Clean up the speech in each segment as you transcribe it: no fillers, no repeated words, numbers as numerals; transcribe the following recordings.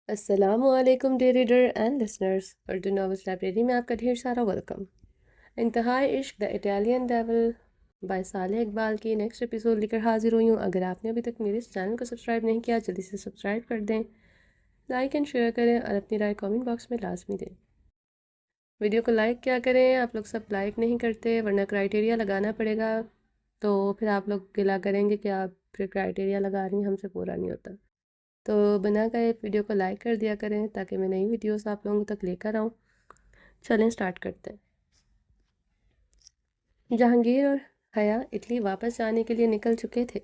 السلام علیکم dear reader and listeners, Urdu novels library میں آپ کا ڈھیر سارا ویلکم۔ انتہائی عشق دا اٹیلین ڈیول بائی صالح اقبال کی نیکسٹ ایپیسوڈ لے کر حاضر ہوئی ہوں۔ اگر آپ نے ابھی تک میرے اس چینل کو سبسکرائب نہیں کیا، جلدی سے سبسکرائب کر دیں، لائک اینڈ شیئر کریں اور اپنی رائے کامنٹ باکس میں لازمی دیں۔ ویڈیو کو لائک کیا کریں، آپ لوگ سب لائک نہیں کرتے ورنہ کرائٹیریا لگانا پڑے گا، تو پھر آپ لوگ گلا کریں گے کہ آپ پھر کرائٹیریا لگا رہی ہیں، ہم سے پورا نہیں ہوتا۔ تو بنا گئے ویڈیو کو لائک کر دیا کریں تاکہ میں نئی ویڈیوز آپ لوگوں تک لے کر آؤں۔ چلیں سٹارٹ کرتے ہیں۔ جہانگیر اور حیا اٹلی واپس جانے کے لیے نکل چکے تھے۔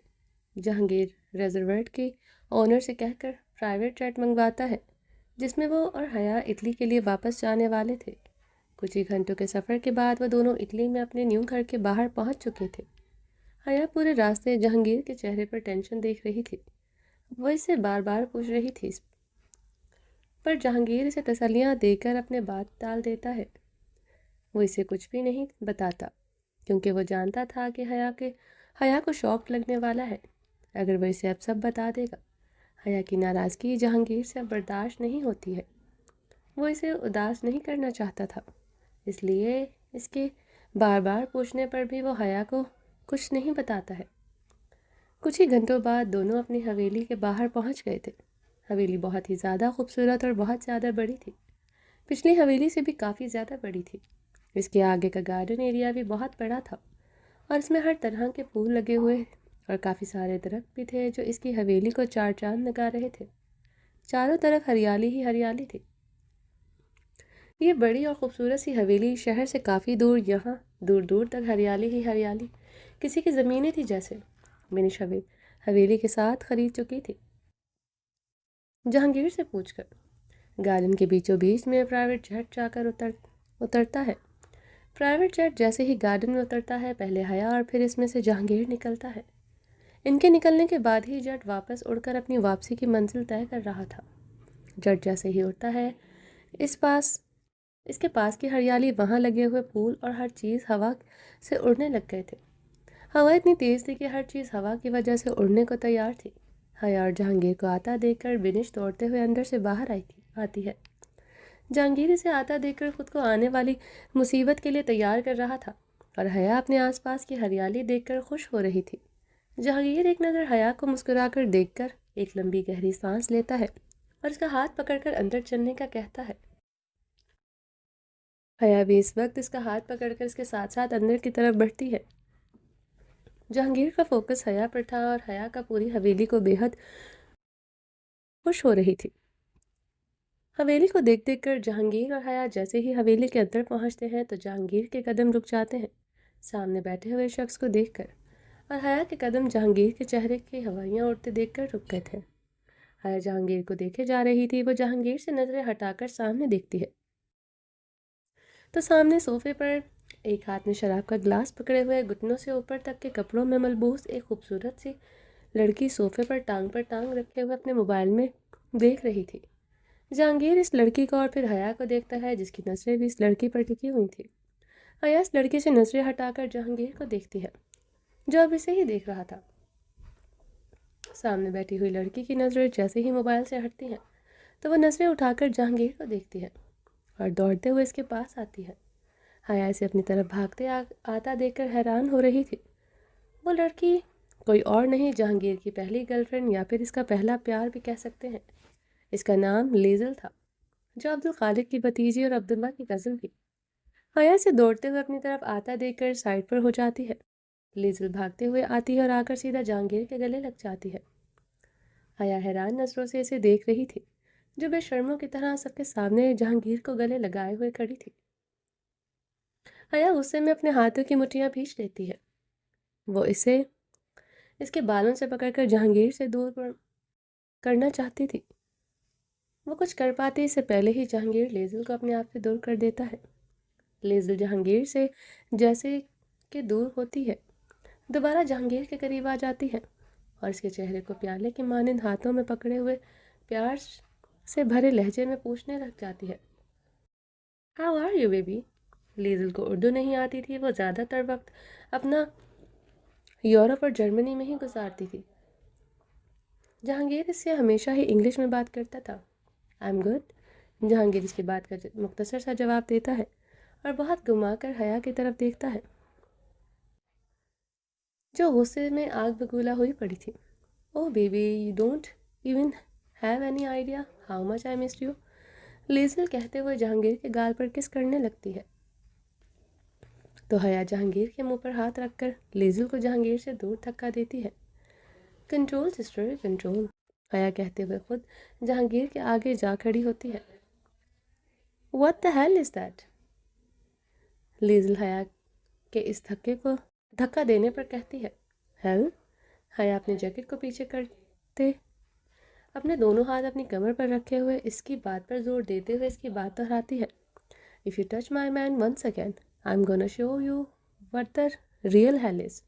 جہانگیر ریزورٹ کی اونر سے کہہ کر پرائیویٹ جیٹ منگواتا ہے جس میں وہ اور حیا اٹلی کے لیے واپس جانے والے تھے۔ کچھ ہی گھنٹوں کے سفر کے بعد وہ دونوں اٹلی میں اپنے نیو گھر کے باہر پہنچ چکے تھے۔ حیا پورے راستے جہانگیر کے چہرے پر ٹینشن دیکھ رہی تھی۔ وہ اسے بار بار پوچھ رہی تھی، پر جہانگیر اسے تسلیاں دے کر اپنے بات ٹال دیتا ہے۔ وہ اسے کچھ بھی نہیں بتاتا کیونکہ وہ جانتا تھا کہ حیا کو شوق لگنے والا ہے اگر وہ اسے اب سب بتا دے گا۔ حیا کی ناراضگی جہانگیر سے اب برداشت نہیں ہوتی ہے۔ وہ اسے اداس نہیں کرنا چاہتا تھا، اس لیے اس کے بار بار پوچھنے پر بھی وہ حیا کو کچھ نہیں بتاتا ہے۔ کچھ ہی گھنٹوں بعد دونوں اپنی حویلی کے باہر پہنچ گئے تھے۔ حویلی بہت ہی زیادہ خوبصورت اور بہت زیادہ بڑی تھی، پچھلی حویلی سے بھی کافی زیادہ بڑی تھی۔ اس کے آگے کا گارڈن ایریا بھی بہت بڑا تھا اور اس میں ہر طرح کے پھول لگے ہوئے اور کافی سارے درخت بھی تھے جو اس کی حویلی کو چار چاند لگا رہے تھے۔ چاروں طرف ہریالی ہی ہریالی تھی۔ یہ بڑی اور خوبصورت سی حویلی شہر سے کافی دور، یہاں دور دور تک ہریالی ہی ہریالی، کسی کی زمینیں تھی جیسے منش حویلی کے ساتھ خرید چکی تھی۔ جہانگیر سے پوچھ کر گارڈن کے بیچوں بیچ میں پرائیویٹ جیٹ جا کر اترتا ہے۔ پرائیویٹ جیٹ جیسے ہی گارڈن میں اترتا ہے، پہلے حیا اور پھر اس میں سے جہانگیر نکلتا ہے۔ ان کے نکلنے کے بعد ہی جیٹ واپس اڑ کر اپنی واپسی کی منزل طے کر رہا تھا۔ جیٹ جیسے ہی اڑتا ہے، اس کے پاس کی ہریالی، وہاں لگے ہوئے پھول اور ہر چیز ہوا سے اڑنے لگ گئے تھے۔ ہوا اتنی تیز تھی کہ ہر چیز ہوا کی وجہ سے اڑنے کو تیار تھی۔ حیا اور جہانگیر کو آتا دیکھ کر بنش توڑتے ہوئے اندر سے باہر آتی ہے۔ جہانگیر اسے آتا دیکھ کر خود کو آنے والی مصیبت کے لیے تیار کر رہا تھا اور حیا اپنے آس پاس کی ہریالی دیکھ کر خوش ہو رہی تھی۔ جہانگیر ایک نظر حیا کو مسکرا کر دیکھ کر ایک لمبی گہری سانس لیتا ہے اور اس کا ہاتھ پکڑ کر اندر چلنے کا کہتا ہے۔ حیا بھی اس وقت اس کا ہاتھ پکڑ کر اس کے ساتھ ساتھ اندر کی طرف بڑھتی ہے۔ جہانگیر کا فوکس حیا پر تھا اور حیا کا پوری حویلی کو بے حد خوش ہو رہی تھی۔ حویلی کو دیکھ دیکھ کر جہانگیر اور حیا جیسے ہی حویلی کے اندر پہنچتے ہیں تو جہانگیر کے قدم رک جاتے ہیں سامنے بیٹھے ہوئے شخص کو دیکھ کر، اور حیا کے قدم جہانگیر کے چہرے کی ہوائیاں اڑتے دیکھ کر رک گئے تھے۔ حیا جہانگیر کو دیکھے جا رہی تھی، وہ جہانگیر سے نظریں ہٹا کر سامنے دیکھتی ہے تو سامنے صوفے پر ایک ہاتھ میں شراب کا گلاس پکڑے ہوئے، گھٹنوں سے اوپر تک کے کپڑوں میں ملبوس ایک خوبصورت سی لڑکی صوفے پر ٹانگ رکھے ہوئے اپنے موبائل میں دیکھ رہی تھی۔ جہانگیر اس لڑکی کو اور پھر حیا کو دیکھتا ہے جس کی نظریں بھی اس لڑکی پر ٹکی ہوئی تھی۔ حیا اس لڑکی سے نظریں ہٹا کر جہانگیر کو دیکھتی ہے جو اب اسے ہی دیکھ رہا تھا۔ سامنے بیٹھی ہوئی لڑکی کی نظریں جیسے ہی موبائل سے ہٹتی ہیں تو وہ نظریں اٹھا کر جہانگیر کو دیکھتی ہے اور دوڑتے ہوئے اس کے پاس آتی ہے۔ حیا اسے اپنی طرف بھاگتے آتا دیکھ کر حیران ہو رہی تھی۔ وہ لڑکی کوئی اور نہیں، جہانگیر کی پہلی گرل فرینڈ یا پھر اس کا پہلا پیار بھی کہہ سکتے ہیں۔ اس کا نام لیزل تھا جو عبدالخالق کی بھتیجی اور عبداللہ کی کزن تھی۔ حیا سے دوڑتے ہوئے اپنی طرف آتا دیکھ کر سائڈ پر ہو جاتی ہے۔ لیزل بھاگتے ہوئے آتی ہے اور آ کر سیدھا جہانگیر کے گلے لگ جاتی ہے۔ حیا حیران نظروں سے اسے دیکھ رہی تھی جو بے شرموں کی طرح سب کے سامنے جہانگیر کو گلے لگائے ہوئے کھڑی تھی۔ حیا غصے میں اپنے ہاتھوں کی مٹھیاں بھینچ لیتی ہے۔ وہ اسے اس کے بالوں سے پکڑ کر جہانگیر سے دور کرنا چاہتی تھی۔ وہ کچھ کر پاتی اس سے پہلے ہی جہانگیر لیزل کو اپنے آپ سے دور کر دیتا ہے۔ لیزل جہانگیر سے جیسے کہ دور ہوتی ہے، دوبارہ جہانگیر کے قریب آ جاتی ہے اور اس کے چہرے کو پیالے کے مانند ہاتھوں میں پکڑے ہوئے پیار سے بھرے لہجے میں پوچھنے لگ جاتی ہے، ہاؤ آر یو بیبی؟ لیزل کو اردو نہیں آتی تھی، وہ زیادہ تر وقت اپنا یورپ اور جرمنی میں ہی گزارتی تھی۔ جہانگیر اس سے ہمیشہ ہی انگلش میں بات کرتا تھا آئی ایم گڈ، جہانگیر اس کی بات کا مختصر سا جواب دیتا ہے اور بہت گما کر حیا کی طرف دیکھتا ہے جو غصے میں آگ بگولا ہوئی پڑی تھی۔ Oh baby, you don't even have any idea how much I missed you, Liesel کہتے ہوئے جہانگیر کے گال پر کس کرنے لگتی ہے تو حیا جہانگیر کے منہ پر ہاتھ رکھ کر لیزل کو جہانگیر سے دور دھکا دیتی ہے۔ کنٹرول سسٹر، کنٹرول، حیا کہتے ہوئے خود جہانگیر کے آگے جا کھڑی ہوتی ہے۔ What the hell is that؟ لیزل Haya کے اس دھکے کو دھکا دینے پر کہتی ہے۔ ہیل؟ حیا اپنے جیکٹ کو پیچھے کرتے اپنے دونوں ہاتھ اپنی کمر پر رکھے ہوئے اس کی بات پر زور دیتے ہوئے اس کی بات دہراتی ہے۔ If you touch my man once again, I'm gonna show you what the real hell is۔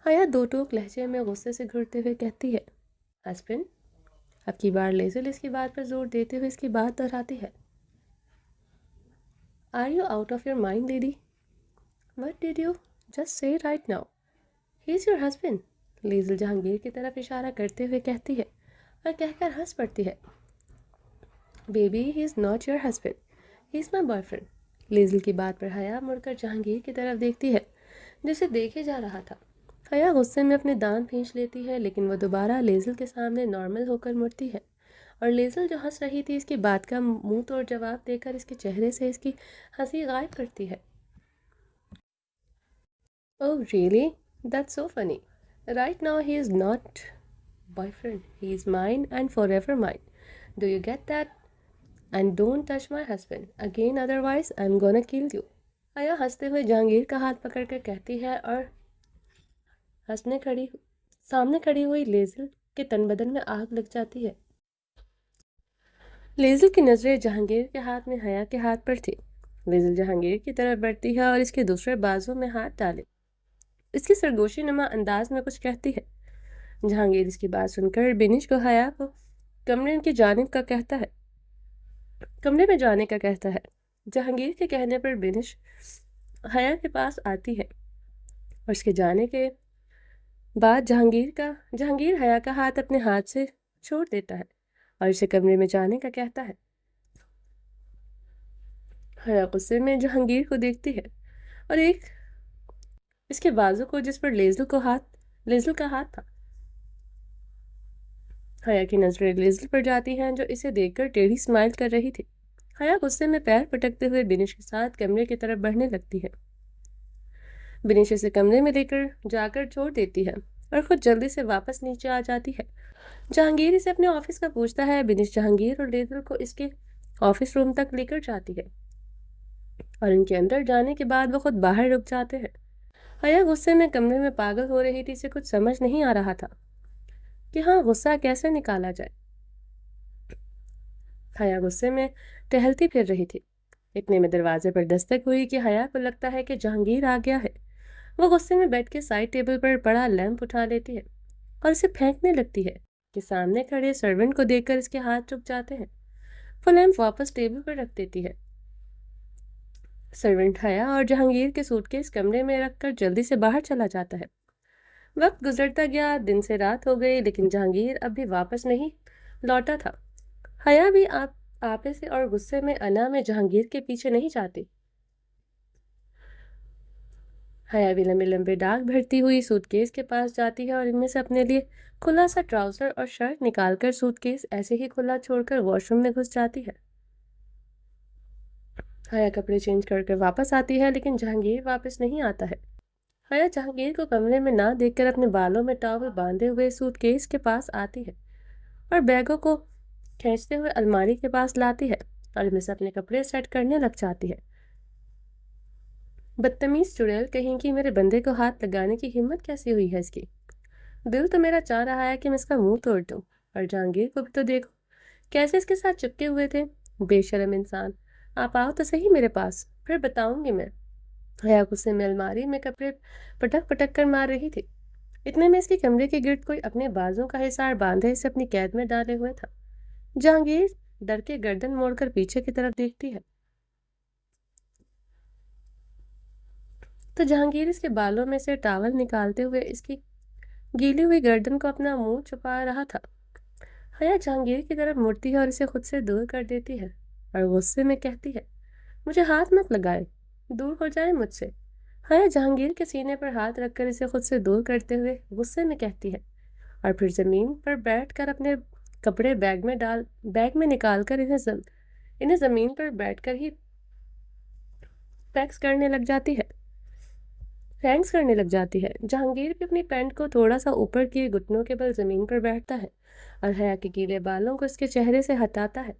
حیا دو ٹوک لہجے میں غصے سے گھرتے ہوئے کہتی ہے۔ ہسبینڈ؟ اب کی بار لیزل اس کی بات پر زور دیتے ہوئے اس کی بات دہراتی ہے۔ Are you out of your mind, lady؟ What did you just say right now؟ He's your husband، لیزل Jahangir کی طرف اشارہ کرتے ہوئے کہتی ہے اور کہہ کر ہنس پڑتی ہے۔ Baby, he is not your husband، he is my boyfriend۔ لیزل کی بات پر حیا مڑ کر جہانگیر کی طرف دیکھتی ہے جسے دیکھے جا رہا تھا۔ حیا غصے میں اپنے دانت کھینچ لیتی ہے لیکن وہ دوبارہ لیزل کے سامنے نارمل ہو کر مڑتی ہے اور لیزل جو ہنس رہی تھی اس کی بات کا منہ توڑ جواب دے کر اس کے چہرے سے اس کی ہنسی غائب کرتی ہے۔ Oh really؟ That's so funny۔ Right now he is not boyfriend، he is mine and forever mine۔ Do you get that؟ And don't touch my husband again otherwise I'm gonna kill you۔ حیا ہنستے ہوئے جہانگیر کا ہاتھ پکڑ کر کہتی ہے اور سامنے کھڑی ہوئی لیزل کے تن بدن میں آگ لگ جاتی ہے۔ لیزل کی نظریں جہانگیر کے ہاتھ میں حیا کے ہاتھ پر تھی۔ لیزل جہانگیر کی طرف بڑھتی ہے اور اس کے دوسرے بازو میں ہاتھ ڈالے اس کی سرگوشی نما انداز میں کچھ کہتی ہے۔ جہانگیر اس کی بات سن کر بینش کو حیا کو کمرے میں جانے کا کہتا ہے۔ جہانگیر کے کہنے پر بینش حیا کے پاس آتی ہے اور اس کے جانے کے بعد جہانگیر حیا کا ہاتھ اپنے ہاتھ سے چھوڑ دیتا ہے اور اسے کمرے میں جانے کا کہتا ہے۔ حیا غصے میں جہانگیر کو دیکھتی ہے اور ایک اس کے بازو کو جس پر لیزل کا ہاتھ تھا۔ حیا کی نظریں لیزل پر جاتی ہیں جو اسے دیکھ کر ٹیڑھی اسمائل کر رہی تھی۔ حیا غصے میں پیر پٹکتے ہوئے بینش کے ساتھ کمرے کی طرف بڑھنے لگتی ہے۔ بینش اسے کمرے میں لے کر جا کر چھوڑ دیتی ہے اور خود جلدی سے واپس نیچے آ جاتی ہے۔ جہانگیر اسے اپنے آفس کا پوچھتا ہے۔ بینش جہانگیر اور لیزل کو اس کے آفس روم تک لے کر جاتی ہے اور ان کے اندر جانے کے بعد وہ خود باہر رک جاتے ہیں۔ حیا غصے میں کمرے میں پاگل ہو رہی تھی، اسے کچھ سمجھ نہیں آ رہا تھا کہ غصہ کیسے نکالا جائے۔ حیا غصے میں ٹہلتی پھر رہی تھی، اتنے میں دروازے پر دستک ہوئی کہ حیا کو لگتا ہے کہ جہانگیر آ گیا ہے۔ وہ غصے میں بیٹھ کے سائڈ ٹیبل پر پڑا لیمپ اٹھا لیتی ہے اور اسے پھینکنے لگتی ہے کہ سامنے کھڑے سرونٹ کو دیکھ کر اس کے ہاتھ رک جاتے ہیں۔ وہ لیمپ واپس ٹیبل پر رکھ دیتی ہے۔ سرونٹ حیا اور جہانگیر کے سوٹ کیس کمرے میں رکھ کر جلدی سے باہر چلا جاتا ہے۔ وقت گزرتا گیا، دن سے رات ہو گئی لیکن جہانگیر اب بھی واپس نہیں لوٹا تھا۔ حیا بھی آپے سے اور غصے میں انا میں جہانگیر کے پیچھے نہیں جاتی۔ حیا بھی لمبے لمبے ڈاگ بھرتی ہوئی سوٹ کیس کے پاس جاتی ہے اور ان میں سے اپنے لیے کھلا سا ٹراؤزر اور شرٹ نکال کر سوٹ کیس ایسے ہی کھلا چھوڑ کر واش روم میں گھس جاتی ہے۔ حیا کپڑے چینج کر کر واپس آتی ہے لیکن جہانگیر واپس نہیں آتا ہے۔ حیا جہانگیر کو کمرے میں نہ دیکھ کر اپنے بالوں میں ٹاول باندھے ہوئے سوٹ کیس کے پاس آتی ہے اور بیگوں کو کھینچتے ہوئے الماری کے پاس لاتی ہے اور ان میں سے اپنے کپڑے سیٹ کرنے لگ جاتی ہے۔ بدتمیز چڑیل کہیں کی، میرے بندے کو ہاتھ لگانے کی ہمت کیسی ہوئی ہے اس کی؟ دل تو میرا چاہ رہا ہے کہ میں اس کا منہ توڑ دوں۔ اور جہانگیر کو بھی تو دیکھو کیسے اس کے ساتھ چپکے ہوئے تھے، بے شرم انسان۔ آپ آؤ تو صحیح میرے پاس، پھر بتاؤں گی میں۔ حیا غصے میں الماری میں کپڑے پٹک پٹک کر مار رہی تھی، اتنے میں اس کے کمرے کے گرد کوئی اپنے بازوں کا حصار باندھے اسے اپنی قید میں ڈالے ہوئے تھا۔ جہانگیر ڈر کے گردن موڑ کر پیچھے کی طرف دیکھتی ہے تو جہانگیر اس کے بالوں میں سے ٹاول نکالتے ہوئے اس کی گیلی ہوئی گردن کو اپنا منہ چھپا رہا تھا۔ حیا جہانگیر کی طرف مڑتی ہے اور اسے خود سے دور کر دیتی ہے اور غصے میں کہتی ہے، مجھے ہاتھ مت لگائے، دور ہو جائے مجھ سے۔ حیا جہانگیر کے سینے پر ہاتھ رکھ کر اسے خود سے دور کرتے ہوئے غصے میں کہتی ہے اور پھر زمین پر بیٹھ کر اپنے کپڑے بیگ میں نکال کر انہیں زمین پر بیٹھ کر ہی ہینگس کرنے لگ جاتی ہے۔ جہانگیر بھی اپنی پینٹ کو تھوڑا سا اوپر کیے گھٹنوں کے بل زمین پر بیٹھتا ہے اور حیا کے گیلے بالوں کو اس کے چہرے سے ہٹاتا ہے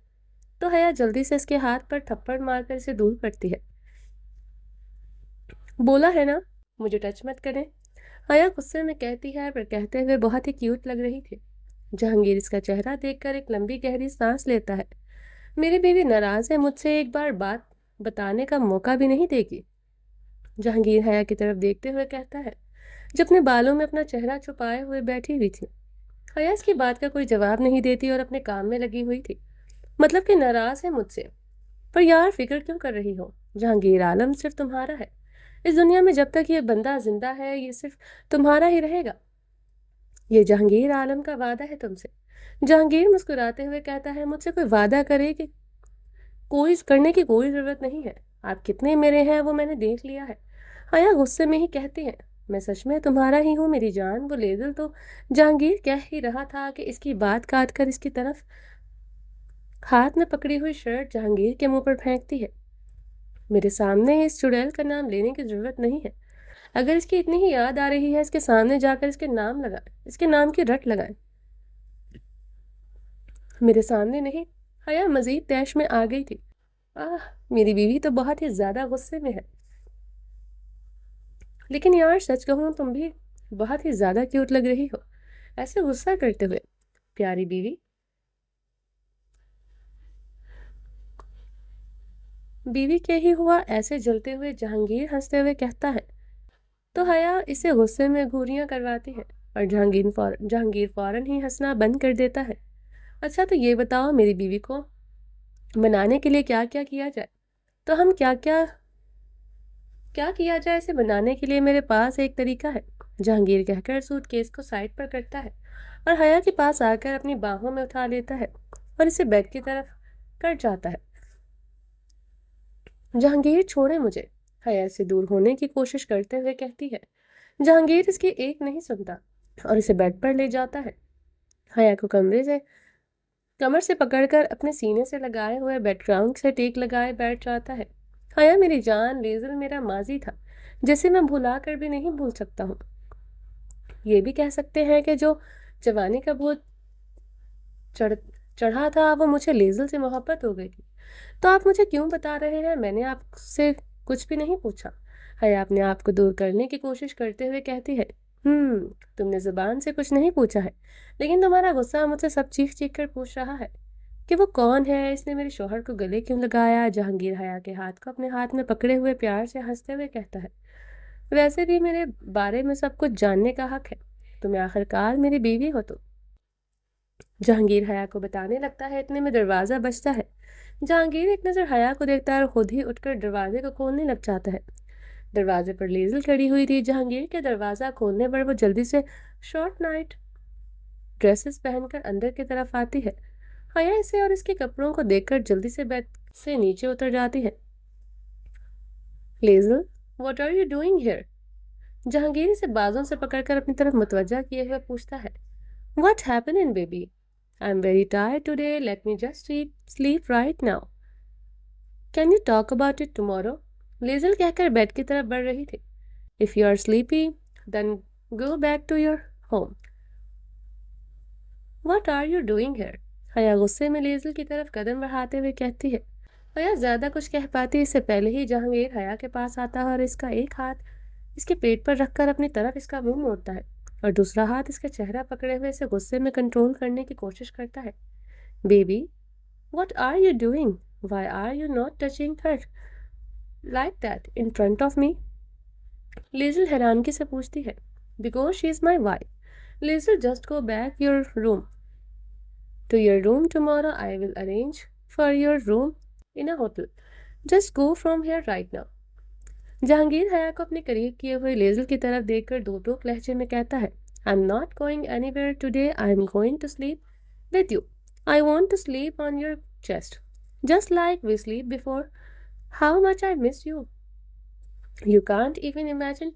تو حیا جلدی سے اس کے ہاتھ پر تھپڑ مار کر اسے دور کرتی ہے۔ بولا ہے نا مجھے ٹچ مت کریں، حیا غصے میں کہتی ہے، پر کہتے ہوئے بہت ہی کیوٹ لگ رہی تھی۔ جہانگیر اس کا چہرہ دیکھ کر ایک لمبی گہری سانس لیتا ہے۔ میری بیوی ناراض ہے، مجھ سے ایک بار بات بتانے کا موقع بھی نہیں دے گی؟ جہانگیر حیا کی طرف دیکھتے ہوئے کہتا ہے جو اپنے بالوں میں اپنا چہرہ چھپائے ہوئے بیٹھی ہوئی تھی۔ حیا اس کی بات کا کوئی جواب نہیں دیتی اور اپنے کام میں لگی ہوئی تھی۔ مطلب کہ ناراض ہے مجھ سے؟ پر یار فکر کیوں کر رہی ہو؟ جہانگیر عالم صرف تمہارا ہے، اس دنیا میں جب تک یہ بندہ زندہ ہے یہ صرف تمہارا ہی رہے گا، یہ جہانگیر عالم کا وعدہ ہے تم سے۔ جہانگیر مسکراتے ہوئے کہتا ہے، مجھ سے کوئی وعدہ کرنے کی کوئی ضرورت نہیں ہے، آپ کتنے میرے ہیں وہ میں نے دیکھ لیا ہے۔ حیا غصے میں ہی کہتی ہے، میں سچ میں تمہارا ہی ہوں میری جان۔ وہ لیزل تو جہانگیر کہہ ہی رہا تھا کہ اس کی بات کاٹ کر اس کی طرف ہاتھ میں پکڑی ہوئی شرٹ جہانگیر کے منہ پر پھینکتی ہے۔ میرے سامنے اس چڑیل کا نام لینے کی ضرورت نہیں ہے، اگر اس کی اتنی ہی یاد آ رہی ہے اس کے سامنے جا کر اس کے نام کی رٹ لگائیں، میرے سامنے نہیں۔ حیا مزید طیش میں آ گئی تھی۔ میری بیوی تو بہت ہی زیادہ غصے میں ہے، لیکن یار سچ کہوں تم بھی بہت ہی زیادہ کیوٹ لگ رہی ہو، ایسے غصہ کرتے ہوئے۔ پیاری بیوی کے ہی ہوا ایسے جلتے ہوئے جہانگیر ہنستے ہوئے کہتا ہے تو حیا اسے غصے میں گھوریاں کرواتی ہے اور جہانگیر فوراً ہی ہنسنا بند کر دیتا ہے۔ اچھا تو یہ بتاؤ میری بیوی کو منانے کے لیے کیا کیا جائے؟ تو ہم کیا کیا جائے اسے منانے کے لیے؟ میرے پاس ایک طریقہ ہے، جہانگیر کہہ کر سوٹ کیس کو سائڈ پر کرتا ہے اور حیا کے پاس آ کر اپنی باہوں میں اٹھا لیتا ہے اور اسے بیڈ کی طرف کر جاتا ہے۔ جہانگیر چھوڑے مجھے، حیا سے دور ہونے کی کوشش کرتے ہوئے کہتی ہے۔ جہانگیر اس کی ایک نہیں سنتا اور اسے بیڈ پر لے جاتا ہے۔ حیا کو کمر سے پکڑ کر اپنے سینے سے لگائے ہوئے بیک گراؤنڈ سے ٹیک لگائے بیٹھ جاتا ہے۔ حیا میری جان، لیزل میرا ماضی تھا جسے میں بھلا کر بھی نہیں بھول سکتا ہوں۔ یہ بھی کہہ سکتے ہیں کہ جو جوانی کا بھوت چڑھا تھا وہ مجھے لیزل سے محبت ہو گئی تھی۔ تو آپ مجھے کیوں بتا رہے ہیں؟ میں نے آپ سے کچھ بھی نہیں پوچھا۔ حیا اپنے آپ کو دور کرنے کی کوشش کرتے ہوئے کہتی ہے، تم نے زبان سے کچھ نہیں پوچھا ہے، لیکن تمہارا غصہ مجھ سے سب چیخ کر پوچھ رہا ہے کہ وہ کون ہے، اس نے میرے شوہر کو گلے کیوں لگایا؟ جہانگیر حیا کے ہاتھ کو اپنے ہاتھ میں پکڑے ہوئے پیار سے ہنستے ہوئے کہتا ہے، ویسے بھی میرے بارے میں سب کچھ جاننے کا حق ہے، تمہیں آخر کار میری بیوی ہو تو۔ جہانگیر حیا کو بتانے لگتا ہے، اتنے میں دروازہ بجتا ہے۔ جہانگیر ایک نظر حیا کو دیکھتا ہے اور خود ہی اٹھ کر دروازے کو کھولنے لگ جاتا ہے۔ دروازے پر لیزل کھڑی ہوئی تھی۔ جہانگیر کے دروازہ کھولنے پر وہ جلدی سے شارٹ نائٹ ڈریسز پہن کر اندر کی طرف آتی ہے۔ حیا اسے اور اس کے کپڑوں کو دیکھ کر جلدی سے بیڈ سے نیچے اتر جاتی ہے۔ Liesel, what are you doing here? Jahangir اسے بازوں سے پکڑ کر اپنی طرف متوجہ کیے ہوئے پوچھتا ہے، what happened baby? I am very tired today, let me just sleep right now. Can you talk about it tomorrow? لیزل کہہ کر بیڈ کی طرف بڑھ رہی تھی۔ If you are sleepy, then go back to your home. What are you doing here? حیا غصے میں لیزل کی طرف قدم بڑھاتے ہوئے کہتی ہے۔ حیا زیادہ کچھ کہہ پاتی اس سے پہلے ہی جہانگیر حیا کے پاس آتا ہے اور اس کا ایک ہاتھ اس کے پیٹ پر رکھ کر اپنی طرف اس کا منہ موڑتا ہے اور دوسرا ہاتھ اس کا چہرہ پکڑے ہوئے اسے غصے میں کنٹرول کرنے کی کوشش کرتا ہے۔ Baby, what are you doing? Why are you not touching her like that in front of me? لیزل حیرانگی سے پوچھتی ہے۔ Because she is my wife. لیزل، just go back your room. To your room tomorrow. I will arrange for your room in a hotel. Just go from here right now. Jahangir حیا کو اپنے قریب کیے ہوئے لیزل کی طرف دیکھ کر دو ٹوک لہجے میں کہتا ہے، I'm not going anywhere today. I'm going to sleep with you. I want to sleep on your chest, just like we sleep before. How much I miss you. You can't even imagine.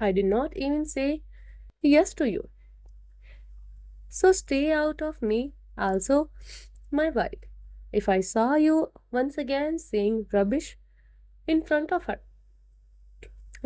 I did not even say yes to you. So stay out of me also, my wife. If I saw you once again saying rubbish in front of her.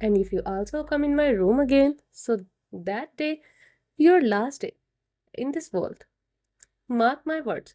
And if you also come in my room again, so that day your last day in this world. Mark my words.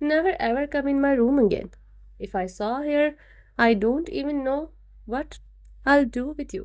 Never ever come in my room again. If I saw here, I don't even know what I'll do with you.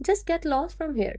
Just get lost from here.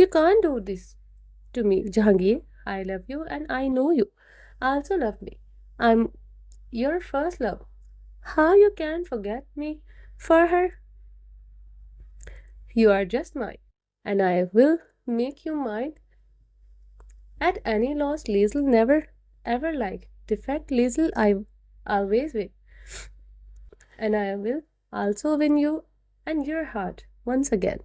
You can't do this to me, Jahangir. I love you and I know you also love me. I'm your first love. How you can forget me for her? You are just mine, and I will make you mine at any loss. Liesl never ever like defect. Liesl I always win, and I will also win you and your heart once again.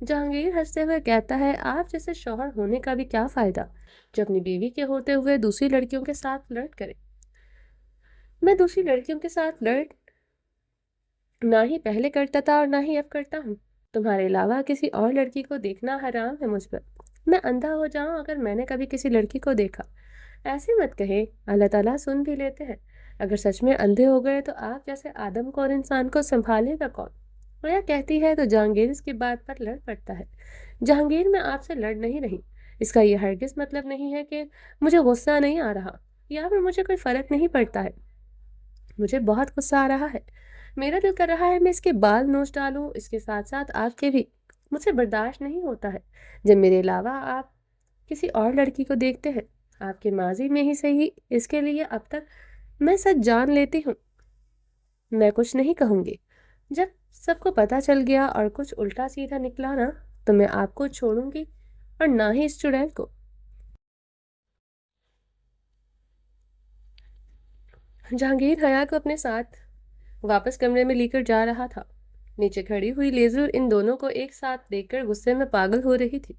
Jahangir ہنستے ہوئے کہتا ہے، آپ جیسے شوہر ہونے کا بھی کیا فائدہ جو اپنی بیوی کے ہوتے ہوئے دوسری لڑکیوں کے ساتھ فلرٹ کرے؟ میں دوسری لڑکیوں کے ساتھ فلرٹ نہ ہی پہلے کرتا تھا اور نہ ہی اب کرتا ہوں۔ تمہارے علاوہ کسی اور لڑکی کو دیکھنا حرام ہے مجھ پر۔ میں اندھا ہو جاؤں اگر میں نے کبھی کسی لڑکی کو دیکھا۔ ایسے مت کہے، اللہ تعالیٰ سن بھی لیتے ہیں۔ اگر سچ میں اندھے ہو گئے تو آپ جیسے آدم کو اور انسان کو سنبھالے گا کون؟ رویا کہتی ہے تو جہانگیر اس کی بات پر لڑ پڑتا ہے۔ جہانگیر، میں آپ سے لڑ نہیں رہی۔ اس کا یہ ہرگز مطلب نہیں ہے کہ مجھے غصہ نہیں آ رہا یا پھر مجھے کوئی فرق نہیں پڑتا ہے۔ مجھے بہت غصہ آ رہا ہے۔ میرا دل کر رہا ہے میں اس کے بال نوچ ڈالوں، اس کے ساتھ ساتھ آپ کے بھی۔ مجھ سے برداشت نہیں ہوتا ہے جب میرے علاوہ آپ کسی اور لڑکی کو دیکھتے ہیں۔ آپ کے ماضی میں ہی صحیح، اس کے لیے اب تک میں سچ جان لیتی ہوں۔ میں کچھ نہیں کہوں گی۔ جب سب کو پتہ چل گیا اور کچھ الٹا سیدھا نکلا نا تو میں آپ کو چھوڑوں گی اور نہ ہی اس چڑیل کو۔ جہانگیر حیا کو اپنے ساتھ واپس کمرے میں لے کر جا رہا تھا۔ نیچے کھڑی ہوئی لیزر ان دونوں کو ایک ساتھ دیکھ کر غصے میں پاگل ہو رہی تھی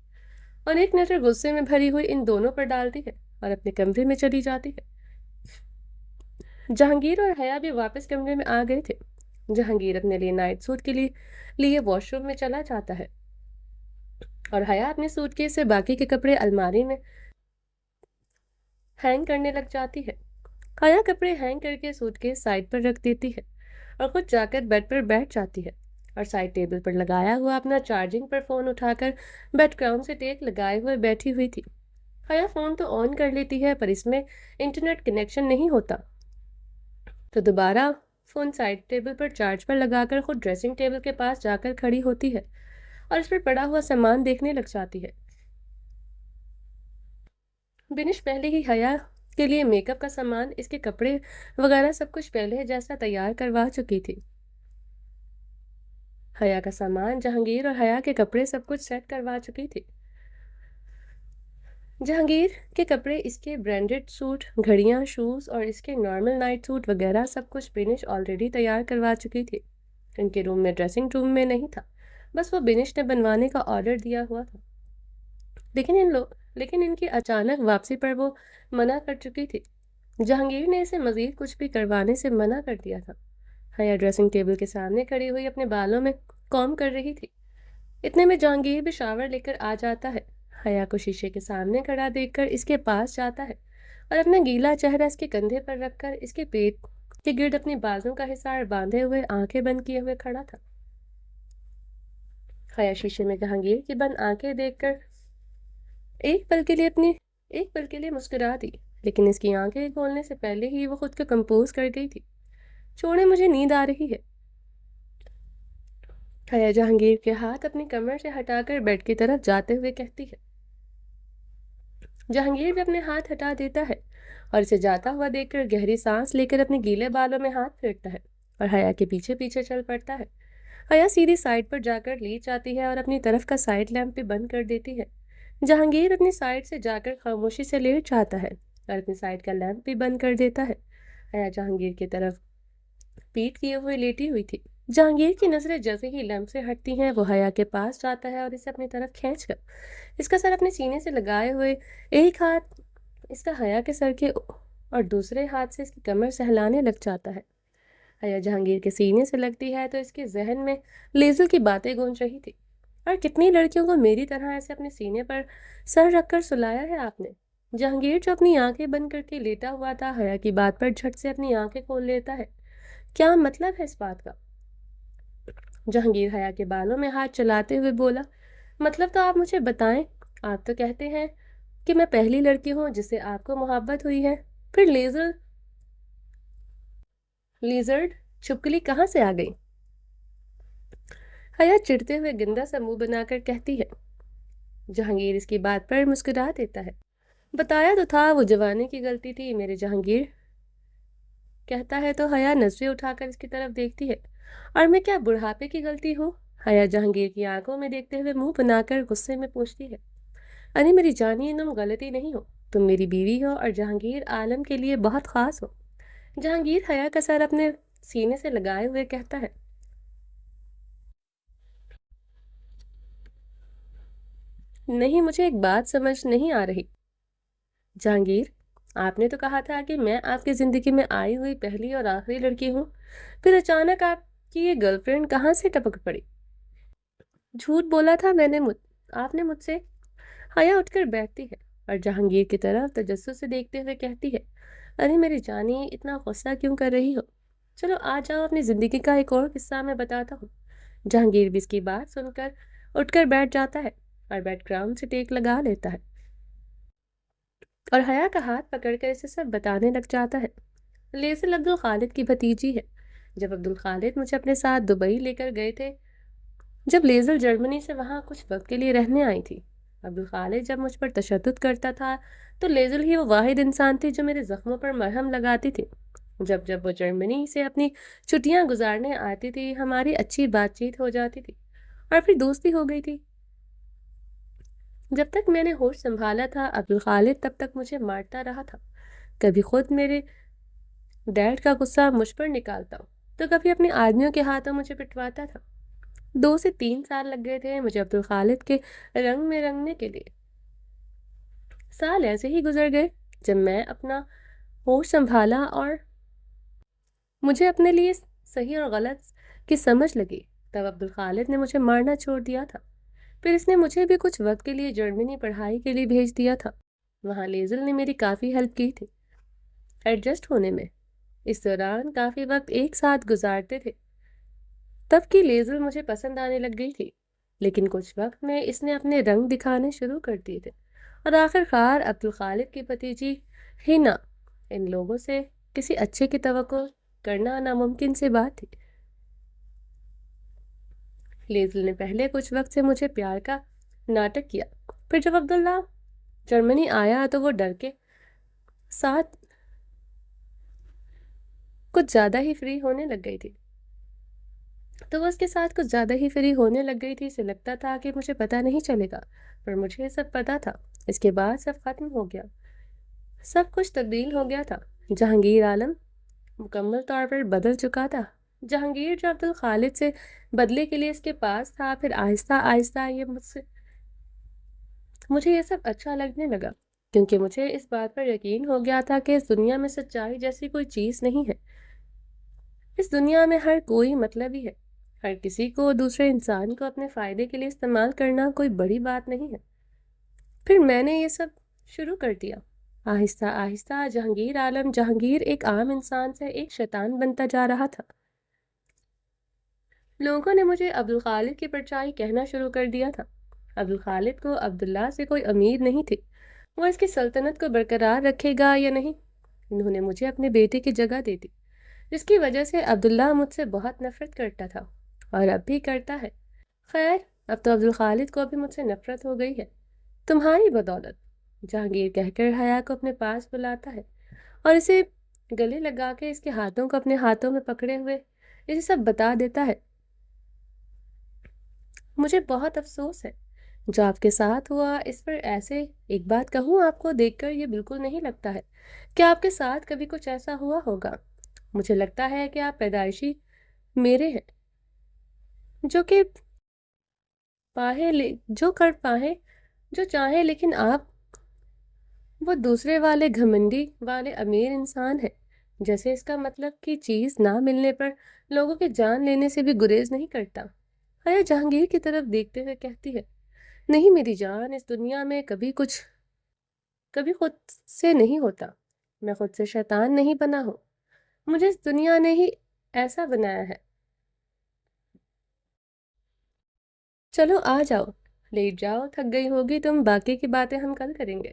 اور ایک نظر غصے میں بھری ہوئی ان دونوں پر ڈالتی ہے اور اپنے کمرے میں چلی جاتی ہے۔ جہانگیر اور حیا بھی واپس کمرے میں آ گئے تھے۔ جہانگیر اپنے لیے نائٹ سوٹ کے لیے واش روم میں چلا جاتا ہے اور حیا اپنے سوٹ کیس سے باقی کے کپڑے الماری میں ہینگ کرنے لگ جاتی ہے۔ حیا کپڑے ہینگ کر کے سوٹ کیس سائڈ پر رکھ دیتی ہے اور خود جا کر بیڈ پر بیٹھ جاتی ہے اور سائڈ ٹیبل پر لگایا ہوا اپنا چارجنگ پر فون اٹھا کر بیڈ گراؤنڈ سے ٹیک لگائے ہوئے بیٹھی ہوئی تھی۔ حیا فون تو آن کر لیتی ہے پر اس میں انٹرنیٹ کنیکشن نہیں ہوتا تو دوبارہ فون سائڈ ٹیبل پر چارج پر لگا کر خود ڈریسنگ ٹیبل کے پاس جا کر کھڑی ہوتی ہے اور اس پر پڑا ہوا سامان دیکھنے لگ جاتی ہے۔ بنش پہلے ہی حیا کے لیے میک اپ کا سامان، اس کے کپڑے وغیرہ سب کچھ پہلے جیسا تیار کروا چکی تھی۔ حیا کا سامان، جہانگیر اور حیا کے کپڑے سب کچھ سیٹ کروا چکی تھی۔ جہانگیر کے کپڑے، اس کے برانڈڈ سوٹ، گھڑیاں، شوز اور اس کے نارمل نائٹ سوٹ وغیرہ سب کچھ بنش آلریڈی تیار کروا چکی تھی۔ ان کے روم میں ڈریسنگ روم میں نہیں تھا، بس وہ بنش نے بنوانے کا آرڈر دیا ہوا تھا۔ لیکن ان کی اچانک واپسی پر وہ منع کر چکی تھی۔ جہانگیر نے اسے مزید کچھ بھی کروانے سے منع کر دیا تھا۔ حیا ڈریسنگ ٹیبل کے سامنے کھڑی ہوئی اپنے بالوں میں کام کر رہی تھی۔ اتنے میں جہانگیر بھی شاور لے کر آ جاتا ہے۔ حیا کو شیشے کے سامنے کھڑا دیکھ کر اس کے پاس جاتا ہے اور اپنا گیلا چہرہ اس کے کندھے پر رکھ کر اس کے پیٹ کے گرد اپنی بازوں کا حصار باندھے ہوئے آنکھیں بند کیے ہوئے کھڑا تھا۔ حیا شیشے میں جہانگیر کی بند آنکھیں دیکھ کر ایک پل کے لیے مسکرا دی، لیکن اس کی آنکھیں کھولنے سے پہلے ہی وہ خود کو کمپوز کر گئی تھی۔ چھوڑے، مجھے نیند آ رہی ہے۔ حیا جہانگیر کے ہاتھ اپنی کمر سے ہٹا کر بیڈ کی طرف جاتے ہوئے کہتی ہے۔ جہانگیر بھی اپنے ہاتھ ہٹا دیتا ہے اور اسے جاتا ہوا دیکھ کر گہری سانس لے کر اپنے گیلے بالوں میں ہاتھ پھیرتا ہے اور حیا کے پیچھے پیچھے چل پڑتا ہے۔ حیا سیدھی سائڈ پر جا کر لیٹ جاتی ہے اور اپنی طرف کا سائڈ لیمپ بھی بند کر دیتی ہے۔ جہانگیر اپنی سائڈ سے جا کر خاموشی سے لیٹ جاتا ہے اور اپنی سائڈ کا لیمپ بھی بند کر دیتا ہے۔ حیا جہانگیر کی طرف پیٹ کیے ہوئے لیٹی ہوئی تھی۔ جہانگیر کی نظریں جیسے ہی لیمپ سے ہٹتی ہیں وہ حیا کے پاس جاتا ہے اور اسے اپنی طرف کھینچ کر اس کا سر اپنے سینے سے لگائے ہوئے ایک ہاتھ اس کا حیا کے سر کے اور دوسرے ہاتھ سے اس کی کمر سہلانے لگ جاتا ہے۔ حیا جہانگیر کے سینے سے لگتی ہے تو اس کے ذہن میں لیزل کی باتیں گونج رہی تھی، اور کتنی لڑکیوں کو میری طرح ایسے اپنے سینے پر سر رکھ کر سلایا ہے آپ نے؟ جہانگیر جو اپنی آنکھیں بند کر کے لیٹا ہوا تھا حیا کی بات پر جھٹ سے اپنی آنکھیں کھول لیتا ہے۔ کیا مطلب ہے اس بات کا؟ جہانگیر حیا کے بالوں میں ہاتھ چلاتے ہوئے بولا، مطلب تو آپ مجھے بتائیں۔ آپ تو کہتے ہیں کہ میں پہلی لڑکی ہوں جس سے آپ کو محبت ہوئی ہے، پھر لیزرڈ چھپکلی کہاں سے آ گئی؟ حیا چڑھتے ہوئے گندا سا منہ بنا کر کہتی ہے۔ جہانگیر اس کی بات پر مسکرا دیتا ہے۔ بتایا تو تھا وہ جوانی کی غلطی تھی میرے جہانگیر، کہتا ہے تو حیا نظریں اٹھا کر اس کی طرف دیکھتی ہے۔ اور میں کیا بڑھاپے کی غلطی ہوں؟ حیا جہانگیر کی آنکھوں میں دیکھتے ہوئے منہ بنا کر غصے میں پوچھتی ہے۔ ارے میری جانی، تم غلطی نہیں ہو، تم میری بیوی ہو اور جہانگیر عالم کے لیے بہت خاص ہو۔ جہانگیر حیا کا سر اپنے سینے سے لگائے ہوئے کہتا ہے۔ نہیں، مجھے ایک بات سمجھ نہیں آ رہی جہانگیر، آپ نے تو کہا تھا کہ میں آپ کی زندگی میں آئی ہوئی پہلی اور آخری لڑکی ہوں، پھر اچانک آپ کی یہ گرل فرینڈ کہاں سے ٹپک پڑی؟ جھوٹ بولا تھا میں نے آپ نے مجھ سے؟ حیا اٹھ کر بیٹھتی ہے اور جہانگیر کی طرف تجسس سے دیکھتے ہوئے کہتی ہے، ارے میری جانی، اتنا غصہ کیوں کر رہی ہو؟ چلو آ جاؤ، اپنی زندگی کا ایک اور قصہ میں بتاتا ہوں۔ جہانگیر بھی اس کی بات سن کر اٹھ کر بیٹھ جاتا ہے اور بیک گراؤنڈ سے ٹیک لگا لیتا ہے اور حیا کا ہاتھ پکڑ کر اسے سب بتانے لگ جاتا ہے۔ لیزل عبدالخالد کی بھتیجی ہے۔ جب عبدالخالد مجھے اپنے ساتھ دبئی لے کر گئے تھے، جب لیزل جرمنی سے وہاں کچھ وقت کے لیے رہنے آئی تھی، عبدالخالد جب مجھ پر تشدد کرتا تھا تو لیزل ہی وہ واحد انسان تھی جو میرے زخموں پر مرہم لگاتی تھی۔ جب جب وہ جرمنی سے اپنی چھٹیاں گزارنے آتی تھی، ہماری اچھی بات چیت ہو جاتی تھی اور پھر دوستی ہو گئی تھی۔ جب تک میں نے ہوش سنبھالا تھا، عبدالخالد تب تک مجھے مارتا رہا تھا، کبھی خود میرے ڈیڈ کا غصہ مجھ پر نکالتا تو کبھی اپنے آدمیوں کے ہاتھوں مجھے پٹواتا تھا۔ 2 سے 3 سال لگ گئے تھے مجھے عبدالخالد کے رنگ میں رنگنے کے لیے۔ سال ایسے ہی گزر گئے۔ جب میں اپنا ہوش سنبھالا اور مجھے اپنے لیے صحیح اور غلط کی سمجھ لگی، تب عبدالخالد نے مجھے مارنا چھوڑ دیا تھا۔ پھر اس نے مجھے بھی کچھ وقت کے لیے جرمنی پڑھائی کے لیے بھیج دیا تھا۔ وہاں لیزل نے میری کافی ہیلپ کی تھی ایڈجسٹ ہونے میں۔ اس دوران کافی وقت ایک ساتھ گزارتے تھے۔ تب کی لیزل مجھے پسند آنے لگ گئی تھی، لیکن کچھ وقت میں اس نے اپنے رنگ دکھانے شروع کر دیے تھے اور آخر کار عبدالخالد کی بھتیجی ہینا، ان لوگوں سے کسی اچھے کی توقع کرنا ناممکن سی بات تھی۔ لیزل نے پہلے کچھ وقت سے مجھے پیار کا ناٹک کیا، پھر جب عبداللہ جرمنی آیا تو وہ ڈر کے ساتھ کچھ زیادہ ہی فری ہونے لگ گئی تھی اسے لگتا تھا کہ مجھے پتہ نہیں چلے گا، پر مجھے سب پتہ تھا۔ اس کے بعد سب ختم ہو گیا، سب کچھ تبدیل ہو گیا تھا۔ جہانگیر عالم مکمل طور پر بدل چکا تھا۔ جہانگیر جو عبدالخالد سے بدلے کے لیے اس کے پاس تھا، پھر آہستہ آہستہ مجھے یہ سب اچھا لگنے لگا، کیونکہ مجھے اس بات پر یقین ہو گیا تھا کہ اس دنیا میں سچائی جیسی کوئی چیز نہیں ہے۔ اس دنیا میں ہر کوئی مطلبی ہے، ہر کسی کو دوسرے انسان کو اپنے فائدے کے لیے استعمال کرنا کوئی بڑی بات نہیں ہے۔ پھر میں نے یہ سب شروع کر دیا۔ آہستہ آہستہ جہانگیر عالم جہانگیر ایک عام انسان سے ایک شیطان بنتا جا رہا تھا۔ لوگوں نے مجھے عبدالخالد کی پرچائی کہنا شروع کر دیا تھا۔ عبدالخالد کو عبداللہ سے کوئی امید نہیں تھی، وہ اس کی سلطنت کو برقرار رکھے گا یا نہیں۔ انہوں نے مجھے اپنے بیٹے کی جگہ دے دی، جس کی وجہ سے عبداللہ مجھ سے بہت نفرت کرتا تھا اور اب بھی کرتا ہے۔ خیر، اب تو عبدالخالد کو بھی مجھ سے نفرت ہو گئی ہے، تمہاری بدولت۔ جہانگیر کہہ کر حیا کو اپنے پاس بلاتا ہے اور اسے گلے لگا کے اس کے ہاتھوں کو اپنے ہاتھوں میں پکڑے ہوئے اسے سب بتا دیتا ہے۔ مجھے بہت افسوس ہے جو آپ کے ساتھ ہوا اس پر۔ ایسے ایک بات کہوں، آپ کو دیکھ کر یہ بالکل نہیں لگتا ہے کہ آپ کے ساتھ کبھی کچھ ایسا ہوا ہوگا۔ مجھے لگتا ہے کہ آپ پیدائشی میرے ہیں، جو کہ جو کر پائیں جو چاہیں، لیکن آپ وہ دوسرے والے گھمنڈی والے امیر انسان ہیں، جیسے اس کا مطلب کی چیز نہ ملنے پر لوگوں کے جان لینے سے بھی گریز نہیں کرتا۔ حیا جہانگیر کی طرف دیکھتے ہوئے کہتی ہے، نہیں میری جان، اس دنیا میں کبھی خود سے نہیں ہوتا۔ میں خود سے شیطان نہیں بنا ہوں، مجھے اس دنیا نے ہی ایسا بنایا ہے۔ چلو آ جاؤ، لیٹ جاؤ، تھک گئی ہوگی تم، باقی کی باتیں ہم کل کریں گے۔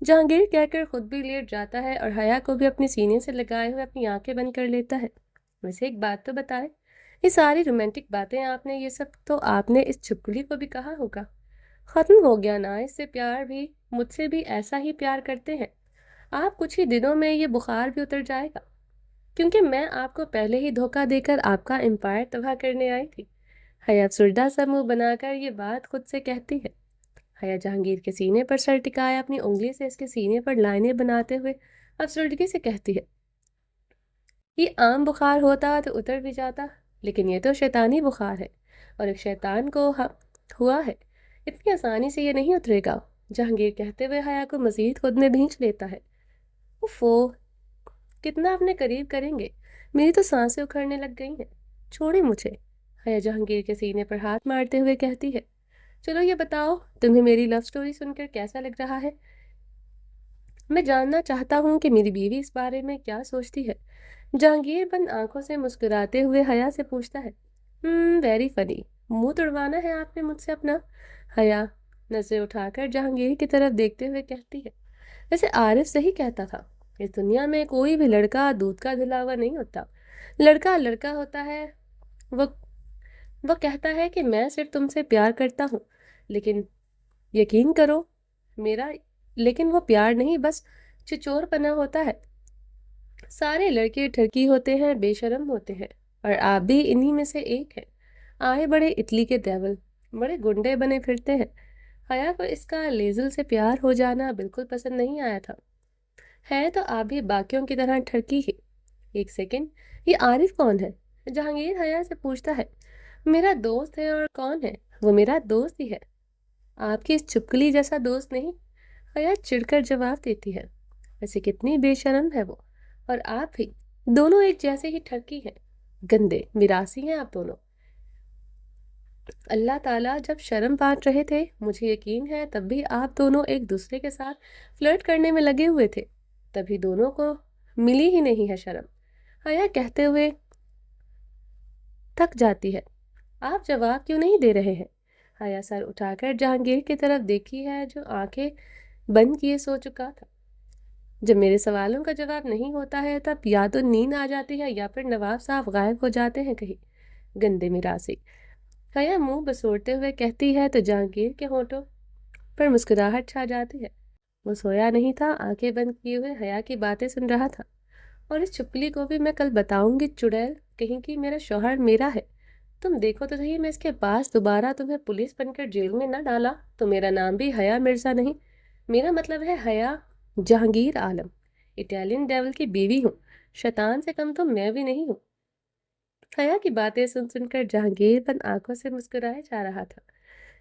جہانگیر کہہ کر خود بھی لیٹ جاتا ہے اور حیا کو بھی اپنے سینے سے لگائے ہوئے اپنی آنکھیں بند کر لیتا ہے۔ ویسے ایک بات تو بتائے، یہ ساری رومانٹک باتیں آپ نے، یہ سب تو آپ نے اس چھپکلی کو بھی کہا ہوگا۔ ختم ہو گیا نا اس سے پیار بھی، مجھ سے بھی ایسا ہی پیار کرتے ہیں آپ۔ کچھ ہی دنوں میں یہ بخار بھی اتر جائے گا، کیونکہ میں آپ کو پہلے ہی دھوکہ دے کر آپ کا امپائر تباہ کرنے آئی تھی۔ حیا افسردہ سا منہ بنا کر یہ بات خود سے کہتی ہے۔ حیا جہانگیر کے سینے پر سر ٹکایا اپنی انگلی سے اس کے سینے پر لائنیں بناتے ہوئے افسردگی سے کہتی ہے، یہ عام بخار ہوتا تو اتر بھی جاتا، لیکن یہ تو شیطانی بخار ہے، اور ایک شیطان کو ہوا ہے۔ اتنی آسانی سے یہ نہیں اترے گا، جہانگیر کہتے ہوئے حیا کو مزید خود میں بھینچ لیتا ہے۔ اوفو، کتنا اپنے قریب کریں گے؟ میری تو سانسیں اکھڑنے لگ گئی ہیں، چھوڑیں مجھے۔ حیا جہانگیر کے سینے پر ہاتھ مارتے ہوئے کہتی ہے، چلو یہ بتاؤ، تمہیں میری لو سٹوری سن کر کیسا لگ رہا ہے؟ میں جاننا چاہتا ہوں کہ میری بیوی اس بارے میں کیا سوچتی ہے۔ جہانگیر بند آنکھوں سے مسکراتے ہوئے حیا سے پوچھتا ہے، ویری فنی، منہ توڑوانا ہے آپ نے مجھ سے اپنا؟ حیا نظریں اٹھا کر جہانگیر کی طرف دیکھتے ہوئے کہتی ہے، ویسے عارف صحیح کہتا تھا، اس دنیا میں کوئی بھی لڑکا دودھ کا دھلا ہوا نہیں ہوتا، لڑکا لڑکا ہوتا ہے، وہ وہ کہتا ہے کہ میں صرف تم سے پیار کرتا ہوں، لیکن یقین کرو میرا لیکن وہ پیار نہیں، بس چچور پنا ہوتا ہے۔ سارے لڑکے ٹھرکی ہوتے ہیں، بے شرم ہوتے ہیں، اور آپ بھی انہی میں سے ایک ہیں۔ آئے بڑے اٹلی کے دیول، بڑے گنڈے بنے پھرتے ہیں۔ حیا کو اس کا لیزل سے پیار ہو جانا بالکل پسند نہیں آیا تھا۔ ہے تو آپ بھی باقیوں کی طرح ٹھرکی ہی۔ ایک سیکنڈ، یہ عارف کون ہے؟ جہانگیر حیا سے پوچھتا ہے۔ میرا دوست ہے، اور کون ہے؟ وہ میرا دوست ہی ہے، آپ کی اس چپکلی جیسا دوست نہیں، حیا چڑھ کر جواب دیتی ہے۔ ویسے کتنی بے شرم ہے وہ، اور آپ بھی، دونوں ایک جیسے ہی ٹھرکی ہیں، گندے میراثی ہیں آپ دونوں۔ اللہ تعالیٰ جب شرم بانٹ رہے تھے، مجھے یقین ہے تب بھی آپ دونوں ایک دوسرے کے ساتھ فلرٹ کرنے میں لگے ہوئے تھے، تبھی دونوں کو ملی ہی نہیں ہے شرم۔ حیا کہتے ہوئے تھک جاتی ہے، آپ جواب کیوں نہیں دے رہے ہیں؟ حیا سر اٹھا کر جہانگیر کی طرف دیکھی ہے، جو آنکھیں بند کیے سو چکا تھا۔ جب میرے سوالوں کا جواب نہیں ہوتا ہے، تب یا تو نیند آ جاتی ہے یا پھر نواب صاحب غائب ہو جاتے ہیں کہیں، گندے میراثی۔ حیا منہ بسوڑتے ہوئے کہتی ہے تو جہانگیر کے ہونٹوں پر مسکراہٹ چھا جاتی ہے۔ وہ سویا نہیں تھا، آنکھیں بند کیے ہوئے حیا کی باتیں سن رہا تھا۔ اور اس چپکلی کو بھی میں کل بتاؤں گی، چڑیل کہیں کی، میرا شوہر میرا ہے، تم دیکھو تو صحیح، میں اس کے پاس دوبارہ تمہیں پولیس بن کر جیل میں نہ ڈالا تو میرا نام بھی حیا مرزا نہیں، میرا مطلب ہے حیا جہانگیر عالم، اٹیلین ڈیول کی بیوی ہوں، شیطان سے کم تو میں بھی نہیں ہوں۔ حیا کی باتیں سن سن کر جہانگیر بند آنکھوں سے مسکرائے جا رہا تھا۔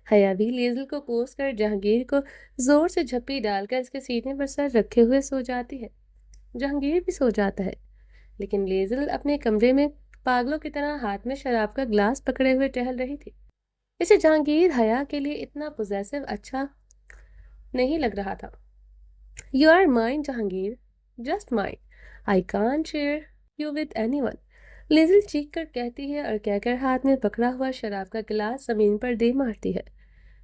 حیا بھی لیزل کو کوس کر جہانگیر کو زور سے جھپی ڈال کر اس کے سینے پر سر رکھے ہوئے سو جاتی ہے۔ جہانگیر بھی سو جاتا ہے، لیکن لیزل اپنے کمرے میں پاگلوں کی طرح ہاتھ میں شراب کا گلاس پکڑے ہوئے ٹہل رہی تھی۔ اسے جہانگیر حیا کے لیے اتنا پوزیسو اچھا نہیں لگ رہا تھا۔ You are mine Jahangir, just mine, I can't share you with anyone, Liesel چیخ کر کہتی ہے، اور کہہ کر ہاتھ میں پکڑا ہوا شراب کا گلاس زمین پر دے مارتی ہے۔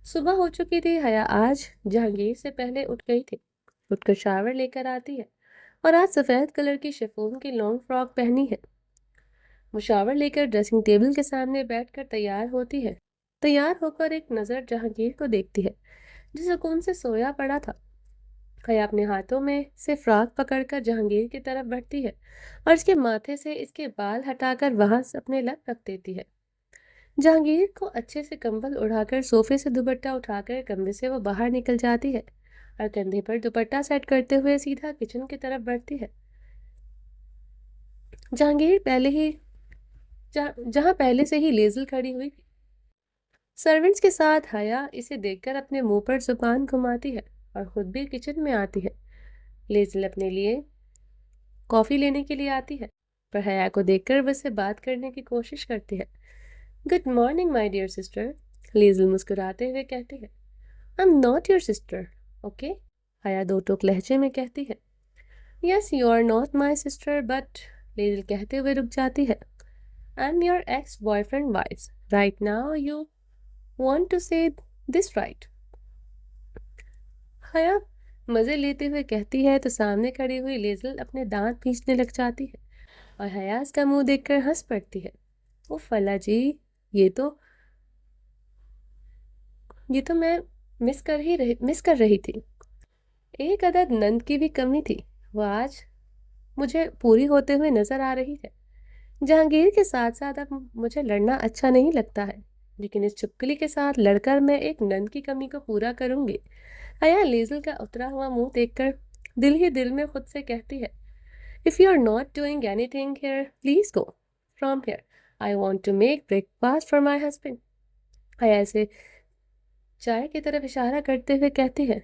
صبح ہو چکی تھی، حیا آج جہانگیر سے پہلے اٹھ گئی تھی، اٹھ کر شاور لے کر آتی ہے، اور آج سفید کلر کی شفون کی لانگ فراک پہنی ہے۔ وہ شاور لے کر ڈریسنگ ٹیبل کے سامنے بیٹھ کر تیار ہوتی ہے، تیار ہو کر ایک نظر جہانگیر کو دیکھتی ہے، جو سکون سے سویا پڑا تھا۔ حیا اپنے ہاتھوں میں سے فراک پکڑ کر جہانگیر کی طرف بڑھتی ہے، اور اس کے ماتھے سے اس کے بال ہٹا کر وہاں اپنے لب رکھ دیتی ہے۔ جہانگیر کو اچھے سے کمبل اڑا کر صوفے سے دوپٹہ اٹھا کر کمرے سے وہ باہر نکل جاتی ہے، اور کندھے پر دوپٹہ سیٹ کرتے ہوئے سیدھا کچن کی طرف بڑھتی ہے۔ جہانگیر جہاں پہلے سے ہی لیزل کھڑی ہوئی تھی، سرونٹس کے ساتھ حیا اسے دیکھ کر اپنے منہ پر زبان گھماتی ہے اور خود بھی کچن میں آتی ہے۔ لیزل اپنے لیے کافی لینے کے لیے آتی ہے، پر حیا کو دیکھ کر وہ اسے بات کرنے کی کوشش کرتی ہے۔ Good morning my dear sister, Liesel مسکراتے ہوئے کہتی ہے۔ I am not your sister, okay, Haya دو ٹوک لہجے میں کہتی ہے۔ Yes you are not my sister but, Liesel کہتے ہوئے رک جاتی ہے، I am your ex boyfriend wife, right now you want to say this right? حیا مزے لیتے ہوئے کہتی ہے تو سامنے کھڑی ہوئی لیزل اپنے دانت پیسنے لگ جاتی ہے، اور حیا اس کا منہ دیکھ کر ہنس پڑتی ہے۔ او فلا جی، یہ تو میں مس کر رہی تھی، ایک عدد نند کی بھی کمی تھی، وہ آج مجھے پوری ہوتے ہوئے نظر آ رہی ہے۔ جہانگیر کے ساتھ ساتھ اب مجھے لڑنا اچھا نہیں لگتا ہے، لیکن اس چپکلی کے ساتھ لڑ کر میں ایک نند کی کمی کو پورا کروں گی۔ حیا لیزل کا اترا ہوا منہ دیکھ کر دل ہی دل میں خود سے کہتی ہے، If you are not doing anything here, please go from here. I want to make breakfast for my husband. حیا سے چائے کی طرف اشارہ کرتے ہوئے کہتی ہے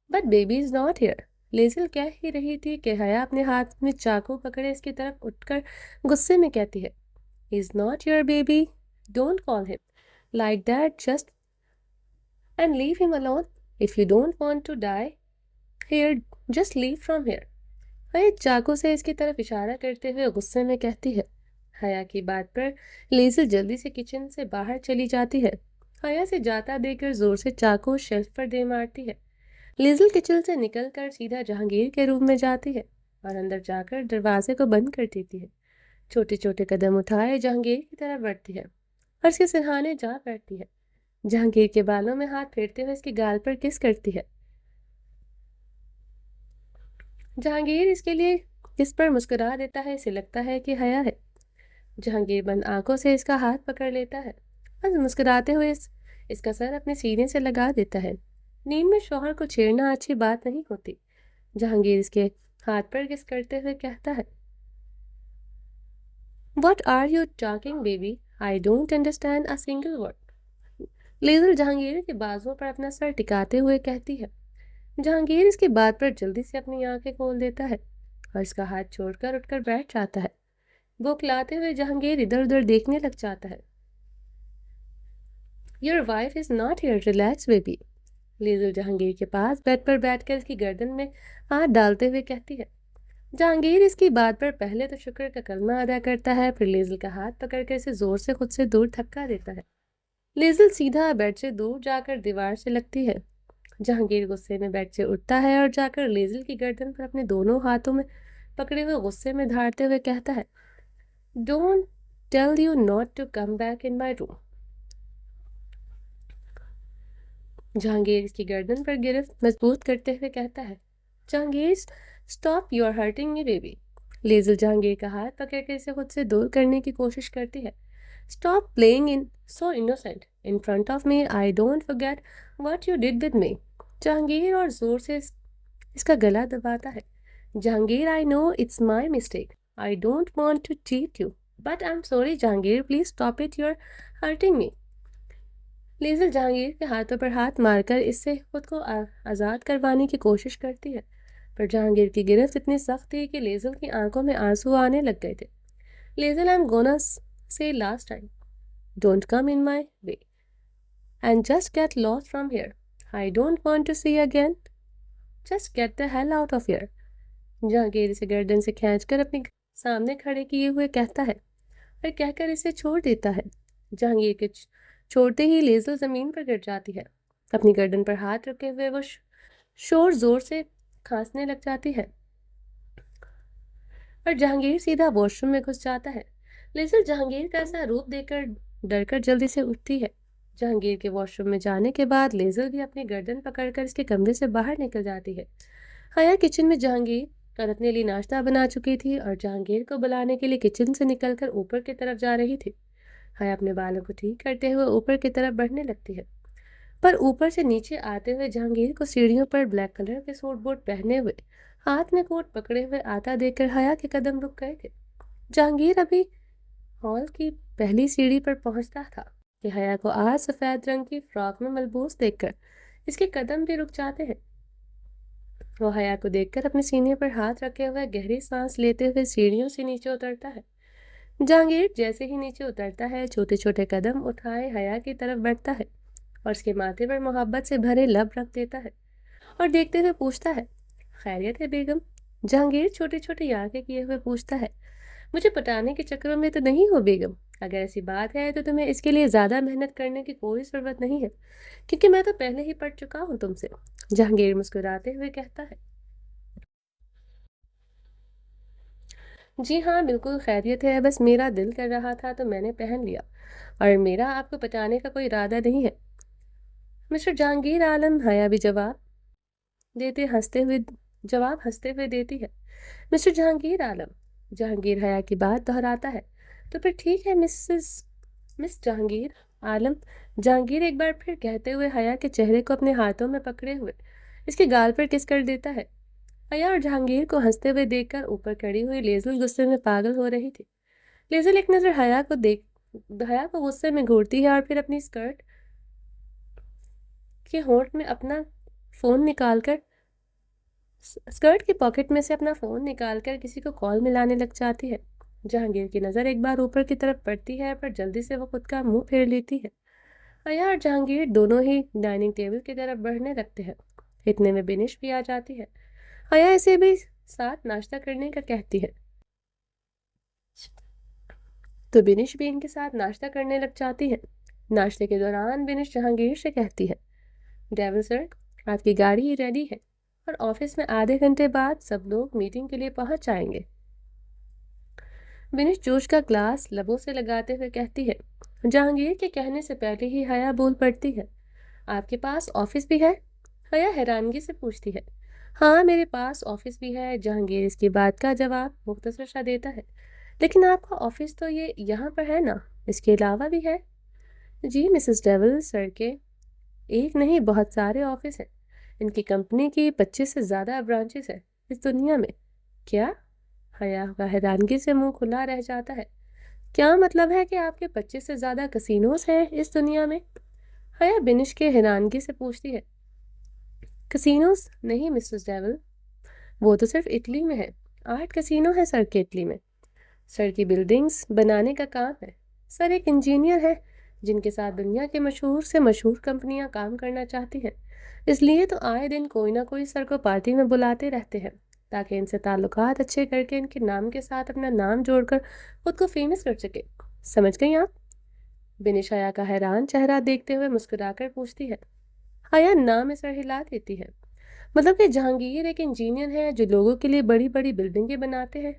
but baby is not here. Liesel کہہ ہی رہی تھی کہ حیا اپنے ہاتھ میں چاقو پکڑے اس کی طرف اٹھ کر غصے میں کہتی ہے is not your baby, don't call him like that, just and leave him alone. If you don't want to die here just leave from here. Haya چاقو سے اس کی طرف اشارہ کرتے ہوئے غصے میں کہتی ہے. حیا کی بات پر لیزل جلدی سے کچن سے باہر چلی جاتی ہے. حیا سے جاتا دے کر زور سے چاقو شیلف پر دے مارتی ہے. لیزل کچن سے نکل کر سیدھا جہانگیر کے روم میں جاتی ہے اور اندر جا کر دروازے کو بند کر دیتی ہے. چھوٹے چھوٹے قدم اٹھائے جہانگیر کی طرف بڑھتی ہے اور اس کے سرہانے جا بیٹھتی ہے. جہانگیر کے بالوں میں ہاتھ پھیرتے ہوئے اس کی گال پر کس کرتی ہے. جہانگیر اس کے لیے کس پر مسکرا دیتا ہے. اسے لگتا ہے کہ حیا ہے. جہانگیر بند آنکھوں سے اس کا ہاتھ پکڑ لیتا ہے اور مسکراتے ہوئے اس کا سر اپنے سینے سے لگا دیتا ہے. نیند میں شوہر کو چھیڑنا اچھی بات نہیں ہوتی. جہانگیر اس کے ہاتھ پر کس کرتے ہوئے کہتا ہے What are you talking, baby? I don't understand a single word. لیزل Jahangir کے بازوؤں پر اپنا سر ٹکاتے ہوئے کہتی ہے. جہانگیر اس کی بات پر جلدی سے اپنی آنکھیں کھول دیتا ہے اور اس کا ہاتھ چھوڑ کر اٹھ کر بیٹھ جاتا ہے. بوکلاتے ہوئے جہانگیر ادھر ادھر دیکھنے لگ جاتا ہے. Your wife is not here. Relax, baby. لیزل Jahangir کے پاس بیڈ پر بیٹھ کر اس کی گردن میں ہاتھ ڈالتے ہوئے کہتی ہے. جہانگیر اس کی بات پر پہلے تو شکر کا کلمہ ادا کرتا ہے, پھر لیزل کا ہاتھ پکڑ کر اسے زور سے خود سے دور دھکا دیتا ہے. لیزل سیدھا بیڈ سے دور جا کر دیوار سے لگتی ہے. جہانگیر غصے میں بیڈ سے اٹھتا ہے اور جا کر لیزل کی گردن پر اپنے دونوں ہاتھوں میں پکڑے ہوئے غصے میں دھاڑتے ہوئے کہتا ہے Don't tell you not to come back in my room. Jahangir اس کی گردن پر گرفت مضبوط کرتے ہوئے کہتا ہے Jahangir stop, you are hurting me baby. Liesel Jahangir کا ہاتھ پکڑ کے اسے خود سے دور کرنے کی کوشش کرتی ہے. Stop playing in so innocent in front of me. I don't forget what you did with me. Jahangir اور زور سے اس کا گلا دباتا ہے. Jahangir I know it's my mistake. I don't want to cheat you but I am sorry Jahangir, please stop it, you are hurting me. Liesel Jahangir کے ہاتھوں پر ہاتھ مار کر اس سے خود کو آزاد کروانے کی کوشش کرتی ہے, پر جہانگیر کی گرفت اتنی سخت تھی کہ لیزل کی آنکھوں میں آنسو آنے لگ گئے تھے. Liesel, I am gonna say last time, don't come in my way and just get lost from here. I don't want to see you again. Just get the hell out of here. Jahangir اسے گردن سے کھینچ کر اپنے سامنے کھڑے کیے ہوئے کہتا ہے اور کہہ کر اسے چھوڑ دیتا ہے. جہانگیر کے چھوڑتے ہی لیزل زمین پر گر جاتی ہے. اپنی گردن پر ہاتھ رکھے ہوئے وہ شور زور سے کھانسنے لگ جاتی ہے اور جہانگیر سیدھا واش روم میں گھس جاتا ہے. لیزل جہانگیر کا ایسا روپ دیکھ کر ڈر کر جلدی سے اٹھتی ہے. جہانگیر کے واش روم میں جانے کے بعد لیزل بھی اپنی گردن پکڑ کر اس کے کمرے سے باہر نکل جاتی ہے. حیا کچن میں جہانگیر اور اپنے لیے ناشتہ بنا چکی تھی اور جہانگیر کو بلانے کے لیے کچن سے نکل کر اوپر کی طرف جا رہی تھی. حیا اپنے بالوں کو ٹھیک کرتے ہوئے اوپر کی طرف بڑھنے لگتی ہے, پر اوپر سے نیچے آتے ہوئے جہانگیر کو سیڑھیوں پر بلیک کلر کے سوٹ بوٹ پہنے ہوئے ہاتھ میں کوٹ پکڑے ہوئے آتا دیکھ کر حیا کے قدم رک گئے تھے. جہانگیر ابھی ہال کی پہلی سیڑھی پر پہنچتا تھا کہ حیا کو آج سفید رنگ کی فراک میں ملبوس دیکھ کر اس کے قدم بھی رک جاتے ہیں. وہ حیا کو دیکھ کر اپنے سینے پر ہاتھ رکھے ہوئے گہری سانس لیتے ہوئے سیڑھیوں سے نیچے اترتا ہے. جہانگیر جیسے ہی نیچے اترتا ہے چھوٹے چھوٹے قدم اٹھائے حیا کی طرف بڑھتا ہے اور اس کے ماتھے پر محبت سے بھرے لب رکھ دیتا ہے اور دیکھتے ہوئے پوچھتا ہے خیریت ہے بیگم. جہانگیر چھوٹی چھوٹی آنکھیں کیے ہوئے پوچھتا ہے مجھے پٹانے کے چکروں میں تو نہیں ہو بیگم؟ اگر ایسی بات ہے تو تمہیں اس کے لیے زیادہ محنت کرنے کی کوئی ضرورت نہیں ہے کیونکہ میں تو پہلے ہی پڑھ چکا ہوں تم سے. جہانگیر مسکراتے ہوئے کہتا ہے جی ہاں بالکل خیریت ہے, بس میرا دل کر رہا تھا تو میں نے پہن لیا اور میرا آپ کو پٹانے کا کوئی ارادہ نہیں ہے. مسٹر جہانگیر عالم. حیا بھی جواب ہنستے ہوئے دیتی ہے مسٹر جہانگیر عالم. جہانگیر حیا کی بات دہراتا ہے تو پھر ٹھیک ہے مس جہانگیر عالم. جہانگیر ایک بار پھر کہتے ہوئے حیا کے چہرے کو اپنے ہاتھوں میں پکڑے ہوئے اس کے گال پر کس کر دیتا ہے. حیا اور جہانگیر کو ہنستے ہوئے دیکھ کر اوپر کھڑی ہوئی لیزل غصے میں پاگل ہو رہی تھی. لیزل ایک نظر حیا کو غصے میں گھورتی ہے اور پھر اپنی اسکرٹ کہ ہونٹ میں اپنا فون نکال کر اسکرٹ کی پاکٹ میں سے اپنا فون نکال کر کسی کو کال ملانے لگ جاتی ہے۔ جہانگیر کی نظر ایک بار اوپر کی طرف پڑتی ہے، پر جلدی سے وہ خود کا منہ پھیر لیتی ہے۔ حیا اور جہانگیر دونوں ہی ڈائننگ ٹیبل کی طرف بڑھنے لگتے ہیں۔ اتنے میں بنش بھی آ جاتی ہے۔ حیا اسے بھی ساتھ ناشتہ کرنے کا کہتی ہے، تو بنش بھی ان کے ساتھ ناشتہ کرنے لگ جاتی ہے۔ ناشتے کے دوران بنش جہانگیر سے کہتی ہے، ڈیول سر، آپ کی گاڑی ریڈی ہے اور آفس میں آدھے گھنٹے بعد سب لوگ میٹنگ کے لیے پہنچ جائیں گے۔ بنش جوش کا گلاس لبوں سے لگاتے ہوئے کہتی ہے۔ جہانگیر کے کہنے سے پہلے ہی حیا بول پڑتی ہے، آپ کے پاس آفس بھی ہے؟ حیا حیرانگی سے پوچھتی ہے۔ ہاں، میرے پاس آفس بھی ہے۔ جہانگیر اس کی بات کا جواب مختصر سا دیتا ہے، لیکن آپ کا آفس تو یہ یہاں پر ہے نا، اس کے علاوہ بھی ہے؟ جی مسز ڈیول سر کے ایک نہیں بہت سارے آفس ہیں۔ ان کی کمپنی کی 25 سے زیادہ برانچز ہیں اس دنیا میں۔ کیا؟ حیا کا حیرانگی سے منہ کھلا رہ جاتا ہے۔ کیا مطلب ہے کہ آپ کے 25 سے زیادہ کسینوز ہیں اس دنیا میں؟ حیا بنش کے حیرانگی سے پوچھتی ہے۔ کسینوز نہیں مسز ڈیول، وہ تو صرف اٹلی میں ہے۔ 8 کسینو ہیں سر کے اٹلی میں۔ سر کی بلڈنگز بنانے کا کام ہے۔ سر ایک انجینئر ہے جن کے ساتھ دنیا کے مشہور سے مشہور کمپنیاں کام کرنا چاہتی ہیں، اس لیے تو آئے دن کوئی نہ کوئی سر کو پارٹی میں بلاتے رہتے ہیں تاکہ ان سے تعلقات اچھے کر کے ان کے نام کے ساتھ اپنا نام جوڑ کر خود کو فیمس کر سکے۔ سمجھ گئی آپ؟ بنش حیا کا حیران چہرہ دیکھتے ہوئے مسکرا کر پوچھتی ہے۔ حیا نام میں سر ہلا دیتی ہے۔ مطلب کہ جہانگیر ایک انجینئر ہے جو لوگوں کے لیے بڑی بڑی بلڈنگیں بناتے ہیں،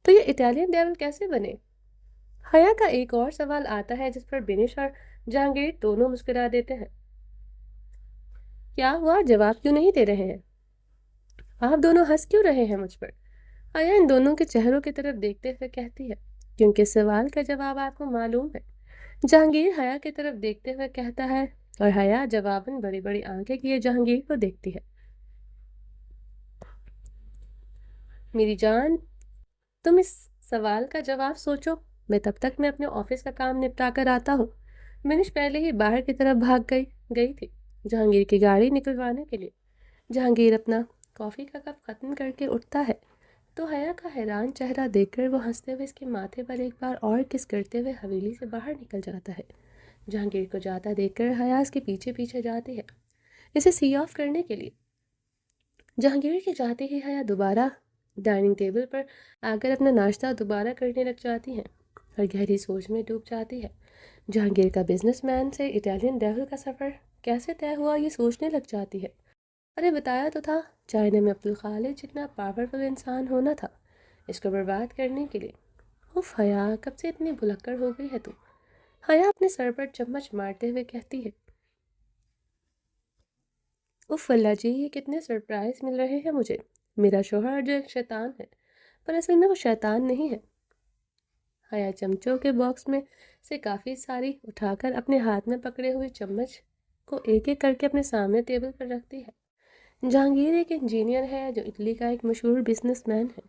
تو یہ اٹالین ڈیول کیسے بنے؟ حیا کا ایک اور سوال آتا ہے جس پر بنش اور جہانگیر دونوں مسکرا دیتے ہیں۔ کیا ہوا؟ جواب کیوں نہیں دے رہے ہیں؟ آپ دونوں ہنس کیوں رہے ہیں مجھ پر؟ حیا ان دونوں کے چہروں کی طرف دیکھتے ہوئے کہتی ہے، کیونکہ سوال کا جواب آپ کو معلوم ہے۔ جہانگیر حیا کی طرف دیکھتے ہوئے کہتا ہے اور حیا جواباً بڑی بڑی آنکھیں کیے جہانگیر کو دیکھتی ہے۔ میری جان، تم اس سوال کا جواب سوچو، میں تب تک میں اپنے آفس کا کام نپٹا کر آتا ہوں۔ بنش پہلے ہی باہر کی طرف بھاگ گئی تھی جہانگیر کی گاڑی نکلوانے کے لیے۔ جہانگیر اپنا کافی کا کپ ختم کر کے اٹھتا ہے تو حیا کا حیران چہرہ دیکھ کر وہ ہنستے ہوئے اس کے ماتھے پر ایک بار اور کس کرتے ہوئے حویلی سے باہر نکل جاتا ہے۔ جہانگیر کو جاتا دیکھ کر حیا اس کے پیچھے پیچھے جاتی ہے اسے سی آف کرنے کے لیے۔ جہانگیر کے جاتے ہی حیا دوبارہ ڈائننگ ٹیبل پر آ کر اپنا ناشتہ دوبارہ کرنے لگ جاتی ہے اور گہری سوچ میں ڈوب جاتی ہے۔ جہانگیر کا بزنس مین سے اٹالین ڈیول کا سفر کیسے طے ہوا یہ سوچنے لگ جاتی ہے۔ ارے بتایا تو تھا چائنا میں عبدالخالق جتنا پاورفل انسان ہونا تھا اس کو برباد کرنے کے لیے۔ اف حیا، کب سے اتنی بھلکڑ ہو گئی ہے تو؟ حیا اپنے سر پر چمچ مارتے ہوئے کہتی ہے۔ اف اللہ جی، یہ کتنے سرپرائز مل رہے ہیں مجھے۔ میرا شوہر جو ایک شیطان ہے، پر اصل میں وہ شیطان نہیں ہے۔ حیا چمچوں کے باکس میں سے کافی ساری اٹھا کر اپنے ہاتھ میں پکڑے ہوئے چمچ کو ایک ایک کر کے اپنے سامنے ٹیبل پر رکھتی ہے۔ جہانگیر ایک انجینئر ہے جو اٹلی کا ایک مشہور بزنس مین ہے۔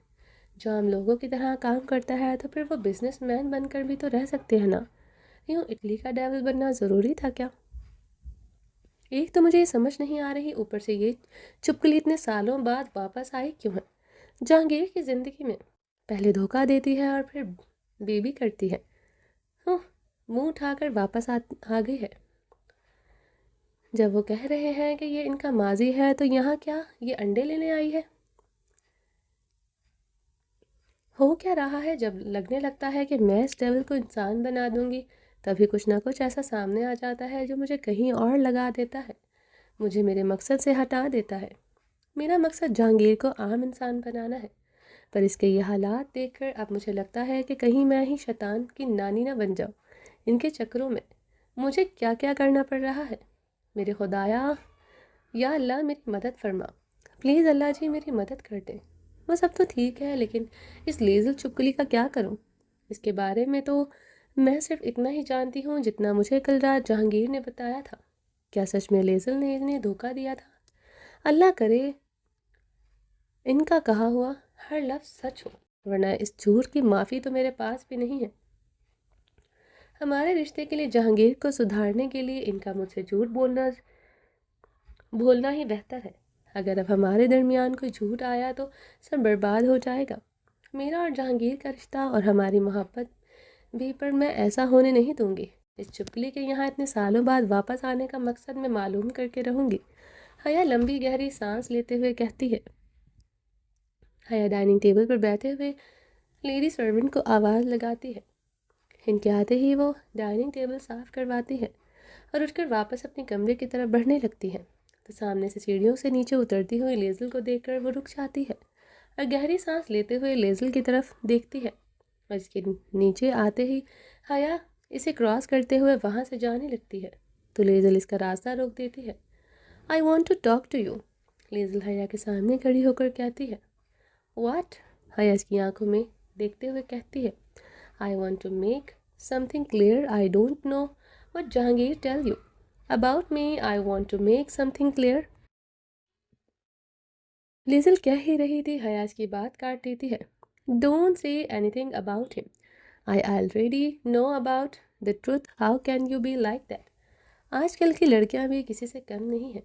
جو عام لوگوں کی طرح کام کرتا ہے تو پھر وہ بزنس مین بن کر بھی تو رہ سکتے ہیں نا، یوں اٹلی کا ڈیول بننا ضروری تھا کیا؟ ایک تو مجھے یہ سمجھ نہیں آ رہی، اوپر سے یہ چپکلی اتنے سالوں بعد واپس آئی کیوں ہے جہانگیر کی زندگی میں؟ پہلے دھوکہ دیتی ہے اور پھر بیوی کرتی ہے، منہ اٹھا کر واپس آ گئی ہے۔ جب وہ کہہ رہے ہیں کہ یہ ان کا ماضی ہے تو یہاں کیا یہ انڈے لینے آئی ہے؟ ہو کیا رہا ہے؟ جب لگنے لگتا ہے کہ میں اس ڈیول کو انسان بنا دوں گی، تبھی کچھ نہ کچھ ایسا سامنے آ جاتا ہے جو مجھے کہیں اور لگا دیتا ہے، مجھے میرے مقصد سے ہٹا دیتا ہے۔ میرا مقصد جہانگیر کو عام انسان بنانا ہے، پر اس کے یہ حالات دیکھ کر اب مجھے لگتا ہے کہ کہیں میں ہی شیطان کی نانی نہ بن جاؤں۔ ان کے چکروں میں مجھے کیا کیا کرنا پڑ رہا ہے۔ میرے خدایا، یا اللہ میری مدد فرما، پلیز اللہ جی میری مدد کر دیں۔ وہ سب تو ٹھیک ہے، لیکن اس لیزل چپکلی کا کیا کروں؟ اس کے بارے میں تو میں صرف اتنا ہی جانتی ہوں جتنا مجھے کل رات جہانگیر نے بتایا تھا۔ کیا سچ میں لیزل نے انہیں دھوکہ دیا تھا؟ اللہ کرے ان کا کہا ہوا ہر لفظ سچ ہو، ورنہ اس جھوٹ کی معافی تو میرے پاس بھی نہیں ہے۔ ہمارے رشتے کے لیے جہانگیر کو سدھارنے کے لیے ان کا مجھ سے جھوٹ بولنا بھولنا ہی بہتر ہے. اگر اب ہمارے درمیان کوئی جھوٹ آیا تو سب برباد ہو جائے گا. میرا اور جہانگیر کا رشتہ اور ہماری محبت بھی، پر میں ایسا ہونے نہیں دوں گی. اس چپلی کے یہاں اتنے سالوں بعد واپس آنے کا مقصد میں معلوم کر کے رہوں گی. حیا لمبی گہری سانس لیتے ہوئے کہتی ہے. حیا ڈائننگ ٹیبل پر بیٹھے ہوئے لیڈی سرونٹ کو آواز لگاتی ہے. ان کے آتے ہی وہ ڈائننگ ٹیبل صاف کرواتی ہے اور اٹھ کر واپس اپنے کمرے کی طرف بڑھنے لگتی ہے تو سامنے سے سیڑھیوں سے نیچے اترتی ہوئی لیزل کو دیکھ کر وہ رک جاتی ہے اور گہری سانس لیتے ہوئے لیزل کی طرف دیکھتی ہے اور اس کے نیچے آتے ہی حیا اسے کراس کرتے ہوئے وہاں سے جانے لگتی ہے تو لیزل اس کا راستہ روک دیتی ہے. I want to talk to you. Liesel Haya کے سامنے کھڑی ہو کر کہتی ہے. واٹ؟ حیا اس کی آنکھوں میں دیکھتے ہوئے کہتی ہے. I want to make something clear. I don't know what Jahangir tell you. About me, I want to make something clear. لیزل کہہ ہی رہی تھی، حیا اس کی بات کاٹ دیتی ہے. Don't say anything about him. I already know about the truth. How can you be like that? آج کل کی لڑکیاں بھی کسی سے کم نہیں ہیں.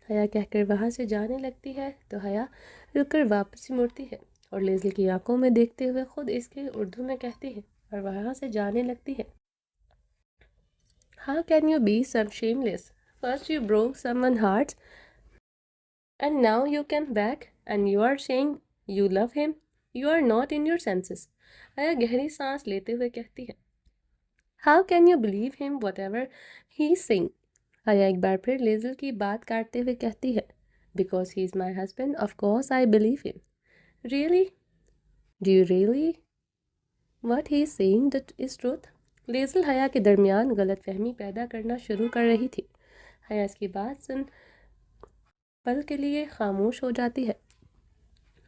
حیا کہہ کر وہاں سے جانے لگتی ہے تو حیا رک کر واپس مڑتی ہے اور لیزل کی آنکھوں میں دیکھتے ہوئے خود اس کے اردو میں کہتی ہے اور وہاں سے جانے لگتی ہے. How can you be so shameless? First you broke someone's heart and now you come back and you are saying you love him. You are not in your senses. حیا گہری سانس لیتے ہوئے کہتی ہے. How can you believe him whatever he is saying? حیا ایک بار پھر لیزل کی بات کاٹتے ہوئے کہتی ہے. Because he is my husband, of course I believe him. Really? Do you really? What he is saying that is truth? لیزل Haya کے درمیان غلط فہمی پیدا کرنا شروع کر رہی تھی. حیا اس کی بات سن پل کے لیے خاموش ہو جاتی ہے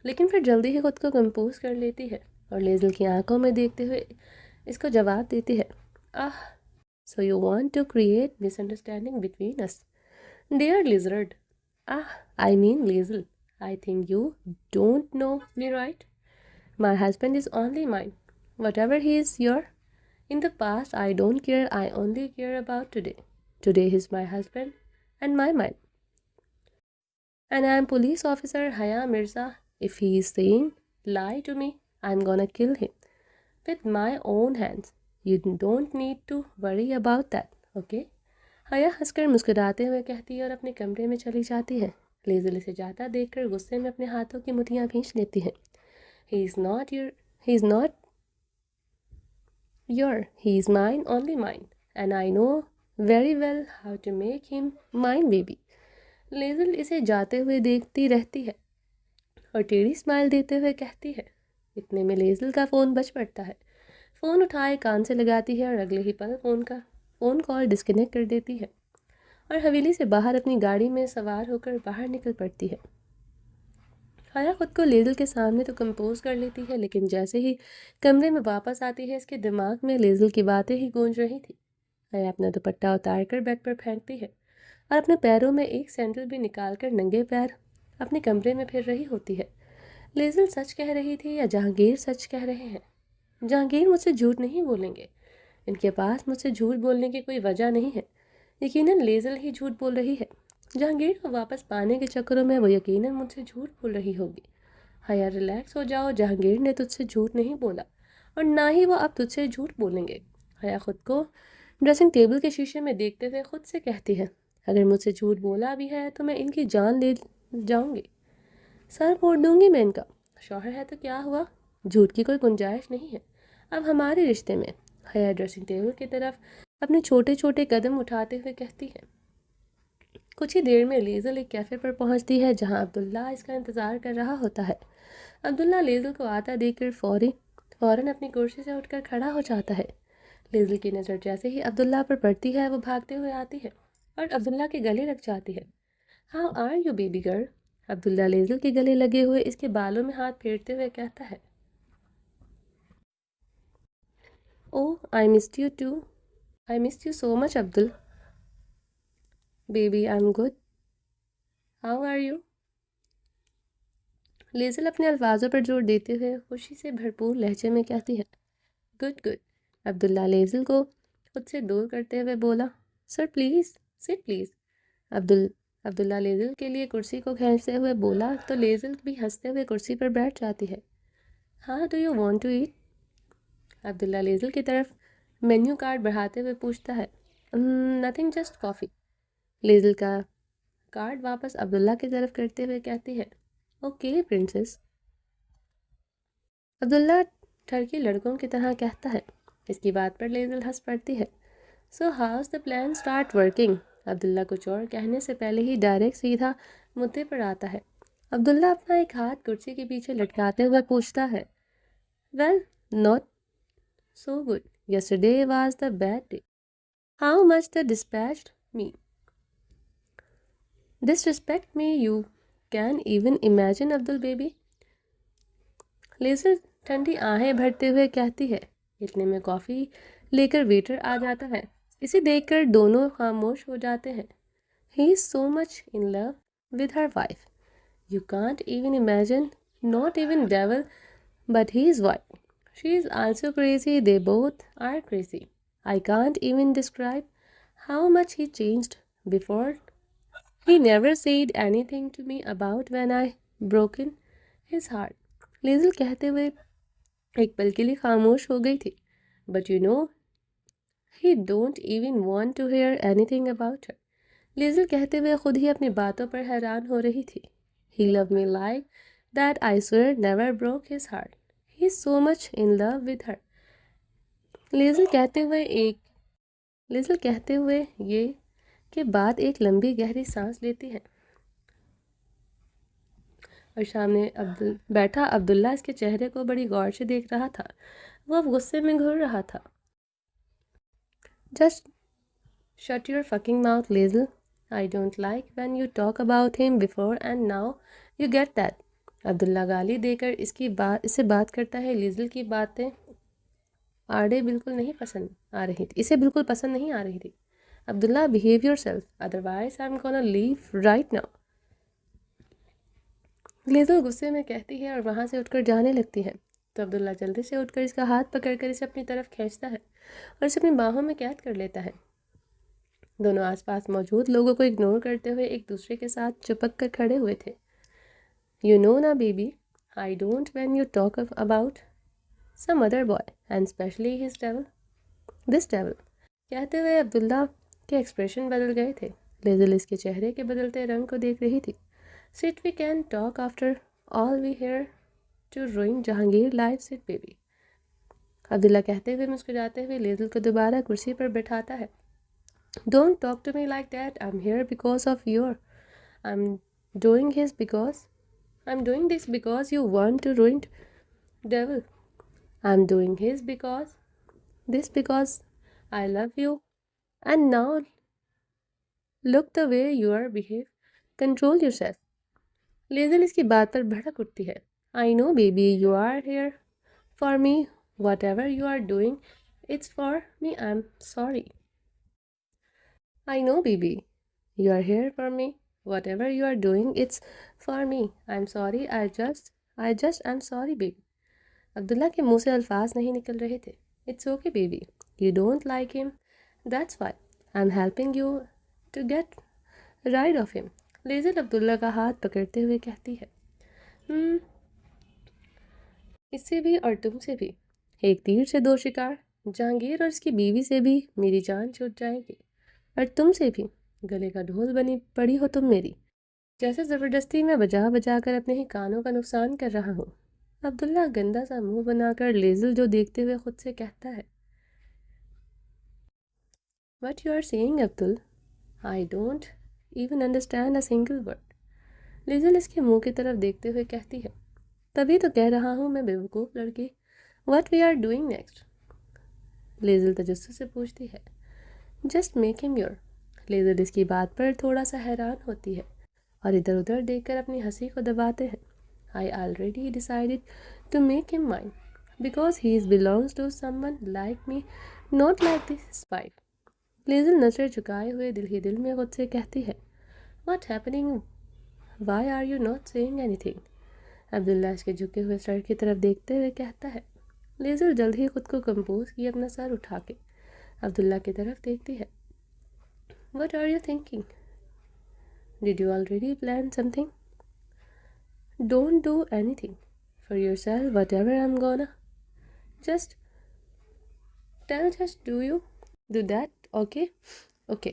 لیکن پھر جلدی ہی خود کو کمپوز کر لیتی ہے اور لیزل کی آنکھوں میں دیکھتے ہوئے اس کو جواب دیتی ہے. So you want to create misunderstanding between us? Dear lizard. I mean Liesl. I think you don't know me right. My husband is only mine. Whatever he is your. In the past, I don't care. I only care about today. Today he's my husband and my mind. And I am police officer Haya Mirza. If he is saying lie to me, I'm gonna kill him with my own hands. You don't need to worry about that, okay? حیا ہنس کر مسکراتے ہوئے کہتی ہے اور اپنے کمرے میں چلی جاتی ہے. لیزل اسے جاتا دیکھ کر غصے میں اپنے ہاتھوں کی مٹھیاں بھینچ لیتی ہے. He is not your, he is mine, only mine. And I know very well how to make him mine, baby. لیزل اسے جاتے ہوئے دیکھتی رہتی ہے اور ٹیڑھی اسمائل دیتے ہوئے کہتی ہے. اتنے میں لیزل کا فون بج پڑتا ہے. فون اٹھائے کان سے لگاتی ہے اور اگلے ہی پل فون کال ڈسکنیکٹ کر دیتی ہے اور حویلی سے باہر اپنی گاڑی میں سوار ہو کر باہر نکل پڑتی ہے. حیا خود کو لیزل کے سامنے تو کمپوز کر لیتی ہے لیکن جیسے ہی کمرے میں واپس آتی ہے اس کے دماغ میں لیزل کی باتیں ہی گونج رہی تھی. حیا اپنا دوپٹہ اتار کر بیڈ پر پھینکتی ہے اور اپنے پیروں میں ایک سینڈل بھی نکال کر ننگے پیر اپنے کمرے میں پھر رہی ہوتی ہے. لیزل سچ کہہ رہی تھی یا جہانگیر سچ کہہ رہے ہیں؟ جہانگیر مجھ سے جھوٹ نہیں بولیں گے. ان کے پاس مجھ سے جھوٹ بولنے کی کوئی وجہ نہیں ہے. یقیناً لیزل ہی جھوٹ بول رہی ہے. جہانگیر کو واپس پانے کے چکروں میں وہ یقیناً مجھ سے جھوٹ بول رہی ہوگی. حیا ریلیکس ہو جاؤ، جہانگیر نے تجھ سے جھوٹ نہیں بولا اور نہ ہی وہ اب تجھ سے جھوٹ بولیں گے. حیا خود کو ڈریسنگ ٹیبل کے شیشے میں دیکھتے ہوئے خود سے کہتی ہے. اگر مجھ سے جھوٹ بولا بھی ہے تو میں ان کی جان لے جاؤں گی، سر پھوڑ دوں گی میں ان کا. شوہر ہے تو کیا ہوا، جھوٹ کی کوئی گنجائش نہیں ہے اب ہمارے رشتے میں. حیا ڈریسنگ ٹیبل کی طرف اپنے چھوٹے چھوٹے قدم اٹھاتے ہوئے کہتی ہے. کچھ ہی دیر میں لیزل ایک کیفے پر پہنچتی ہے جہاں عبداللہ اس کا انتظار کر رہا ہوتا ہے. عبداللہ لیزل کو آتا دیکھ کر فوراً اپنی کرسی سے اٹھ کر کھڑا ہو جاتا ہے. لیزل کی نظر جیسے ہی عبداللہ پر پڑتی ہے وہ بھاگتے ہوئے آتی ہے اور عبداللہ کے گلے لگ جاتی ہے. How are you baby girl? Abdullah Liesel کے گلے لگے ہوئے اس کے بالوں میں ہاتھ پھیرتے ہوئے کہتا ہے. Oh, I missed you too. I missed you so much, Abdul. Baby, I'm good. How are you? لیزل اپنے الفاظوں پر زور دیتے ہوئے خوشی سے بھرپور لہجے میں کہتی ہے. Good good. عبداللہ لیزل کو خود سے دور کرتے ہوئے بولا. سر پلیز سٹ پلیز. عبداللہ لیزل کے لیے کرسی کو کھینچتے ہوئے بولا تو لیزل بھی ہنستے ہوئے کرسی پر بیٹھ جاتی ہے. ہاں do you want to eat? Abdullah Liesel کی طرف مینیو کارڈ بڑھاتے ہوئے پوچھتا ہے. نتھنگ جسٹ کافی. لیزل کا کارڈ واپس عبداللہ کی طرف کرتے ہوئے کہتی ہے. Okay princess. عبداللہ ٹھرکی لڑکوں کی طرح کہتا ہے. اس کی بات پر لیزل ہنس پڑتی ہے. So how's the plan start working. Abdullah کچھ اور کہنے سے پہلے ہی ڈائریکٹ سیدھا مدعے پر آتا ہے. عبداللہ اپنا ایک ہاتھ کرسی کے پیچھے لٹکاتے ہوئے پوچھتا ہے. Well not so good. Yesterday was the bad day. How much the dispatched me. Disrespect me you can even imagine Abdul baby. Liesel ٹھنڈی آہیں بھرتے ہوئے کہتی ہے. اتنے میں کافی لے کر ویٹر آ جاتا ہے. اسے دیکھ کر دونوں خاموش ہو جاتے ہیں. He is so much in love with her wife. You can't even imagine. Not even devil but he is wife. She is also crazy. They both are crazy. I can't even describe how much he changed before. He never said anything to me about when I broken his heart. لیزل کہتے ہوئے ایک پل کے لیے خاموش ہو گئی تھی. But you know, he don't even want to hear anything about her. لیزل کہتے ہوئے خود ہی اپنی باتوں پر حیران ہو رہی تھی. He loved me like that I swear never broke his heart. He's so much in love with her. لیزل کہتے ہوئے یہ کے بعد ایک لمبی گہری سانس لیتی ہے اور سامنے بیٹھا عبداللہ اس کے چہرے کو بڑی غور سے دیکھ رہا تھا. وہ اب غصے میں گھر رہا تھا. Just shut your fucking mouth, Liesl. I don't like when you talk about him before and now you get that. عبداللہ گالی دے کر اس سے بات کرتا ہے. لیزل کی باتیں اسے بالکل پسند نہیں آ رہی تھی. عبداللہ behave yourself otherwise I'm gonna leave right now. لیزل غصے میں کہتی ہے اور وہاں سے اٹھ کر جانے لگتی ہے تو عبداللہ جلدی سے اٹھ کر اس کا ہاتھ پکڑ کر اسے اپنی طرف کھینچتا ہے اور اسے اپنی باہوں میں قید کر لیتا ہے. دونوں آس پاس موجود لوگوں کو اگنور کرتے ہوئے ایک دوسرے کے ساتھ چپک کر کھڑے ہوئے تھے. You know na baby, I don't when you talk about some other boy and especially this devil. کہتے ہوئے عبداللہ کے ایکسپریشن بدل گئے تھے. لیزل اس کے چہرے کے بدلتے رنگ کو دیکھ رہی تھی. Sit we can talk after all we here to ruin Jahangir life sit baby. عبداللہ کہتے ہوئے مسکراتے ہوئے لیزل کو دوبارہ کرسی پر بٹھاتا ہے. Don't talk to me like that. I'm here because of your. I'm doing this because you want to ruin devil. I'm doing this because I love you. And now look the way you are behave. Control yourself. لیزل اس کی بات پر بھڑک اٹھتی ہے. I know baby you are here for me. Whatever you are doing, it's for me. I'm sorry. I know baby you are here for me. Whatever you are doing, it's for me. I'm sorry. I'm sorry baby. عبداللہ کے منہ سے الفاظ نہیں نکل رہے تھے. It's okay baby. You don't like him. That's why I'm helping you to get rid of him. لیزل عبداللہ کا ہاتھ پکڑتے ہوئے کہتی ہے. اس سے بھی اور تم سے بھی ایک تیر سے دو شکار. جہانگیر اور اس کی بیوی سے بھی میری جان چھوٹ جائے گی اور تم سے بھی گلے کا ڈھول بنی پڑی ہو تم میری. جیسے زبردستی میں بجا بجا کر اپنے ہی کانوں کا نقصان کر رہا ہوں. عبداللہ گندا سا منہ بنا کر لیزل جو دیکھتے ہوئے خود سے کہتا ہے. What you are saying Abdul? I don't even understand a single word. لیزل اس کے منہ کی طرف دیکھتے ہوئے کہتی ہے. تبھی تو کہہ رہا ہوں میں بیوقوف لڑکی. What we are doing next? لیزل تجسس سے پوچھتی ہے. Just make him your. لیزل اس کی بات پر تھوڑا سا حیران ہوتی ہے اور ادھر ادھر دیکھ کر اپنی ہنسی کو دباتے ہیں. I already decided to make him mine because he belongs to someone like me, not like this wife. لیزل نظر جھکائے ہوئے دل ہی دل میں خود سے کہتی ہے. What happening? Why are you not saying anything? عبداللہ اس کے جھکے ہوئے سر کی طرف دیکھتے ہوئے کہتا ہے. لیزل جلد ہی خود کو کمپوز کی اپنا سر اٹھا کے عبداللہ کی طرف دیکھتی ہے. What are you thinking? Did you already plan something? Don't do anything for yourself, whatever I'm gonna. Just just do you do that, okay? Okay.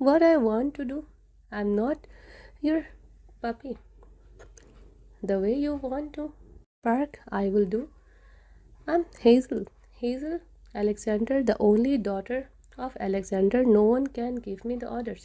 what I want to do. I'm not your puppy. The way you want to bark, I will do. I'm Hazel Alexander, the only daughter of Alexander. No one can give me the orders.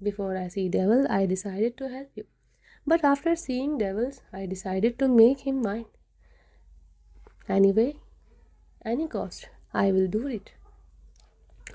Before I see devil, I decided to help you. But after seeing devils, I decided to make him mine. Anyway, any cost, I will do it.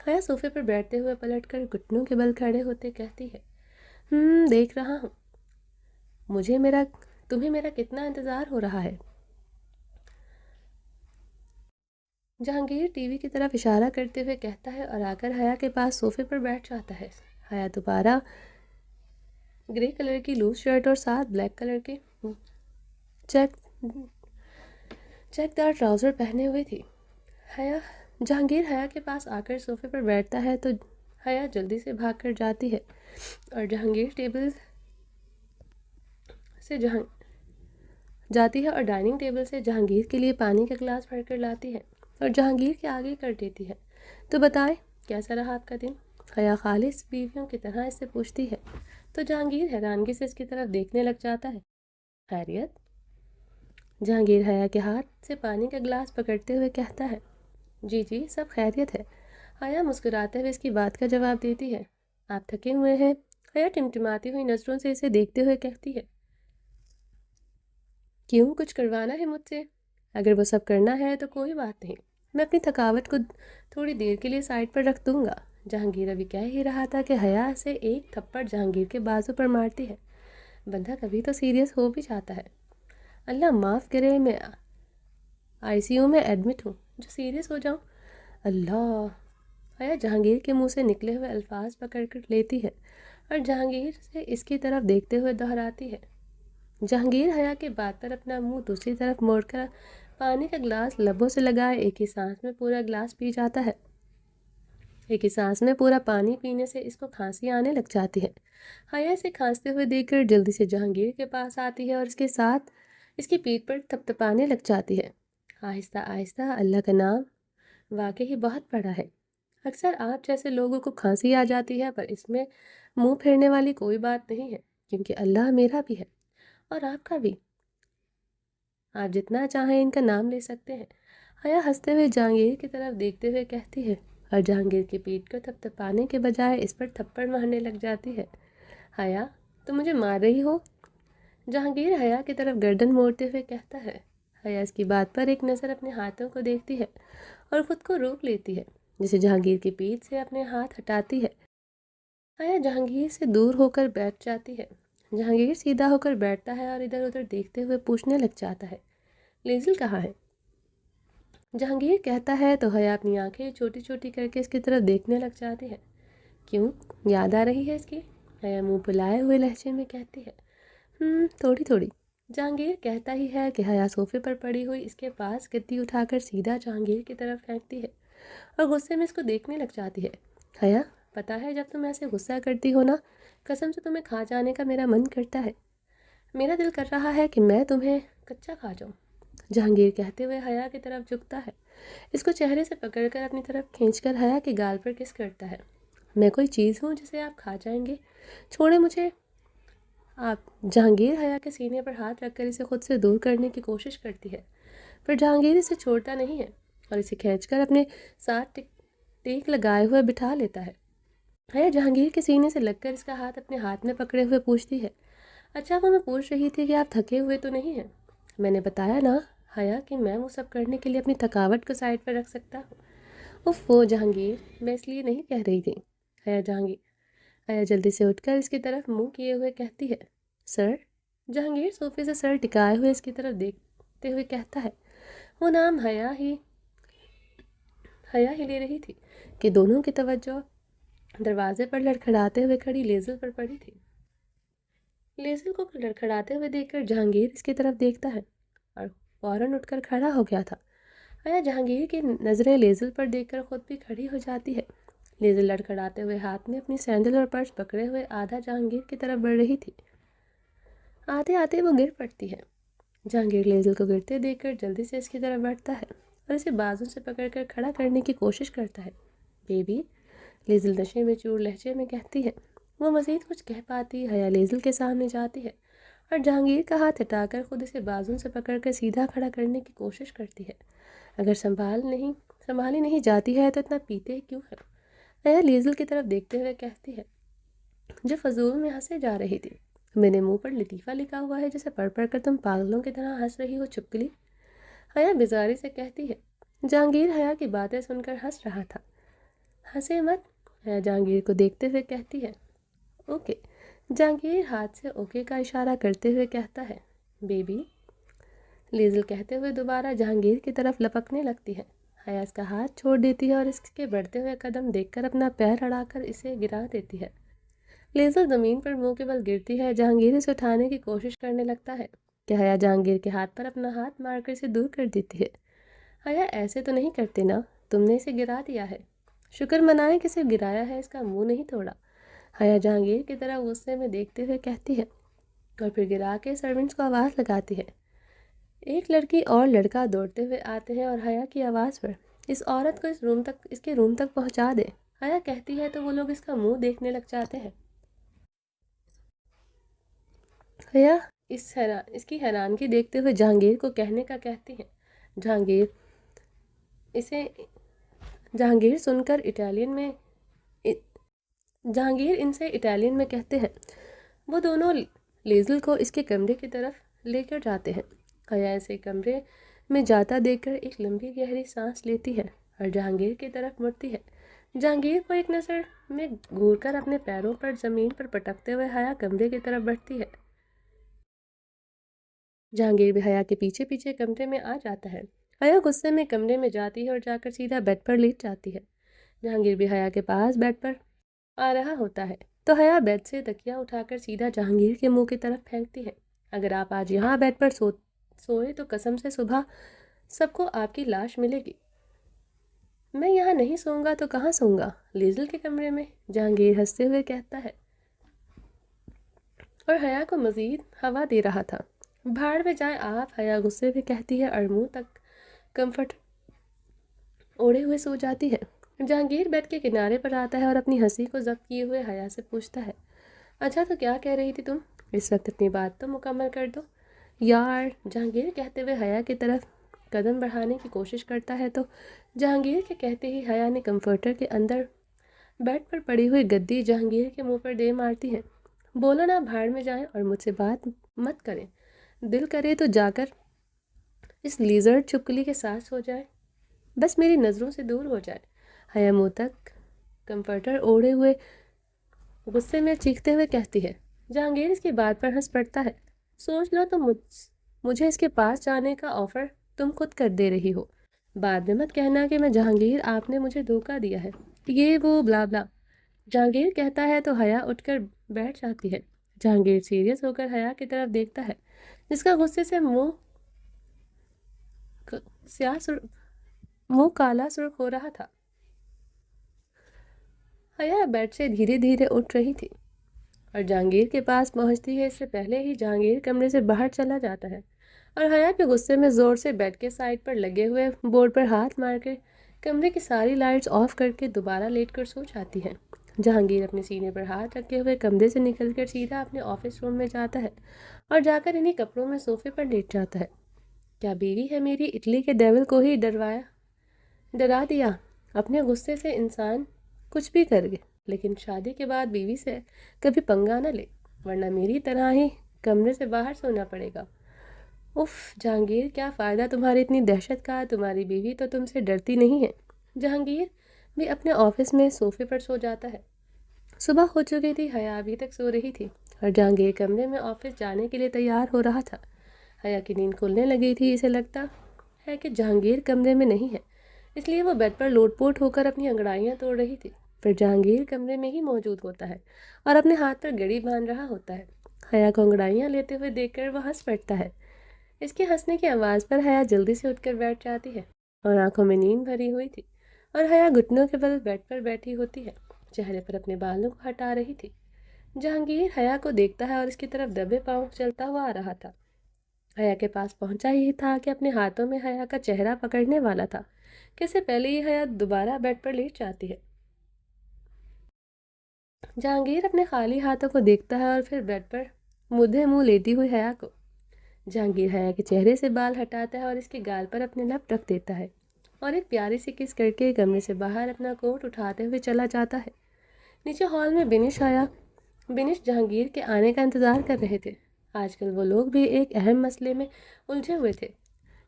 حیا صوفے پر بیٹھتے ہوئے پلٹ کر گھٹنوں کے بل کھڑے ہوتے کہتی ہے، دیکھ رہا ہوں تمہیں میرا کتنا انتظار ہو رہا ہے۔ جہانگیر ٹی وی کی طرف اشارہ کرتے ہوئے کہتا ہے اور آ کر حیا کے پاس صوفے پر بیٹھ جاتا ہے۔ حیا دوبارہ گرے کلر کی لوز شرٹ اور ساتھ بلیک کلر کے چیک دار ٹراؤزر پہنے ہوئے تھی۔ جہانگیر حیا کے پاس آ کر صوفے پر بیٹھتا ہے تو حیا جلدی سے بھاگ کر جاتی ہے اور ڈائننگ ٹیبل سے جہانگیر کے لیے پانی کا گلاس بھر کر لاتی ہے اور جہانگیر کے آگے کر دیتی ہے۔ تو بتائیں کیسا رہا آپ کا دن؟ حیا خالص بیویوں کی طرح اس سے پوچھتی ہے تو جہانگیر حیرانگی سے اس کی طرف دیکھنے لگ جاتا ہے۔ خیریت؟ جہانگیر حیا کے ہاتھ سے پانی کا گلاس پکڑتے ہوئے کہتا ہے، جی سب خیریت ہے۔ حیا مسکراتے ہوئے اس کی بات کا جواب دیتی ہے، آپ تھکے ہوئے ہیں؟ حیا ٹمٹماتی ہوئی نظروں سے اسے دیکھتے ہوئے کہتی ہے، کیوں کچھ کروانا ہے مجھ سے؟ اگر وہ سب کرنا ہے تو کوئی بات نہیں، میں اپنی تھکاوٹ کو تھوڑی دیر کے لیے سائڈ پر رکھ دوں گا۔ جہانگیر ابھی کہہ ہی رہا تھا کہ حیا سے ایک تھپڑ جہانگیر کے بازو پر مارتی ہے۔ بندہ کبھی تو سیریس ہو بھی جاتا ہے۔ اللہ معاف کرے، میں ICU میں ایڈمٹ ہوں، جو سیریس ہو جاؤں؟ اللہ! حیا جہانگیر کے منہ سے نکلے ہوئے الفاظ پکڑ کر لیتی ہے اور جہانگیر سے اس کی طرف دیکھتے ہوئے دہراتی ہے۔ جہانگیر حیا کے بات پر اپنا منہ دوسری طرف موڑ کر پانی کا گلاس لبوں سے لگائے ایک ہی سانس میں پورا گلاس پی جاتا ہے۔ ایک ہی سانس میں پورا پانی پینے سے اس کو کھانسی آنے لگ جاتی ہے۔ حیا اسے کھانستے ہوئے دیکھ کر جلدی سے جہانگیر کے پاس آتی ہے اور اس کے ساتھ اس کی پیٹھ پر تپتپانے لگ جاتی ہے۔ آہستہ آہستہ، اللہ کا نام واقعی بہت بڑا ہے۔ اکثر آپ جیسے لوگوں کو کھانسی آ جاتی ہے، پر اس میں منہ پھیرنے والی کوئی بات نہیں ہے، کیونکہ اللہ میرا بھی ہے اور آپ کا بھی۔ آپ جتنا چاہیں ان کا نام لے سکتے ہیں۔ حیا ہنستے ہوئے جہانگیر کی طرف دیکھتے ہوئے کہتی ہے اور جہانگیر کی پیٹھ کو تپتپانے کے بجائے اس پر تھپڑ مارنے لگ جاتی ہے۔ حیا، تم مجھے مار رہی ہو؟ جہانگیر حیا کی طرف گردن موڑتے ہوئے کہتا ہے۔ حیا اس کی بات پر ایک نظر اپنے ہاتھوں کو دیکھتی ہے اور خود کو روک لیتی ہے، جسے جہانگیر کی پیٹھ سے اپنے ہاتھ ہٹاتی ہے۔ حیا جہانگیر سے دور ہو کر بیٹھ جاتی ہے۔ جہانگیر سیدھا ہو کر بیٹھتا ہے اور ادھر ادھر دیکھتے ہوئے پوچھنے لگ جاتا ہے، لیزل کہاں ہے؟ جہانگیر کہتا ہے تو حیا اپنی آنکھیں چھوٹی چھوٹی کر کے اس کی طرف دیکھنے لگ جاتی ہے۔ کیوں؟ یاد آ رہی ہے اس کی؟ حیا منہ پھلائے ہوئے لہجے میں کہتی ہے، تھوڑی تھوڑی۔ جہانگیر کہتا ہی ہے کہ حیا صوفے پر پڑی ہوئی اس کے پاس گدی اٹھا کر سیدھا جہانگیر کی طرف پھینکتی ہے اور غصے میں اس کو دیکھنے لگ جاتی ہے۔ حیا، پتہ ہے جب تم ایسے غصہ کرتی ہو نا، قسم سے تمہیں کھا جانے کا میرا من کرتا ہے۔ میرا دل کر رہا ہے کہ میں تمہیں کچا کھا جاؤں۔ جہانگیر کہتے ہوئے حیا کی طرف جھکتا ہے، اس کو چہرے سے پکڑ کر اپنی طرف کھینچ کر حیا کے گال پر کس کرتا ہے۔ میں کوئی چیز ہوں جسے آپ کھا جائیں گے؟ چھوڑیں مجھے آپ۔ جہانگیر حیا کے سینے پر ہاتھ رکھ کر اسے خود سے دور کرنے کی کوشش کرتی ہے، پر جہانگیر اسے چھوڑتا نہیں ہے اور اسے کھینچ کر اپنے ساتھ ٹیک لگائے ہوئے بٹھا لیتا ہے۔ حیا جہانگیر کے سینے سے لگ کر اس کا ہاتھ اپنے ہاتھ میں پکڑے ہوئے پوچھتی ہے، اچھا وہ میں پوچھ رہی تھی کہ آپ تھکے ہوئے تو نہیں ہیں؟ میں نے بتایا نا حیا کہ میں وہ سب کرنے کے لیے اپنی تھکاوٹ کو سائڈ پر رکھ سکتا ہوں۔ وہ جہانگیر، میں اس لیے نہیں کہہ رہی تھی۔ حیا جلدی سے اٹھ کر اس کی طرف منہ کیے ہوئے کہتی ہے، سر؟ جہانگیر صوفے سے سر ٹکائے ہوئے اس کی طرف دیکھتے ہوئے کہتا ہے۔ وہ نام حیا ہی لے رہی تھی کہ دونوں کی توجہ دروازے پر لڑکھڑاتے ہوئے کھڑی لیزل پر پڑی تھی۔ لیزل کو لڑکھڑاتے ہوئے دیکھ کر جہانگیر اس کی طرف دیکھتا ہے اور فوراً اٹھ کر کھڑا ہو گیا تھا۔ حیا جہانگیر کی نظریں لیزل پر دیکھ کر خود بھی کھڑی ہو جاتی ہے۔ لیزل لڑکھڑاتے ہوئے ہاتھ میں اپنی سینڈل اور پرس پکڑے ہوئے آدھا جہانگیر کی طرف بڑھ رہی تھی۔ آتے آتے وہ گر پڑتی ہے۔ جہانگیر لیزل کو گرتے دیکھ کر جلدی سے اس کی طرف بڑھتا ہے اور اسے بازو سے پکڑ کر کھڑا کرنے کی کوشش کرتا ہے۔ بیبی، لیزل نشے میں چور لہجے میں کہتی ہے۔ وہ مزید کچھ کہہ پاتی، حیا لیزل کے سامنے جاتی ہے اور جہانگیر کا ہاتھ ہٹا کر خود اسے بازو سے پکڑ کر سیدھا کھڑا کرنے کی کوشش کرتی ہے۔ اگر سنبھالی نہیں جاتی ہے تو اتنا پیتے کیوں ہے؟ حیا لیزل کی طرف دیکھتے ہوئے کہتی ہے، جو فضول میں ہنسے جا رہی تھی۔ میرے منہ پر لطیفہ لکھا ہوا ہے جسے پڑھ پڑھ کر تم پاگلوں کی طرح ہنس رہی ہو چھپکلی۔ حیا بیزاری سے کہتی ہے۔ جہانگیر حیا کی باتیں سن کر ہنس رہا تھا۔ ہنسے مت، حیا جہانگیر کو دیکھتے ہوئے کہتی ہے۔ اوکے، جہانگیر ہاتھ سے اوکے کا اشارہ کرتے ہوئے کہتا ہے۔ بیبی، لیزل کہتے ہوئے دوبارہ جہانگیر کی طرف لپکنے لگتی ہے۔ حیا اس کا ہاتھ چھوڑ دیتی ہے اور اس کے بڑھتے ہوئے قدم دیکھ کر اپنا پیر اڑا کر اسے گرا دیتی ہے۔ لیزل زمین پر منہ کے بل گرتی ہے۔ جہانگیر اسے اٹھانے کی کوشش کرنے لگتا ہے کہ حیا جہانگیر کے ہاتھ پر اپنا ہاتھ مار کر اسے دور کر دیتی ہے۔ حیا، ایسے تو نہیں کرتے نا، تم نے اسے گرا دیا ہے۔ شکر منائیں کہ صرف گرایا ہے، اس کا منہ نہیں توڑا، حیا جہانگیر کی طرف غصے میں دیکھتے ہوئے کہتی ہے، اور پھر گرا کے سرونٹس کو آواز لگاتی ہے۔ ایک لڑکی اور لڑکا دوڑتے ہوئے آتے ہیں اور حیا کی آواز پر اس عورت کو اس کے روم تک پہنچا دے۔ حیا کہتی ہے تو وہ لوگ اس کا منہ دیکھنے لگ جاتے ہیں۔ حیا اس کی حیرانگی دیکھتے ہوئے جہانگیر کو کہنے کا کہتی ہے۔ جہانگیر ان سے اٹالین میں کہتے ہیں۔ وہ دونوں لیزل کو اس کے کمرے کی طرف لے کر جاتے ہیں۔ حیا اسے کمرے میں جاتا دیکھ کر ایک لمبی گہری سانس لیتی ہے اور جہانگیر کی طرف مڑتی ہے۔ جہانگیر کو ایک نظر میں گھور کر اپنے پیروں پر زمین پر پٹکتے ہوئے حیا کمرے کی طرف بڑھتی ہے۔ جہانگیر بھی حیا کے پیچھے پیچھے کمرے میں آ جاتا ہے۔ حیا غصے میں کمرے میں جاتی ہے اور جا کر سیدھا بیڈ پر لیٹ جاتی ہے۔ جہانگیر بھی حیا کے پاس بیڈ پر آ رہا ہوتا ہے تو حیا بیڈ سے تکیا اٹھا کر سیدھا جہانگیر کے منہ کی طرف پھینکتی ہے۔ اگر آپ آج یہاں بیڈ پر سوئے تو قسم سے صبح سب کو آپ کی لاش ملے گی۔ میں یہاں نہیں سوؤں گا تو کہاں سوؤں گا؟ لیزل کے کمرے میں، جہانگیر ہنستے ہوئے کہتا ہے اور حیا کو مزید ہوا دے رہا تھا۔ بھاڑ میں جائیں آپ، حیا غصے میں کہتی ہے اور منہ تک کمفرٹ اوڑھے ہوئے سو جاتی ہے۔ جہانگیر بیڈ کے کنارے پر آتا ہے اور اپنی ہنسی کو ضبط کیے ہوئے حیا سے پوچھتا ہے، اچھا تو کیا کہہ رہی تھی تم؟ اس وقت اپنی بات تو مکمل کر دو یار۔ جہانگیر کہتے ہوئے حیا کی طرف قدم بڑھانے کی کوشش کرتا ہے تو جہانگیر کے کہتے ہی حیا نے کمفرٹر کے اندر بیڈ پر پڑی ہوئی گدی جہانگیر کے منہ پر دے مارتی ہے۔ بولو نا، بھاڑ میں جائیں اور مجھ سے بات مت کریں، دل کرے تو جا کر اس لیزرڈ چھپکلی کے ساتھ سو جائے، بس میری نظروں سے دور ہو جائے۔ حیا منہ تک کمفرٹر اوڑھے ہوئے غصے میں چیختے ہوئے کہتی ہے۔ جہانگیر اس کی بات پر ہنس پڑتا ہے۔ سوچ لو تو مجھے اس کے پاس جانے کا آفر تم خود کر دے رہی ہو، بعد میں مت کہنا کہ میں جہانگیر آپ نے مجھے دھوکہ دیا ہے، یہ وہ بلا بلا۔ جہانگیر کہتا ہے تو حیا اٹھ کر بیٹھ جاتی ہے۔ جہانگیر سیریس ہو کر حیا کی طرف دیکھتا ہے جس کا غصے سے منہ کالا سرخ ہو رہا تھا۔ حیا بیڈ سے دھیرے دھیرے اٹھ رہی تھی اور جہانگیر کے پاس پہنچتی ہے اس سے پہلے ہی جہانگیر کمرے سے باہر چلا جاتا ہے اور حیا کے غصے میں زور سے بیڈ کے سائڈ پر لگے ہوئے بورڈ پر ہاتھ مار کے کمرے کی ساری لائٹس آف کر کے دوبارہ لیٹ کر سو جاتی ہے۔ جہانگیر اپنے سینے پر ہاتھ رکھے ہوئے کمرے سے نکل کر سیدھا اپنے آفس روم میں جاتا ہے اور جا کر انہی کپڑوں میں صوفے پر لیٹ جاتا ہے۔ کیا بیوی ہے میری، اٹلی کے ڈیول کو ہی ڈرا دیا۔ اپنے غصے سے انسان کچھ بھی کر گے، لیکن شادی کے بعد بیوی سے کبھی پنگا نہ لے، ورنہ میری طرح ہی کمرے سے باہر سونا پڑے گا۔ اف جہانگیر، کیا فائدہ تمہاری اتنی دہشت کا، تمہاری بیوی تو تم سے ڈرتی نہیں ہے۔ جہانگیر بھی اپنے آفس میں صوفے پر سو جاتا ہے۔ صبح ہو چکی تھی، حیا ابھی تک سو رہی تھی اور جہانگیر کمرے میں آفس جانے کے لیے تیار ہو رہا تھا۔ حیا کی نیند کھلنے لگی تھی، اسے لگتا ہے کہ جہانگیر کمرے میں نہیں ہے، اس لیے وہ بیڈ پر لوٹ پوٹ ہو کر اپنی انگڑائیاں توڑ رہی تھی۔ پھر جہانگیر کمرے میں ہی موجود ہوتا ہے اور اپنے ہاتھ پر گڑی باندھ رہا ہوتا ہے۔ حیا کو انگڑائیاں لیتے ہوئے دیکھ کر وہ ہنس پڑتا ہے۔ اس کے ہنسنے کی آواز پر حیا جلدی سے اٹھ کر بیٹھ جاتی ہے اور آنکھوں میں نیند بھری ہوئی تھی اور حیا گھٹنوں کے بل بیڈ پر بیٹھی ہوتی ہے، چہرے پر اپنے بالوں کو ہٹا رہی تھی۔ جہانگیر حیا کو دیکھتا ہے اور اس کی طرف دبے پاؤں چلتا ہوا آ رہا تھا۔ حیا کے پاس پہنچا ہی تھا کہ اپنے ہاتھوں میں حیا کا چہرہ پکڑنے والا تھا کہ اس سے پہلے ہی حیا دوبارہ بیڈ پر لیٹ جاتی ہے۔ جہانگیر اپنے خالی ہاتھوں کو دیکھتا ہے اور پھر بیڈ پر مدھے منہ لیٹی ہوئی حیا کو۔ جہانگیر حیا کے چہرے سے بال ہٹاتا ہے اور اس کے گال پر اپنے لب رکھ دیتا ہے اور ایک پیاری سی کس کر کے کمرے سے باہر اپنا کوٹ اٹھاتے ہوئے چلا جاتا ہے۔ نیچے ہال میں بنش جہانگیر کے آنے کا انتظار کر رہے تھے۔ آج کل وہ لوگ بھی ایک اہم مسئلے میں الجھے ہوئے تھے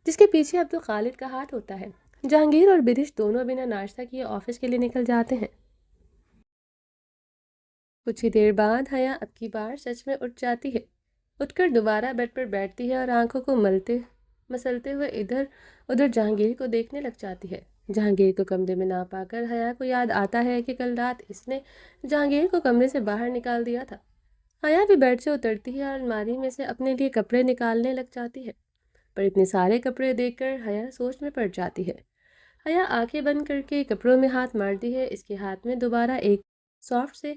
جس کے پیچھے عبدالخالق کا ہاتھ ہوتا ہے۔ جہانگیر اور بدش دونوں بنا ناشتہ کیے آفس کے لیے نکل جاتے ہیں۔ کچھ ہی دیر بعد حیا اب کی بار سچ میں اٹھ جاتی ہے، اٹھ کر دوبارہ بیڈ پر بیٹھتی ہے اور آنکھوں کو مسلتے ہوئے ادھر ادھر جہانگیر کو دیکھنے لگ جاتی ہے۔ جہانگیر کو کمرے میں نہ پا کر حیا کو یاد آتا ہے کہ کل رات اس نے جہانگیر کو کمرے سے باہر نکال دیا تھا۔ حیا بھی بیڈ سے اترتی ہے اور الماری میں سے اپنے لیے کپڑے نکالنے لگ جاتی ہے، پر اتنے سارے کپڑے دیکھ کر حیا سوچ میں پڑ جاتی ہے۔ حیا آنکھیں بند کر کے کپڑوں میں ہاتھ مارتی ہے۔ اس کے ہاتھ میں دوبارہ ایک سافٹ سے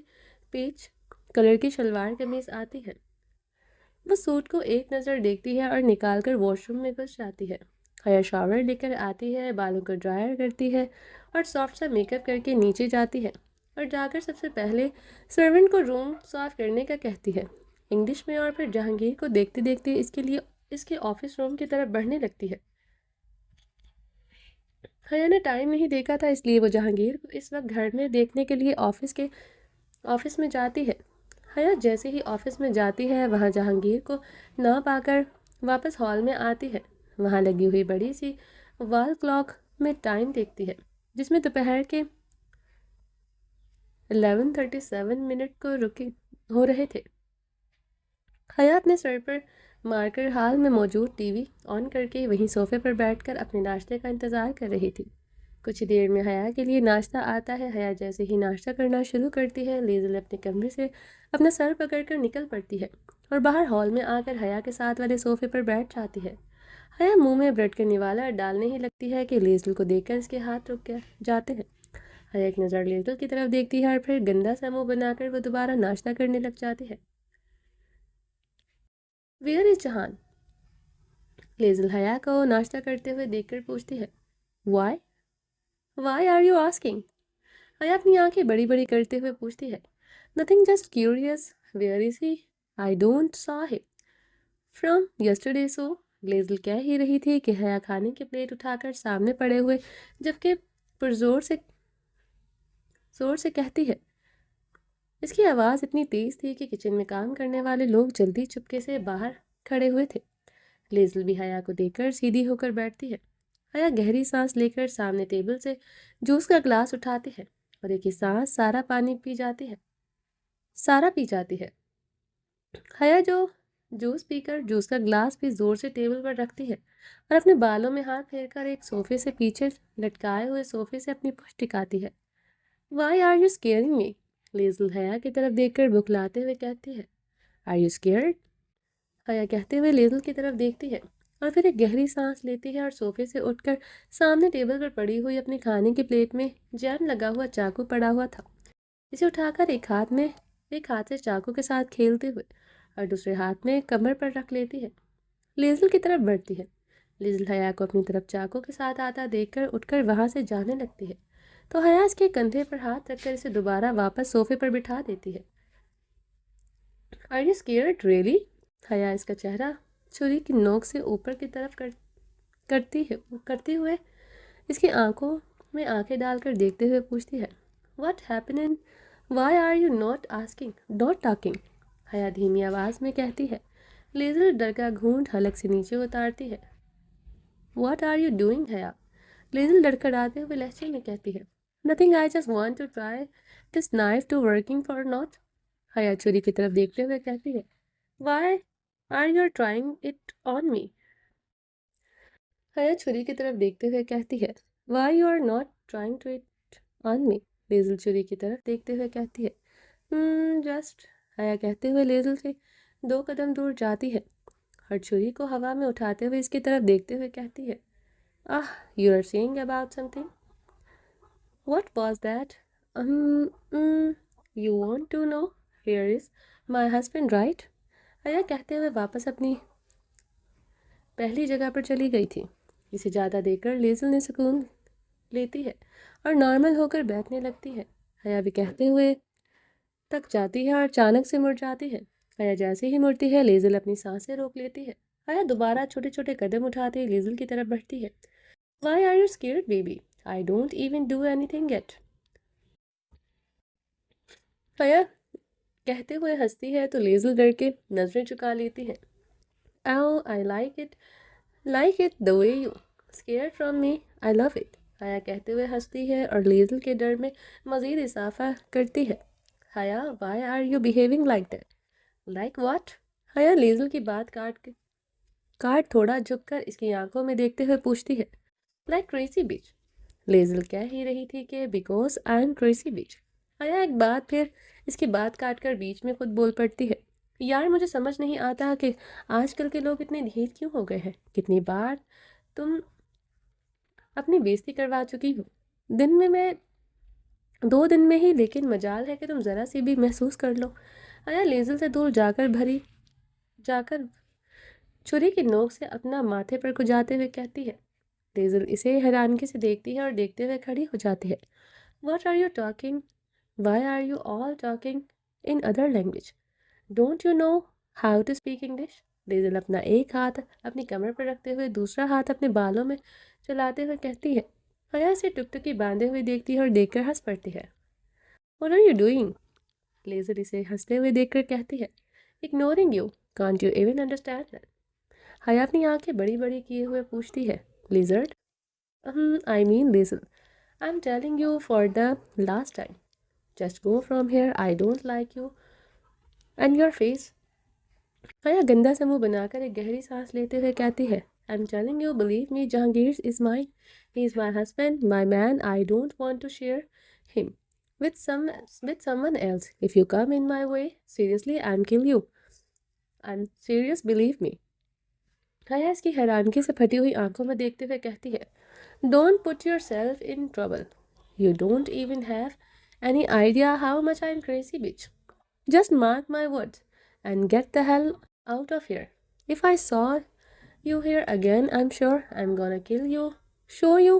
پیچ کلر کی شلوار قمیض آتی ہے۔ وہ سوٹ کو ایک نظر دیکھتی ہے اور نکال کر واش روم میں گھس جاتی ہے۔ حیا شاور لے کر آتی ہے، بالوں کو ڈرائر کرتی ہے اور سافٹ سا میک اپ کر کے نیچے جاتی ہے اور جا کر سب سے پہلے سرونٹ کو روم صاف کرنے کا کہتی ہے انگلش میں، اور پھر جہانگیر کو دیکھتے دیکھتے اس کے آفس روم کی طرف بڑھنے لگتی ہے۔ حیا نے ٹائم نہیں دیکھا تھا، اس لیے وہ جہانگیر کو اس وقت گھر میں دیکھنے کے لیے آفس میں جاتی ہے۔ حیا جیسے ہی آفس میں جاتی ہے وہاں جہانگیر کو نہ پا کر واپس ہال میں آتی ہے۔ وہاں لگی ہوئی بڑی سی وال کلاک میں ٹائم دیکھتی ہے جس میں دوپہر کے 11:37 کو ہو رہے تھے۔ حیا اپنے سر پر مار کر ہال میں موجود ٹی وی آن کر کے وہیں صوفے پر بیٹھ کر اپنے ناشتے کا انتظار کر رہی تھی۔ کچھ دیر میں حیا کے لیے ناشتہ آتا ہے۔ حیا جیسے ہی ناشتہ کرنا شروع کرتی ہے لیزل اپنے کمرے سے اپنا سر پکڑ کر نکل پڑتی ہے اور باہر ہال میں آ کر حیا کے ساتھ والے صوفے پر بیٹھ جاتی ہے۔ حیا منہ میں بریڈ کا نوالا ڈالنے ہی لگتی ہے کہ لیزل کو دیکھ کر اس کے ہاتھ رک جاتے ہیں۔ حیا ایک نظر لیزل کی طرف دیکھتی ہے اور پھر گندا سا منہ بنا کر وہ دوبارہ ناشتہ کرنے لگ جاتی ہے۔ ویئر از جہان؟ لیزل حیا کو ناشتہ کرتے ہوئے دیکھ کر پوچھتی ہے۔ Why are you asking? Haya اپنی آنکھیں بڑی بڑی کرتے ہوئے پوچھتی ہے۔ Nothing, just curious, where is he? I don't saw him from yesterday سو۔ لیزل کہہ ہی رہی تھی کہ حیا کھانے کی پلیٹ اٹھا کر سامنے پڑے ہوئے جبکہ زور سے کہتی ہے۔ اس کی آواز اتنی تیز تھی کہ کچن میں کام کرنے والے لوگ جلدی چپکے سے باہر کھڑے ہوئے تھے۔ لیزل بھی حیا کو دیکھ کر سیدھی ہو کر بیٹھتی ہے۔ حیا گہری سانس لے کر سامنے ٹیبل سے جوس کا گلاس اٹھاتی ہے اور ایک ہی سانس سارا پی جاتی ہے۔ حیا جو جوس پی کر جوس کا گلاس بھی زور سے ٹیبل پر رکھتی ہے اور اپنے بالوں میں ہاتھ پھیر کر ایک صوفے سے پیچھے لٹکائے ہوئے صوفے سے اپنی پشت ٹکاتی ہے۔ Why are you scaring me? Liesel Haya کی طرف دیکھ کر بکھلاتے ہوئے کہتی ہے۔ Are you scared? حیا کہتے ہوئے لیزل کی طرف دیکھتی ہے اور پھر ایک گہری سانس لیتی ہے اور صوفے سے اٹھ کر سامنے ٹیبل پر پڑی ہوئی اپنے کھانے کی پلیٹ میں جیم لگا ہوا چاقو پڑا ہوا تھا اسے اٹھا کر ایک ہاتھ سے چاقو کے ساتھ کھیلتے ہوئے اور دوسرے ہاتھ میں کمر پر رکھ لیتی ہے۔ لیزل کی طرف بڑھتی ہے۔ لیزل حیا کو اپنی طرف چاقو کے ساتھ آتا دیکھ کر اٹھ کر وہاں سے جانے لگتی ہے تو حیا اس کے کندھے پر ہاتھ رکھ کر اسے دوبارہ واپس صوفے پر بٹھا دیتی ہے۔ Are you scared really? Haya اس کا چہرہ چھری کی نوک سے اوپر کی طرف کرتے ہوئے اس کی آنکھوں میں آنکھیں ڈال کر دیکھتے ہوئے پوچھتی ہے۔ What happening? Why are you not talking? Haya دھیمی آواز میں کہتی ہے۔ لیزل ڈر کا گھونٹ حلق سے نیچے اتارتی ہے۔ واٹ آر یو ڈوئنگ حیا؟ لیزل ڈڑکڑاتے ہوئے لہجے میں کہتی ہے۔ Nothing, I just want to try this knife to working for not. Haya چھری کی طرف دیکھتے ہوئے کہتی ہے۔ Why are you trying it on me? Haya چھری کی طرف دیکھتے ہوئے کہتی ہے۔ Why you are not trying to it on me? Liesel چھری کی طرف دیکھتے ہوئے کہتی ہے۔ جسٹ۔ حیا کہتے ہوئے لیزل سے 2 قدم دور جاتی ہے اور چھری کو ہوا میں اٹھاتے ہوئے اس کی طرف دیکھتے ہوئے کہتی ہے۔ You are seeing about something? What was that? You want to know? Here is my husband, right? Haya کہتے ہوئے واپس اپنی پہلی جگہ پر چلی گئی تھی۔ اسے زیادہ دیکھ کر لیزل نے سکون لیتی ہے اور نارمل ہو کر بیٹھنے لگتی ہے۔ حیا بھی کہتے ہوئے تک جاتی ہے اور اچانک سے مڑ جاتی ہے۔ حیا جیسے ہی مڑتی ہے لیزل اپنی سانسیں روک لیتی ہے۔ حیا دوبارہ چھوٹے چھوٹے قدم اٹھاتے ہی لیزل کی طرف بڑھتی ہے۔ Why are you scared baby? I don't even do anything yet. Haya کہتے ہوئے ہنستی ہے تو لیزل ڈر کے نظریں چکا لیتی ہے۔ I like it the way you scared from me, I love it. حیا کہتے ہوئے ہنستی ہے اور لیزل کے ڈر میں مزید اضافہ کرتی ہے. حیا why are you behaving like that? Like what? حیا لیزل کی بات کاٹ تھوڑا جھک کر اس کی آنکھوں میں دیکھتے ہوئے پوچھتی ہے. Like crazy bitch. لیزل کہہ ہی رہی تھی کہ because I'm crazy bitch. حیا ایک بات پھر اس کی بات کاٹ کر بیچ میں خود بول پڑتی ہے. یار مجھے سمجھ نہیں آتا کہ آج کل کے لوگ اتنے ڈھیٹ کیوں ہو گئے ہیں. کتنی بار تم اپنی بےزتی کروا چکی ہو. دن میں 2 دن میں ہی, لیکن مجال ہے کہ تم ذرا سی بھی محسوس کر لو. حیا لیزل سے دور جا کر چھری کی نوک سے اپنا ماتھے پر کھجاتے ہوئے کہتی ہے. لیزل اسے حیرانگی سے دیکھتی ہے اور دیکھتے ہوئے کھڑی ہو جاتی ہے. What are you talking? Why are you all talking in other language? Don't you know how to speak English? لیزل اپنا ایک ہاتھ اپنی کمر پر رکھتے ہوئے دوسرا ہاتھ اپنے بالوں میں چلاتے ہوئے کہتی ہے. حیا اسے ٹکٹکی باندھے ہوئے دیکھتی ہے اور دیکھ کر ہنس پڑتی ہے. What are you doing? لیزل اسے ہنستے ہوئے دیکھ کر کہتی ہے. Ignoring you. Can't you even understand that? حیا اپنی آنکھیں بڑی بڑی کیے ہوئے پوچھتی ہے. Lizard? I mean Lizzle. I'm telling you for the last time. Just go from here. I don't like you. And your face. حیا گندا سا منہ بنا کر ایک گہری سانس لیتے ہوئے کہتی ہے. I'm telling you, believe me, Jahangir is mine. He is my husband, my man. I don't want to share him with someone else. If you come in my way, seriously, I'll kill you. I'm serious, believe me. حیا اس کی حیرانگی سے پھٹی ہوئی آنکھوں میں دیکھتے ہوئے کہتی ہے. Don't put yourself in trouble. You don't even have any idea how much I'm crazy, bitch. Just mark my words and get the hell out of here. If I saw you here again, I'm sure I'm gonna kill you. Show you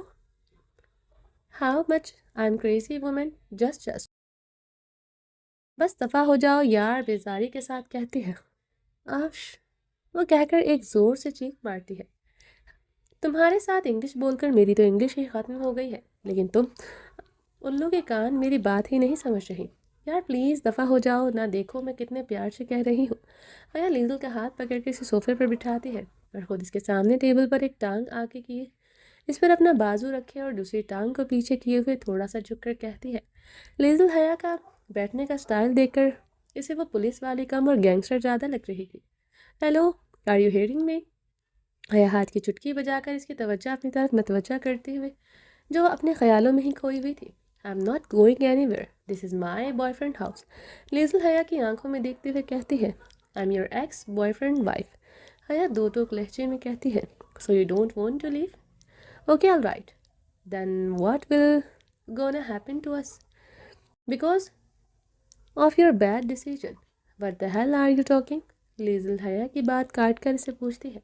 how much I'm crazy, woman. Just. بس دفع ہو جاؤ یار, بیزاری کے ساتھ کہتی ہے. آش, وہ کہہ کر ایک زور سے چیخ مارتی ہے. تمہارے ساتھ انگلش بول کر میری تو انگلش ہی ختم ہو گئی ہے, لیکن تم الو کے کان میری بات ہی نہیں سمجھ رہی. یار پلیز دفع ہو جاؤ, نہ دیکھو میں کتنے پیار سے کہہ رہی ہوں. حیا لیزل کا ہاتھ پکڑ کے اسے صوفے پر بٹھاتی ہے اور خود اس کے سامنے ٹیبل پر ایک ٹانگ آگے کیے اس پر اپنا بازو رکھے اور دوسری ٹانگ کو پیچھے کیے ہوئے تھوڑا سا جھک کر کہتی ہے. لیزل حیا کا بیٹھنے کا سٹائل دیکھ کر اسے وہ پولیس والی کم اور گینگسٹر زیادہ لگ رہی تھی. ہیلو, آر یو ہیئرنگ می؟ حیا ہاتھ کی چٹکی بجا کر اس کی توجہ اپنی طرف متوجہ کرتے ہوئے جو اپنے خیالوں میں ہی کھوئی ہوئی تھی. I'm not going anywhere. This is my boyfriend house. لیزل Haya کی آنکھوں میں دیکھتے ہوئے کہتی ہے. I'm your ex-boyfriend wife. حیا دو ٹوک لہجے میں کہتی ہے. So you don't want to leave? Okay, all right. Then what will gonna happen to us? Because of your bad decision. What the hell are you talking? لیزل Haya کی بات کاٹ کر اسے پوچھتی ہے.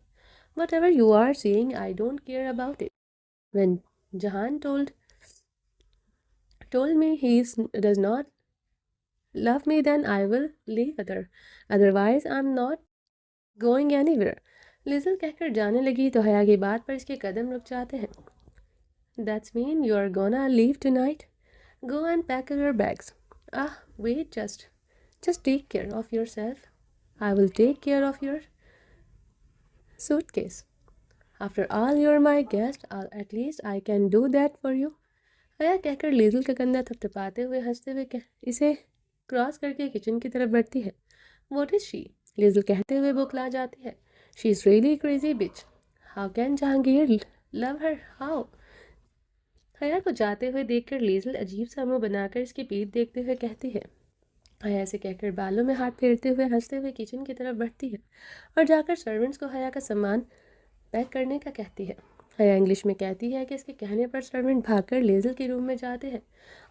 Whatever you are saying, I don't care about it. When Jahan told me he does not love me, then I will leave otherwise I'm not going anywhere. لیزل کہہ کر جانے لگی تو حیا کی بات پر اس کے قدم رک جاتے ہیں. That's mean you are gonna leave tonight? Go and pack your bags. Wait, just take care of yourself. I will take care of your suitcase. After all, you're my guest. At least I can do that for you. حیا کہہ کر لیزل کا کندھا تھپتھپاتے ہوئے ہنستے ہوئے اسے cross کر کے کچن کی طرف بڑھتی ہے. What is she? لیزل کہتے ہوئے بوکھلا جاتی ہے. She's really crazy bitch. How can Jahangir love her? How? حیا کو جاتے ہوئے دیکھ کر لیزل عجیب سا منہ بنا کر اس کی پیٹھ دیکھتے ہوئے کہتی ہے. حیا سے کہہ کر بالوں میں ہاتھ پھیرتے ہوئے ہنستے ہوئے کچن کی طرف بڑھتی ہے اور جا کر سرونٹس کو حیا کا سامان پیک کرنے کا کہتی ہے. حیا انگلش میں کہتی ہے کہ اس کے کہنے پر سرونٹ بھاگ کر لیزل کے روم میں جاتے ہیں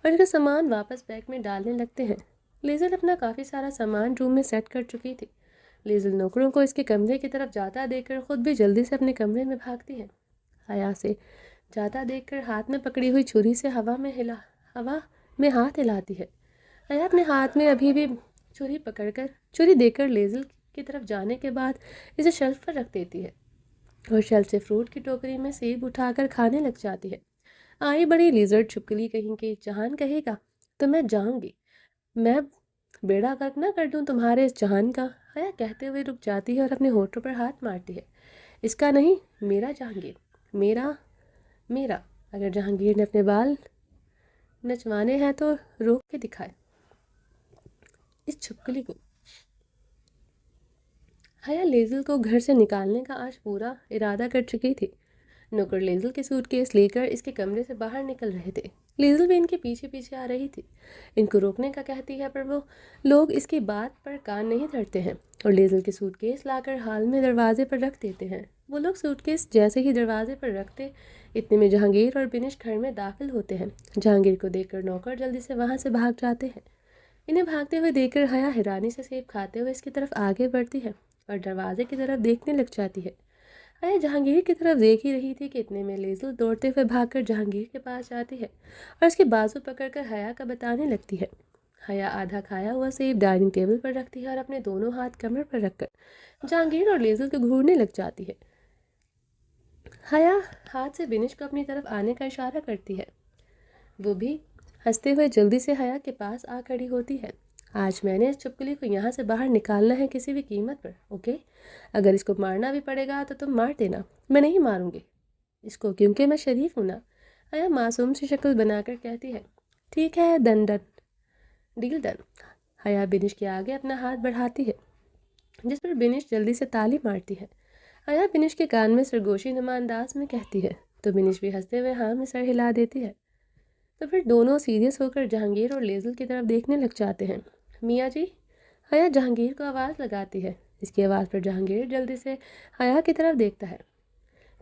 اور اس کا سامان واپس بیگ میں ڈالنے لگتے ہیں. لیزل اپنا کافی سارا سامان روم میں سیٹ کر چکی تھی. لیزل نوکروں کو اس کے کمرے کی طرف جاتا دیکھ کر خود بھی جلدی سے اپنے کمرے میں بھاگتی ہے. حیا سے جاتا دیکھ کر ہاتھ میں پکڑی ہوئی چھری سے ہوا میں ہاتھ ہلاتی ہے. حیا اپنے ہاتھ میں ابھی بھی چھری دے کر لیزل کی طرف جانے کے بعد اسے شیلف پر رکھ دیتی ہے اور شیلف سے فروٹ کی ٹوکری میں سیب اٹھا کر کھانے لگ جاتی ہے. آئی بڑی لیزرڈ چھپکلی کہیں کہ جہان کہے گا تو میں جاؤں گی, میں بیڑا غرق نہ کر دوں تمہارے اس جہان کا. حیا کہتے ہوئے رک جاتی ہے اور اپنے ہونٹوں پر ہاتھ مارتی ہے. اس کا نہیں, میرا جہانگیر, میرا میرا، اگر جہانگیر نے اپنے بال نچوانے ہیں تو روک کے دکھائے اس چھپکلی کو۔ حیا لیزل کو گھر سے نکالنے کا آج پورا ارادہ کر چکی تھی۔ نوکر لیزل کے سوٹ کیس لے کر اس کے کمرے سے باہر نکل رہے تھے۔ لیزل بھی ان کے پیچھے پیچھے آ رہی تھی۔ ان کو روکنے کا کہتی ہے پر وہ لوگ اس کی بات پر کان نہیں دھرتے ہیں اور لیزل کے سوٹ کیس لا کر ہال میں دروازے پر رکھ دیتے ہیں۔ وہ لوگ سوٹ کیس جیسے ہی دروازے پر رکھتے اتنے میں جہانگیر اور بنش گھر میں داخل ہوتے ہیں۔ جہانگیر کو دیکھ کر نوکر جلدی سے وہاں سے بھاگ جاتے ہیں۔ انہیں بھاگتے ہوئے دیکھ کر حیا حیرانی سے سیب کھاتے ہوئے اس کی طرف آگے بڑھتی ہے اور دروازے کی طرف دیکھنے لگ جاتی ہے۔ حیا جہانگیر کی طرف دیکھ ہی رہی تھی کہ اتنے میں لیزل دوڑتے ہوئے بھاگ کر جہانگیر کے پاس جاتی ہے اور اس کے بازو پکڑ کر حیا کا بتانے لگتی ہے۔ حیا آدھا کھایا ہوا سیب ڈائننگ ٹیبل پر رکھتی ہے اور اپنے دونوں ہاتھ کمر پر رکھ کر جہانگیر اور لیزل کو گھورنے لگ جاتی ہے۔ حیا ہاتھ سے بنش کو اپنی طرف آنے کا اشارہ کرتی ہے۔ وہ بھی ہنستے ہوئے جلدی سے حیا کے پاس آ کھڑی ہوتی ہے۔ آج میں نے اس چھپکلی کو یہاں سے باہر نکالنا ہے کسی بھی قیمت پر، اوکے؟ اگر اس کو مارنا بھی پڑے گا تو تم مار دینا، میں نہیں ماروں گی اس کو کیونکہ میں شریف ہوں نا۔ حیا معصوم سی شکل بنا کر کہتی ہے، ٹھیک ہے، ڈن ڈیل ڈن۔ حیا بنش کے آگے اپنا ہاتھ بڑھاتی ہے جس پر بنش جلدی سے تالی مارتی ہے۔ حیا بنش کے کان میں سرگوشی نما انداز میں کہتی ہے تو بنش بھی ہنستے ہوئے ہاں میں سر ہلا دیتی ہے۔ تو پھر دونوں سیریس ہو کر جہانگیر اور لیزل کی طرف دیکھنے لگ جاتے ہیں۔ میاں جی، حیا جہانگیر کو آواز لگاتی ہے۔ اس کی آواز پر جہانگیر جلدی سے حیا کی طرف دیکھتا ہے۔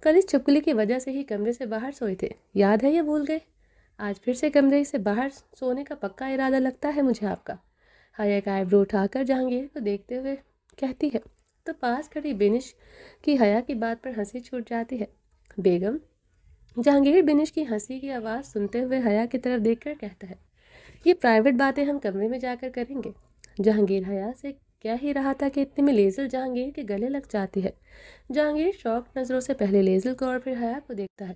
کل اس چھپکلی کی وجہ سے ہی کمرے سے باہر سوئے تھے، یاد ہے یا بھول گئے؟ آج پھر سے کمرے سے باہر سونے کا پکا ارادہ لگتا ہے مجھے آپ کا۔ حیا کا آئی برو اٹھا کر جہانگیر کو دیکھتے ہوئے کہتی ہے تو پاس کھڑی بنش کی حیا کی بات پر ہنسی چھوٹ جاتی ہے۔ بیگم، جہانگیر بنش کی ہنسی کی آواز سنتے ہوئے حیا کی طرف دیکھ کر کہتا ہے، یہ پرائیویٹ باتیں ہم کمرے میں جا کر کریں گے۔ جہانگیر حیا سے کہہ ہی رہا تھا کہ اتنے میں لیزل جہانگیر کے گلے لگ جاتی ہے۔ جہانگیر شوق نظروں سے پہلے لیزل کو اور پھر حیا کو دیکھتا ہے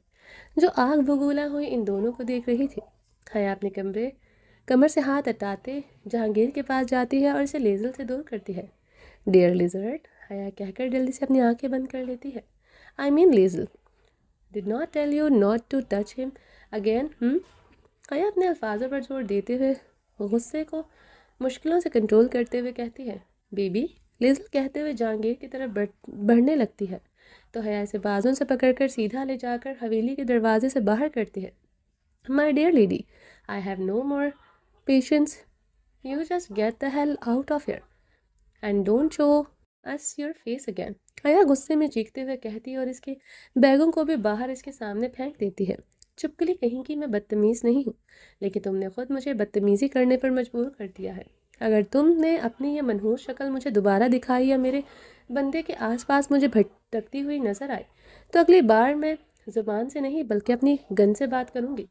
جو آگ بگولا ہوئی ان دونوں کو دیکھ رہی تھی۔ حیا اپنے کمر سے ہاتھ ہٹاتے جہانگیر کے پاس جاتی ہے اور اسے لیزل سے دور کرتی ہے۔ ڈیئر لیزرڈ، حیا کہہ کر جلدی سے اپنی آنکھیں بند کر لیتی ہے۔ آئی مین لیزل did not tell you not to touch him again حیا اپنے الفاظوں پر زور دیتے ہوئے غصے کو مشکلوں سے کنٹرول کرتے ہوئے کہتی ہے، بیبی، لیزل کہتے ہوئے جہانگیر کی طرف بڑھنے لگتی ہے تو حیا اسے بازوں سے پکڑ کر سیدھا لے جا کر حویلی کے دروازے سے باہر کرتی ہے۔ My dear lady, I have no more patience. You just get the hell out of here and don't show us your face again. حیا غصے میں چیختے ہوئے کہتی ہے اور اس کے بیگوں کو بھی باہر اس کے سامنے پھینک دیتی ہے۔ چپکلی کہیں کی میں بدتمیز نہیں ہوں، لیکن تم نے خود مجھے بدتمیزی کرنے پر مجبور کر دیا ہے۔ اگر تم نے اپنی یہ منحوس شکل مجھے دوبارہ دکھائی یا میرے بندے کے آس پاس مجھے بھٹکتی ہوئی نظر آئی تو اگلی بار میں زبان سے نہیں بلکہ اپنی گن سے بات کروں گی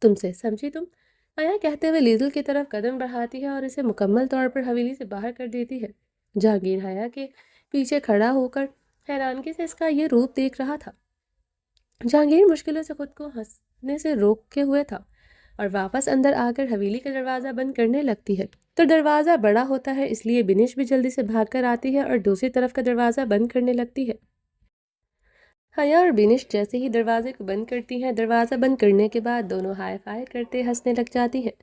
تم سے، سمجھی تم؟ حیا کہتے ہوئے لیزل کی طرف قدم بڑھاتی ہے اور اسے مکمل طور پر حویلی سے باہر کر دیتی ہے۔ جہانگیر حیا کے پیچھے کھڑا ہو کر حیرانگی سے اس کا یہ روپ دیکھ رہا تھا۔ جہانگیر مشکلوں سے خود کو ہنسنے سے روکے ہوئے تھا اور واپس اندر آ کر حویلی کا دروازہ بند کرنے لگتی ہے تو دروازہ بڑا ہوتا ہے، اس لیے بنش بھی جلدی سے بھاگ کر آتی ہے اور دوسری طرف کا دروازہ بند کرنے لگتی ہے۔ حیا اور بنش جیسے ہی دروازے کو بند کرتی ہیں، دروازہ بند کرنے کے بعد دونوں ہائے فائے کرتے ہنسنے لگ جاتی ہیں۔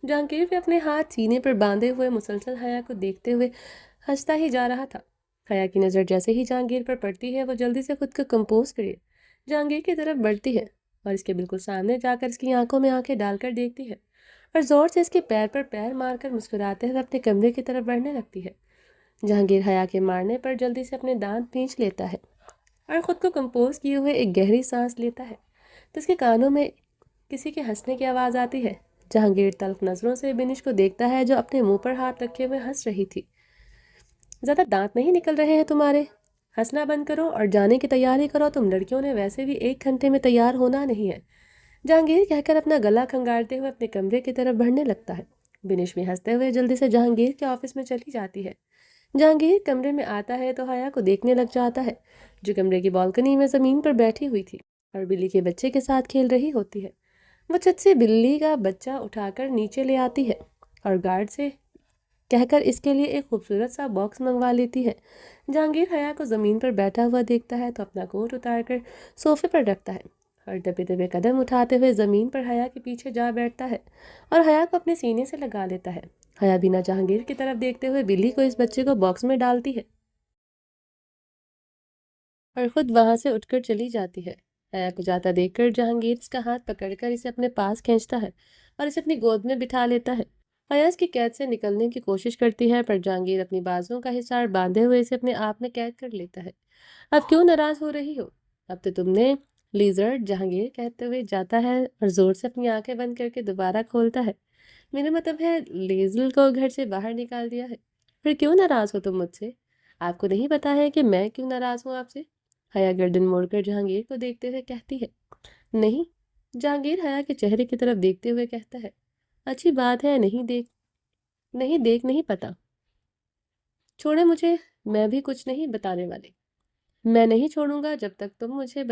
جہانگیر بھی اپنے ہاتھ سینے پر باندھے ہوئے مسلسل حیا کو دیکھتے ہوئے ہنستا ہی جا رہا تھا۔ حیا کی نظر جیسے ہی جہانگیر پر پڑتی ہے وہ جلدی سے خود کو کمپوز کرے جہانگیر کی طرف بڑھتی ہے اور اس کے بالکل سامنے جا کر اس کی آنکھوں میں آنکھیں ڈال کر دیکھتی ہے اور زور سے اس کے پیر پر پیر مار کر مسکراتے ہوئے اپنے کمرے کی طرف بڑھنے لگتی ہے۔ جہانگیر حیا کے مارنے پر جلدی سے اپنے دانت کھینچ لیتا ہے اور خود کو کمپوز کیے ہوئے ایک گہری سانس لیتا ہے تو اس کے کانوں میں کسی کے ہنسنے کی آواز آتی ہے۔ جہانگیر تلخ نظروں سے بنش کو دیکھتا ہے جو اپنے منہ پر ہاتھ رکھے ہوئے ہنس رہی تھی۔ زیادہ دانت نہیں نکل رہے ہیں تمہارے؟ ہنسنا بند کرو اور جانے کی تیاری کرو، تم لڑکیوں نے ویسے بھی 1 گھنٹے میں تیار ہونا نہیں ہے، جہانگیر کہہ کر اپنا گلا کھنگارتے ہوئے اپنے کمرے کی طرف بڑھنے لگتا ہے۔ بنش بھی ہنستے ہوئے جلدی سے جہانگیر کے آفس میں چلی جاتی ہے۔ جہانگیر کمرے میں آتا ہے تو حیا کو دیکھنے لگ جاتا ہے جو کمرے کی بالکنی میں زمین پر بیٹھی ہوئی تھی اور بلی کے بچے کے ساتھ کھیل رہی ہوتی ہے۔ وہ چھت سے بلی کا بچہ اٹھا کر نیچے لے آتی ہے اور گارڈ سے کہہ کر اس کے لیے ایک خوبصورت سا باکس منگوا لیتی ہے۔ جہانگیر حیا کو زمین پر بیٹھا ہوا دیکھتا ہے تو اپنا کوٹ اتار کر صوفے پر رکھتا ہے۔ اور دبے دبے قدم اٹھاتے ہوئے زمین پر حیا کے پیچھے جا بیٹھتا ہے اور حیا کو اپنے سینے سے لگا لیتا ہے۔ حیا بینا جہانگیر کی طرف دیکھتے ہوئے بلی کو اس بچے کو باکس میں ڈالتی ہے اور خود وہاں سے اٹھ کر چلی جاتی ہے۔ حیا کو جاتا دیکھ کر جہانگیر اس کا ہاتھ پکڑ کر اسے اپنے پاس کھینچتا ہے اور اسے اپنی گود میں بٹھا لیتا ہے۔ حیا اس کی قید سے نکلنے کی کوشش کرتی ہے پر جہانگیر اپنی بازوؤں کا حصار باندھے ہوئے اسے اپنے آپ میں قید کر لیتا ہے۔ اب کیوں ناراض ہو رہی ہو؟ اب تو تم نے لیزرڈ، جہانگیر کہتے ہوئے جاتا ہے اور زور سے اپنی آنکھیں بند کر کے دوبارہ کھولتا ہے۔ میرا مطلب ہے لیزل کو گھر سے باہر نکال دیا ہے۔ پھر کیوں ناراض ہو تم مجھ سے؟ آپ کو نہیں پتا ہے کہ میں کیوں ناراض ہوں آپ سے؟ حیا گردن موڑ کر جہانگیر کو دیکھتے ہوئے کہتی ہے۔ نہیں، جہانگیر حیا کے چہرے کی طرف دیکھتے ہوئے کہتا ہے۔ اچھی بات ہے، نہیں پتا۔ چھوڑے مجھے، میں بھی کچھ نہیں بتانے والی۔ میں نہیں چھوڑوں گا جب تک تم مجھے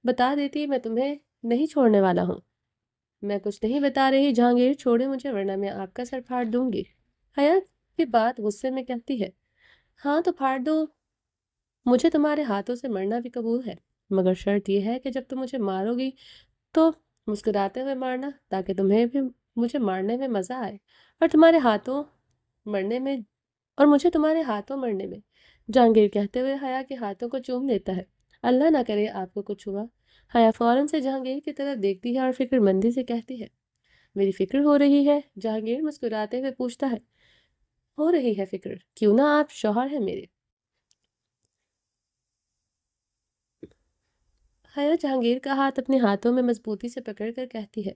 بتا دیتی میں تمہیں نہیں چھوڑنے والا ہوں۔ میں کچھ نہیں بتا رہی جہانگیر، چھوڑے مجھے ورنہ میں آپ کا سر پھاڑ دوں گی۔ حیا کی بات غصے میں کہتی ہے۔ ہاں تو پھاڑ دو، مجھے تمہارے ہاتھوں سے مرنا بھی قبول ہے، مگر شرط یہ ہے کہ جب تم مجھے مارو گی تو مسکراتے ہوئے مارنا تاکہ تمہیں بھی مجھے مارنے میں مزہ آئے اور مجھے تمہارے ہاتھوں مرنے میں۔ جہانگیر کہتے ہوئے حیا کے ہاتھوں کو چوم دیتا ہے۔ اللہ نہ کرے آپ کو کچھ ہوا۔ حیا فوراً سے جہانگیر کی طرف دیکھتی ہے اور فکر مندی سے کہتی ہے۔ میری فکر ہو رہی ہے؟ جہانگیر مسکراتے ہوئے پوچھتا ہے۔ ہو رہی ہے فکر، کیوں نہ، آپ شوہر ہیں میرے۔ حیا جہانگیر کا ہاتھ اپنے ہاتھوں میں مضبوطی سے پکڑ کر کہتی ہے۔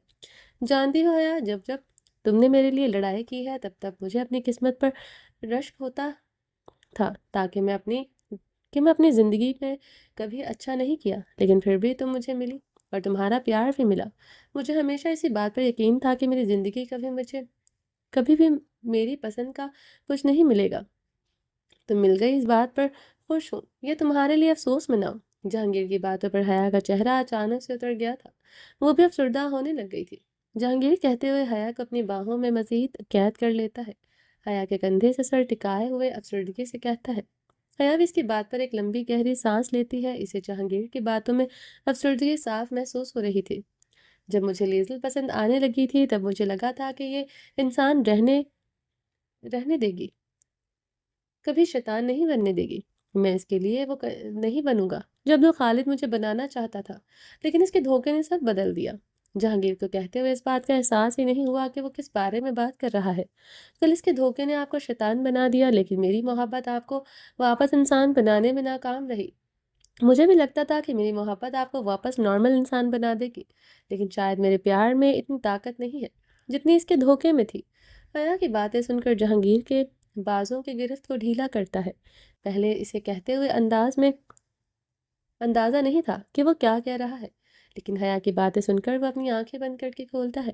جانتی ہو حیا، جب جب تم نے میرے لیے لڑائی کی ہے تب تب مجھے اپنی قسمت پر رشک ہوتا تھا تاکہ میں اپنی زندگی میں کبھی اچھا نہیں کیا، لیکن پھر بھی تم مجھے ملی اور تمہارا پیار بھی ملا۔ مجھے ہمیشہ اسی بات پر یقین تھا کہ میری زندگی کبھی بھی میری پسند کا کچھ نہیں ملے گا۔ تم مل گئی، اس بات پر خوش ہوں، یہ تمہارے لیے افسوس مناؤ۔ جہانگیر کی باتوں پر حیا کا چہرہ اچانک سے اتر گیا تھا، وہ بھی افسردہ ہونے لگ گئی تھی۔ جہانگیر کہتے ہوئے حیا کو اپنی باہوں میں مزید قید کر لیتا ہے۔ حیا کے کندھے سے سر ٹکائے ہوئے افسردگی سے کہتا ہے۔ حیا بھی اس کی بات پر ایک لمبی گہری سانس لیتی ہے، اسے جہانگیر کی باتوں میں افسردگی صاف محسوس ہو رہی تھی۔ جب مجھے لیزل پسند آنے لگی تھی تب مجھے لگا تھا کہ یہ انسان رہنے دے گی، کبھی شیطان نہیں بننے دے گی، میں اس کے لیے وہ نہیں بنوں گا جب جو خالد مجھے بنانا چاہتا تھا، لیکن اس کے دھوکے نے سب بدل دیا۔ جہانگیر کو کہتے ہوئے اس بات کا احساس ہی نہیں ہوا کہ وہ کس بارے میں بات کر رہا ہے۔ کل اس کے دھوکے نے آپ کو شیطان بنا دیا، لیکن میری محبت آپ کو واپس انسان بنانے میں ناکام رہی۔ مجھے بھی لگتا تھا کہ میری محبت آپ کو واپس نارمل انسان بنا دے گی، لیکن شاید میرے پیار میں اتنی طاقت نہیں ہے جتنی اس کے دھوکے میں تھی۔ حیا کی باتیں سن کر جہانگیر کے بازوں کی گرفت کو ڈھیلا کرتا ہے۔ پہلے اسے کہتے ہوئے اندازہ نہیں تھا کہ وہ کیا کہہ رہا ہے، لیکن حیا کی باتیں سن کر وہ اپنی آنکھیں بند کر کے کھولتا ہے۔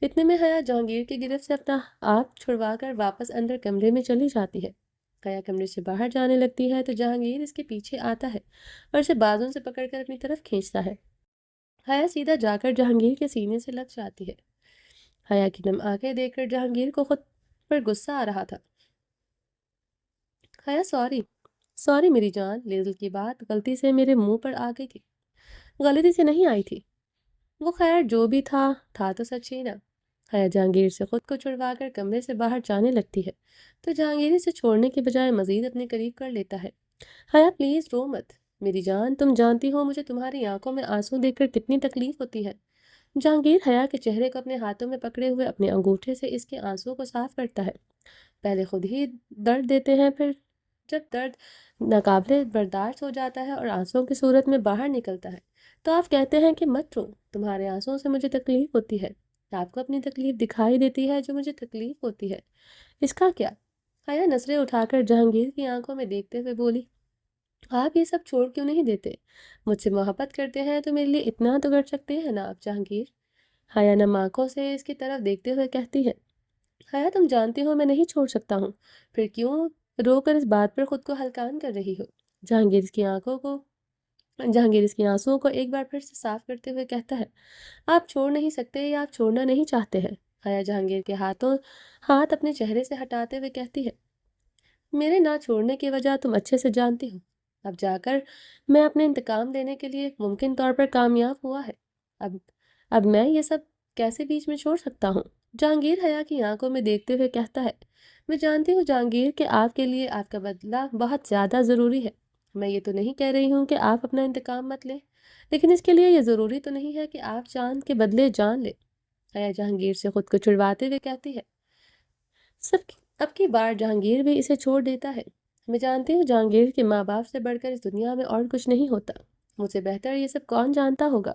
اتنے میں حیا جہانگیر کی گرفت سے اپنا آپ چھڑوا کر واپس اندر کمرے میں چلی جاتی ہے۔ حیا کمرے سے باہر جانے لگتی ہے تو جہانگیر اس کے پیچھے آتا ہے اور اسے بازوں سے پکڑ کر اپنی طرف کھینچتا ہے۔ حیا سیدھا جا کر جہانگیر کے سینے سے لگ جاتی ہے۔ حیا کی نم آنکھیں دیکھ کر جہانگیر کو خود پر غصہ آ رہا تھا۔ حیا سوری میری جان، لیزل کی بات غلطی سے میرے منہ پر آ گئی تھی، غلطی سے نہیں آئی تھی۔ وہ خیر جو بھی تھا تو سچ ہی نا۔ حیا جہانگیر سے خود کو چھڑوا کر کمرے سے باہر جانے لگتی ہے تو جہانگیر اسے چھوڑنے کے بجائے مزید اپنے قریب کر لیتا ہے۔ حیا پلیز رو مت میری جان، تم جانتی ہو مجھے تمہاری آنکھوں میں آنسو دیکھ کر کتنی تکلیف ہوتی ہے۔ جہانگیر حیا کے چہرے کو اپنے ہاتھوں میں پکڑے ہوئے اپنے انگوٹھے سے اس کے آنسو کو صاف کرتا ہے۔ پہلے خود ہی درد دیتے ہیں، پھر جب درد ناقابل برداشت ہو جاتا ہے اور آنسوؤں کی صورت میں باہر نکلتا ہے تو آپ کہتے ہیں کہ مت رو، تمہارے آنسوؤں سے مجھے تکلیف ہوتی ہے، آپ کو اپنی تکلیف دکھائی دیتی ہے جو مجھے تکلیف ہوتی ہے، اس کا کیا؟ حیا نظریں اٹھا کر جہانگیر کی آنکھوں میں دیکھتے ہوئے بولی۔ آپ یہ سب چھوڑ کیوں نہیں دیتے؟ مجھ سے محبت کرتے ہیں تو میرے لیے اتنا تو کر سکتے ہیں نا آپ جہانگیر۔ حیا نم آنکھوں سے اس کی طرف دیکھتے ہوئے کہتی ہے۔ حیا تم جانتی ہو میں نہیں چھوڑ سکتا ہوں، پھر کیوں رو کر اس بات پر خود کو ہلکان کر رہی ہو؟ جہانگیر اس کی آنسوؤں کو ایک بار پھر سے صاف کرتے ہوئے کہتا ہے۔ آپ چھوڑ نہیں سکتے یا آپ چھوڑنا نہیں چاہتے ہیں؟ حیا جہانگیر کے ہاتھ اپنے چہرے سے ہٹاتے ہوئے کہتی ہے۔ میرے نہ چھوڑنے کی وجہ تم اچھے سے جانتی ہو، اب جا کر میں اپنے انتقام لینے کے لیے ممکن طور پر کامیاب ہوا ہے۔ اب اب میں یہ سب کیسے بیچ میں چھوڑ سکتا ہوں؟ جہانگیر حیا کی آنکھوں میں دیکھتے ہوئے کہتا ہے، میں جانتی ہوں جہانگیر کہ آپ کے لیے آپ کا بدلہ بہت زیادہ ضروری ہے۔ میں یہ تو نہیں کہہ رہی ہوں کہ آپ اپنا انتقام مت لیں، لیکن اس کے لیے یہ ضروری تو نہیں ہے کہ آپ جان کے بدلے جان لیں۔ حیا جہانگیر سے خود کو چھڑواتے ہوئے کہتی ہے۔ اب کی بار جہانگیر بھی اسے چھوڑ دیتا ہے۔ میں جانتی ہوں جہانگیر کے ماں باپ سے بڑھ کر اس دنیا میں اور کچھ نہیں ہوتا۔ مجھ سے بہتر یہ سب کون جانتا ہوگا؟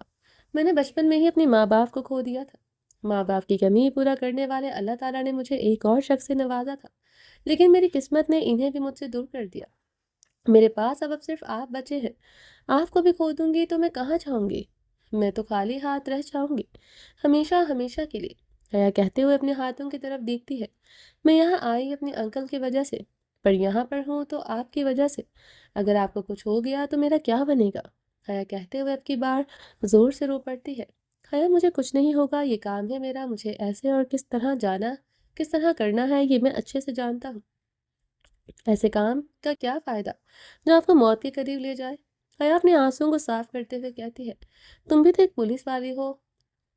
میں نے بچپن میں ہی اپنے ماں باپ کو کھو دیا تھا۔ ماں باپ کی کمی پورا کرنے والے اللہ تعالیٰ نے مجھے ایک اور شخص سے نوازا تھا، لیکن میری قسمت نے انہیں بھی مجھ سے دور کر دیا۔ میرے پاس اب صرف آپ بچے ہیں۔ آپ کو بھی کھو دوں گی تو میں کہاں جاؤں گی؟ میں تو خالی ہاتھ رہ جاؤں گی، ہمیشہ ہمیشہ کے لیے۔ حیا کہتے ہوئے اپنے ہاتھوں کی طرف دیکھتی ہے۔ میں یہاں آئی اپنے انکل کی وجہ سے، پر یہاں پر ہوں تو آپ کی وجہ سے۔ اگر آپ کو کچھ ہو گیا تو میرا کیا بنے گا؟ حیا کہتے ہوئے اب کی بار زور سے رو پڑتی ہے۔ حیا مجھے کچھ نہیں ہوگا، یہ کام ہے میرا، مجھے ایسے اور کس طرح کرنا ہے یہ میں اچھے سے جانتا ہوں۔ ایسے کام کا کیا فائدہ جو آپ کو موت کے قریب لے جائے؟ حیا اپنے آنسوؤں کو صاف کرتے ہوئے کہتی ہے، تم بھی تو ایک پولیس والی ہو،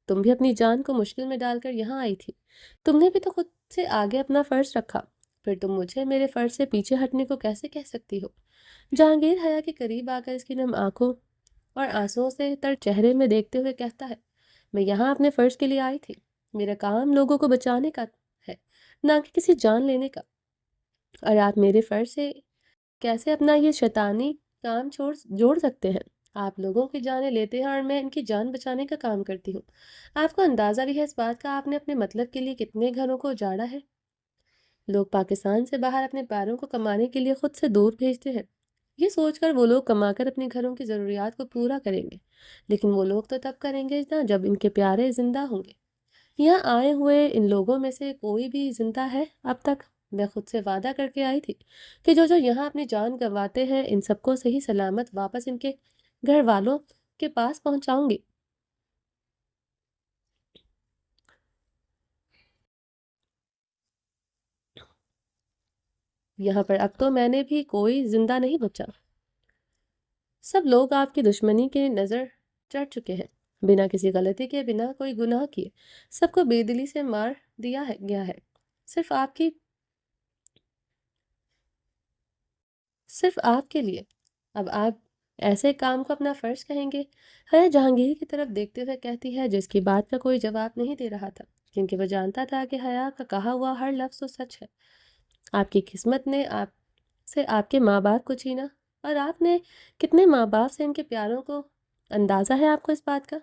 تم بھی اپنی جان کو مشکل میں ڈال کر یہاں آئی تھی، تم نے بھی تو خود سے آگے اپنا فرض رکھا، پھر تم مجھے میرے فرض سے پیچھے ہٹنے کو کیسے کہہ سکتی ہو؟ جہانگیر حیا کے قریب آ کر اس کی نم آنکھوں اور آنسوؤں سے تر چہرے میں دیکھتے ہوئے کہتا ہے، میں یہاں اپنے فرض کے لیے آئی تھی۔ میرا کام لوگوں کو بچانے کا ہے، نہ کہ کسی جان لینے کا، اور آپ میرے فرض سے کیسے اپنا یہ شیطانی کام جوڑ سکتے ہیں؟ آپ لوگوں کی جانیں لیتے ہیں اور میں ان کی جان بچانے کا کام کرتی ہوں۔ آپ کو اندازہ بھی ہے اس بات کا آپ نے اپنے مطلب کے لیے کتنے گھروں کو اجاڑا ہے؟ لوگ پاکستان سے باہر اپنے پیروں کو کمانے کے لیے خود سے دور بھیجتے ہیں، یہ سوچ کر وہ لوگ کما کر اپنے گھروں کی ضروریات کو پورا کریں گے، لیکن وہ لوگ تو تب کریں گے نا جب ان کے پیارے زندہ ہوں گے۔ یہاں آئے ہوئے ان لوگوں میں سے کوئی بھی زندہ ہے اب تک؟ میں خود سے وعدہ کر کے آئی تھی کہ جو یہاں اپنی جان گنواتے ہیں ان سب کو صحیح سلامت واپس ان کے گھر والوں کے پاس پہنچاؤں گی۔ یہاں پر اب تو میں نے بھی کوئی زندہ نہیں بچا، سب لوگ آپ کی دشمنی کے نظر چڑھ چکے ہیں، بنا کسی غلطی کے، بنا کوئی گناہ کیے، سب کو بے دلی سے مار دیا گیا ہے، صرف صرف آپ کے لیے۔ اب آپ ایسے کام کو اپنا فرض کہیں گے؟ حیا جہانگیر کی طرف دیکھتے ہوئے کہتی ہے، جس کی بات کا کوئی جواب نہیں دے رہا تھا، کیونکہ وہ جانتا تھا کہ حیا کا کہا ہوا ہر لفظ تو سچ ہے۔ آپ کی قسمت نے آپ سے آپ کے ماں باپ کو چھینا، اور آپ نے کتنے ماں باپ سے ان کے پیاروں کو اندازہ ہے آپ کو اس بات کا؟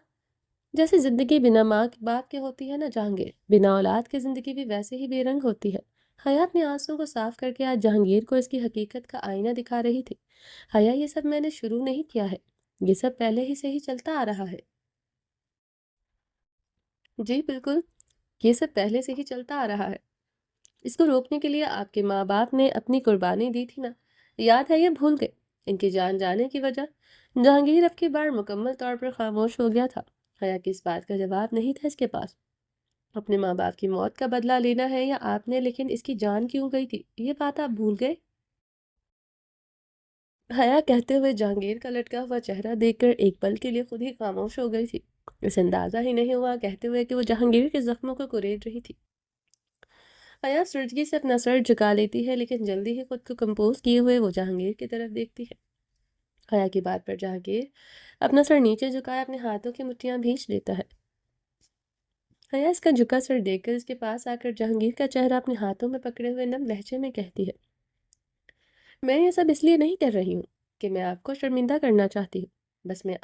جیسے زندگی بنا ماں باپ کے ہوتی ہے نا جہانگیر، بنا اولاد کی زندگی بھی ویسے ہی بے رنگ ہوتی ہے۔ حیا اپنے آنسوں کو صاف کر کے آج جہانگیر کو اس کی حقیقت کا آئینہ دکھا رہی تھی۔ حیا یہ سب میں نے شروع نہیں کیا ہے، یہ سب پہلے ہی سے ہی چلتا آ رہا ہے۔ جی بالکل، یہ سب پہلے سے ہی چلتا آ رہا ہے۔ اس کو روکنے کے لیے آپ کے ماں باپ نے اپنی قربانی دی تھی نا، یاد ہے؟ یہ بھول گئے؟ ان کی جان جانے کی وجہ؟ جہانگیر اب کی بار مکمل طور پر خاموش ہو گیا تھا۔ حیا کی اس بات کا جواب نہیں تھا اس کے پاس۔ اپنے ماں باپ کی موت کا بدلہ لینا ہے یا آپ نے، لیکن اس کی جان کیوں گئی تھی یہ بات آپ بھول گئے؟ حیا کہتے ہوئے جہانگیر کا لٹکا ہوا چہرہ دیکھ کر ایک پل کے لیے خود ہی خاموش ہو گئی تھی۔ اسے اندازہ ہی نہیں ہوا کہتے ہوئے کہ وہ جہانگیر کے زخموں کو کریٹ رہی تھی۔ حیا سرجگی سے اپنا سر جھکا لیتی ہے، لیکن جلدی ہی خود کو کمپوز کیے ہوئے وہ جہانگیر کی طرف دیکھتی ہے۔ حیا کی بات پر جہانگیر اپنا سر نیچے جھکائے اپنے ہاتھوں کی مٹھیاں بھینچ لیتا ہے۔ حیا اس کا جھکا سر دیکھ کر اس کے پاس آ کر جہانگیر کا چہرہ اپنے ہاتھوں میں پکڑے ہوئے نم لہجے میں کہتی ہے، میں یہ سب اس لیے نہیں کر رہی ہوں کہ میں آپ کو شرمندہ کرنا چاہتی ہوں، بس میں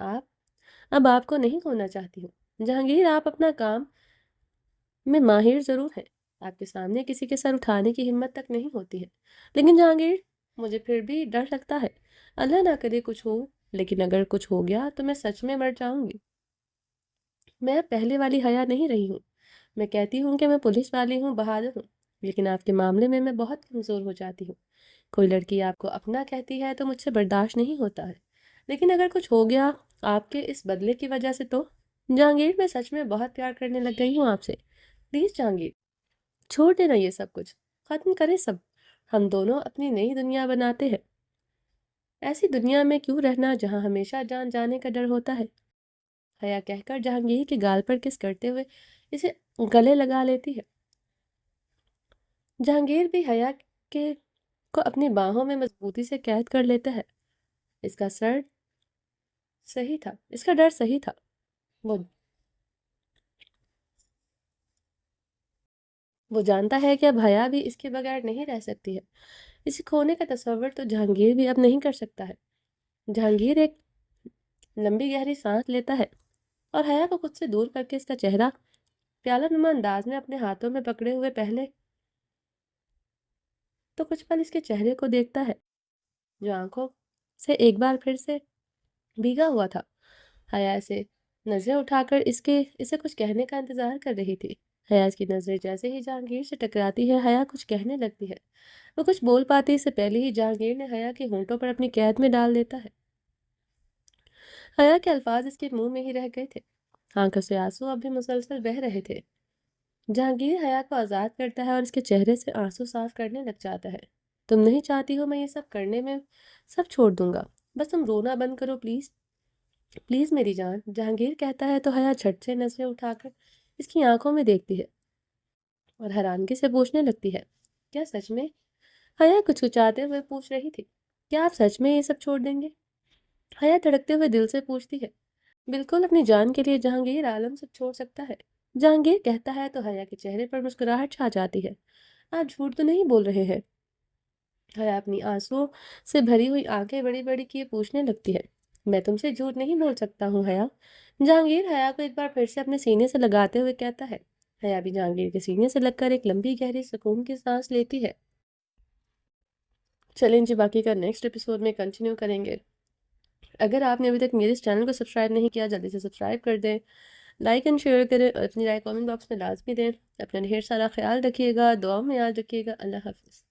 اب آپ کو نہیں کھونا چاہتی ہوں۔ جہانگیر آپ اپنا کام میں ماہر ضرور ہیں، آپ کے سامنے کسی کے سر اٹھانے کی ہمت تک نہیں ہوتی ہے، لیکن جہانگیر مجھے پھر بھی ڈر لگتا ہے، اللہ نہ کرے کچھ ہو، لیکن اگر کچھ ہو گیا تو میں سچ میں مر جاؤں گی۔ میں پہلے والی حیا نہیں رہی ہوں، میں کہتی ہوں کہ میں پولیس والی ہوں، بہادر ہوں، لیکن آپ کے معاملے میں بہت کمزور ہو جاتی ہوں۔ کوئی لڑکی آپ کو اپنا کہتی ہے تو مجھ سے برداشت نہیں ہوتا ہے، لیکن اگر کچھ ہو گیا آپ کے اس بدلے کی وجہ سے تو جہانگیر میں سچ میں بہت پیار کرنے لگ گئی ہوں آپ سے، پلیز جہانگیر چھوڑ دینا یہ سب کچھ، ختم کرے سب، ہم دونوں اپنی نئی دنیا بناتے ہیں۔ ایسی دنیا میں کیوں رہنا جہاں ہمیشہ جان جانے کا ڈر ہوتا ہے؟ حیا کہہ کر جہانگیر کے گال پر کس کرتے ہوئے اسے گلے لگا لیتی ہے۔ جہانگیر بھی حیا کے کو اپنی باہوں میں مضبوطی سے قید کر لیتا ہے۔ اس کا ڈر صحیح تھا۔ وہ جانتا ہے کہ اب حیا بھی اس کے بغیر نہیں رہ سکتی ہے۔ اسے کھونے کا تصور تو جہانگیر بھی اب نہیں کر سکتا ہے۔ جہانگیر ایک لمبی گہری سانس لیتا ہے اور حیا کو خود سے دور کر کے اس کا چہرہ پیالہ نما انداز میں اپنے ہاتھوں میں پکڑے ہوئے پہلے تو کچھ پل اس کے چہرے کو دیکھتا ہے جو آنکھوں سے ایک بار پھر سے بھیگا ہوا تھا۔ حیا اسے نظریں اٹھا کر اسے کچھ کہنے کا انتظار کر رہی تھی۔ حیا اس کی نظریں جیسے ہی جہانگیر سے ٹکراتی ہے حیا کچھ کہنے لگتی ہے۔ وہ کچھ بول پاتی اس سے پہلے ہی جہانگیر نے حیا کے ہونٹوں پر اپنی قید میں ڈال دیتا ہے۔ حیا کے الفاظ اس کے منہ میں ہی رہ گئے تھے، آنکھوں سے آنسو اب بھی مسلسل بہہ رہے تھے۔ جہانگیر حیا کو آزاد کرتا ہے اور اس کے چہرے سے آنسو صاف کرنے لگ جاتا ہے۔ تم نہیں چاہتی ہو میں یہ سب کرنے میں سب چھوڑ دوں گا، بس تم رونا بند کرو پلیز، پلیز میری جان، جہانگیر کہتا ہے تو حیا جھٹ سے نظریں اٹھا کر اس کی آنکھوں میں دیکھتی ہے اور حیرانگی سے پوچھنے لگتی ہے، کیا سچ میں؟ حیا کچکچاتے ہوئے پوچھ رہی تھی، کیا آپ سچ میں یہ سب چھوڑ دیں گے؟ حیا دھڑکتے ہوئے دل سے پوچھتی ہے، بالکل، اپنی جان کے لیے جہانگیر عالم سب چھوڑ سکتا ہے۔ جہانگیر کہتا ہے تو حیا کے چہرے پر مسکراہٹ چھا جاتی ہے، آپ جھوٹ تو نہیں بول رہے ہیں؟ حیا اپنی آنسو سے بھری ہوئی آنکھیں بڑی بڑی کیے پوچھنے لگتی ہے، میں تم سے جھوٹ نہیں بول سکتا ہوں حیا۔ جہانگیر حیا کو ایک بار پھر سے اپنے سینے سے لگاتے ہوئے کہتا ہے۔ حیا بھی جہانگیر کے سینے سے لگ کر ایک لمبی گہری سکون کی سانس لیتی ہے۔ چلیں جی، باقی کا نیکسٹ ایپیسوڈ میں کنٹینیو کریں گے۔ اگر آپ نے ابھی تک میرے اس چینل کو سبسکرائب نہیں کیا جلدی سے سبسکرائب کر دیں، لائک اینڈ شیئر کریں اور اپنی رائے کامنٹ باکس میں لازمی دیں۔ اپنا ڈھیر سارا خیال رکھیے گا، دعاؤں میں یاد رکھیے گا۔ اللہ حافظ۔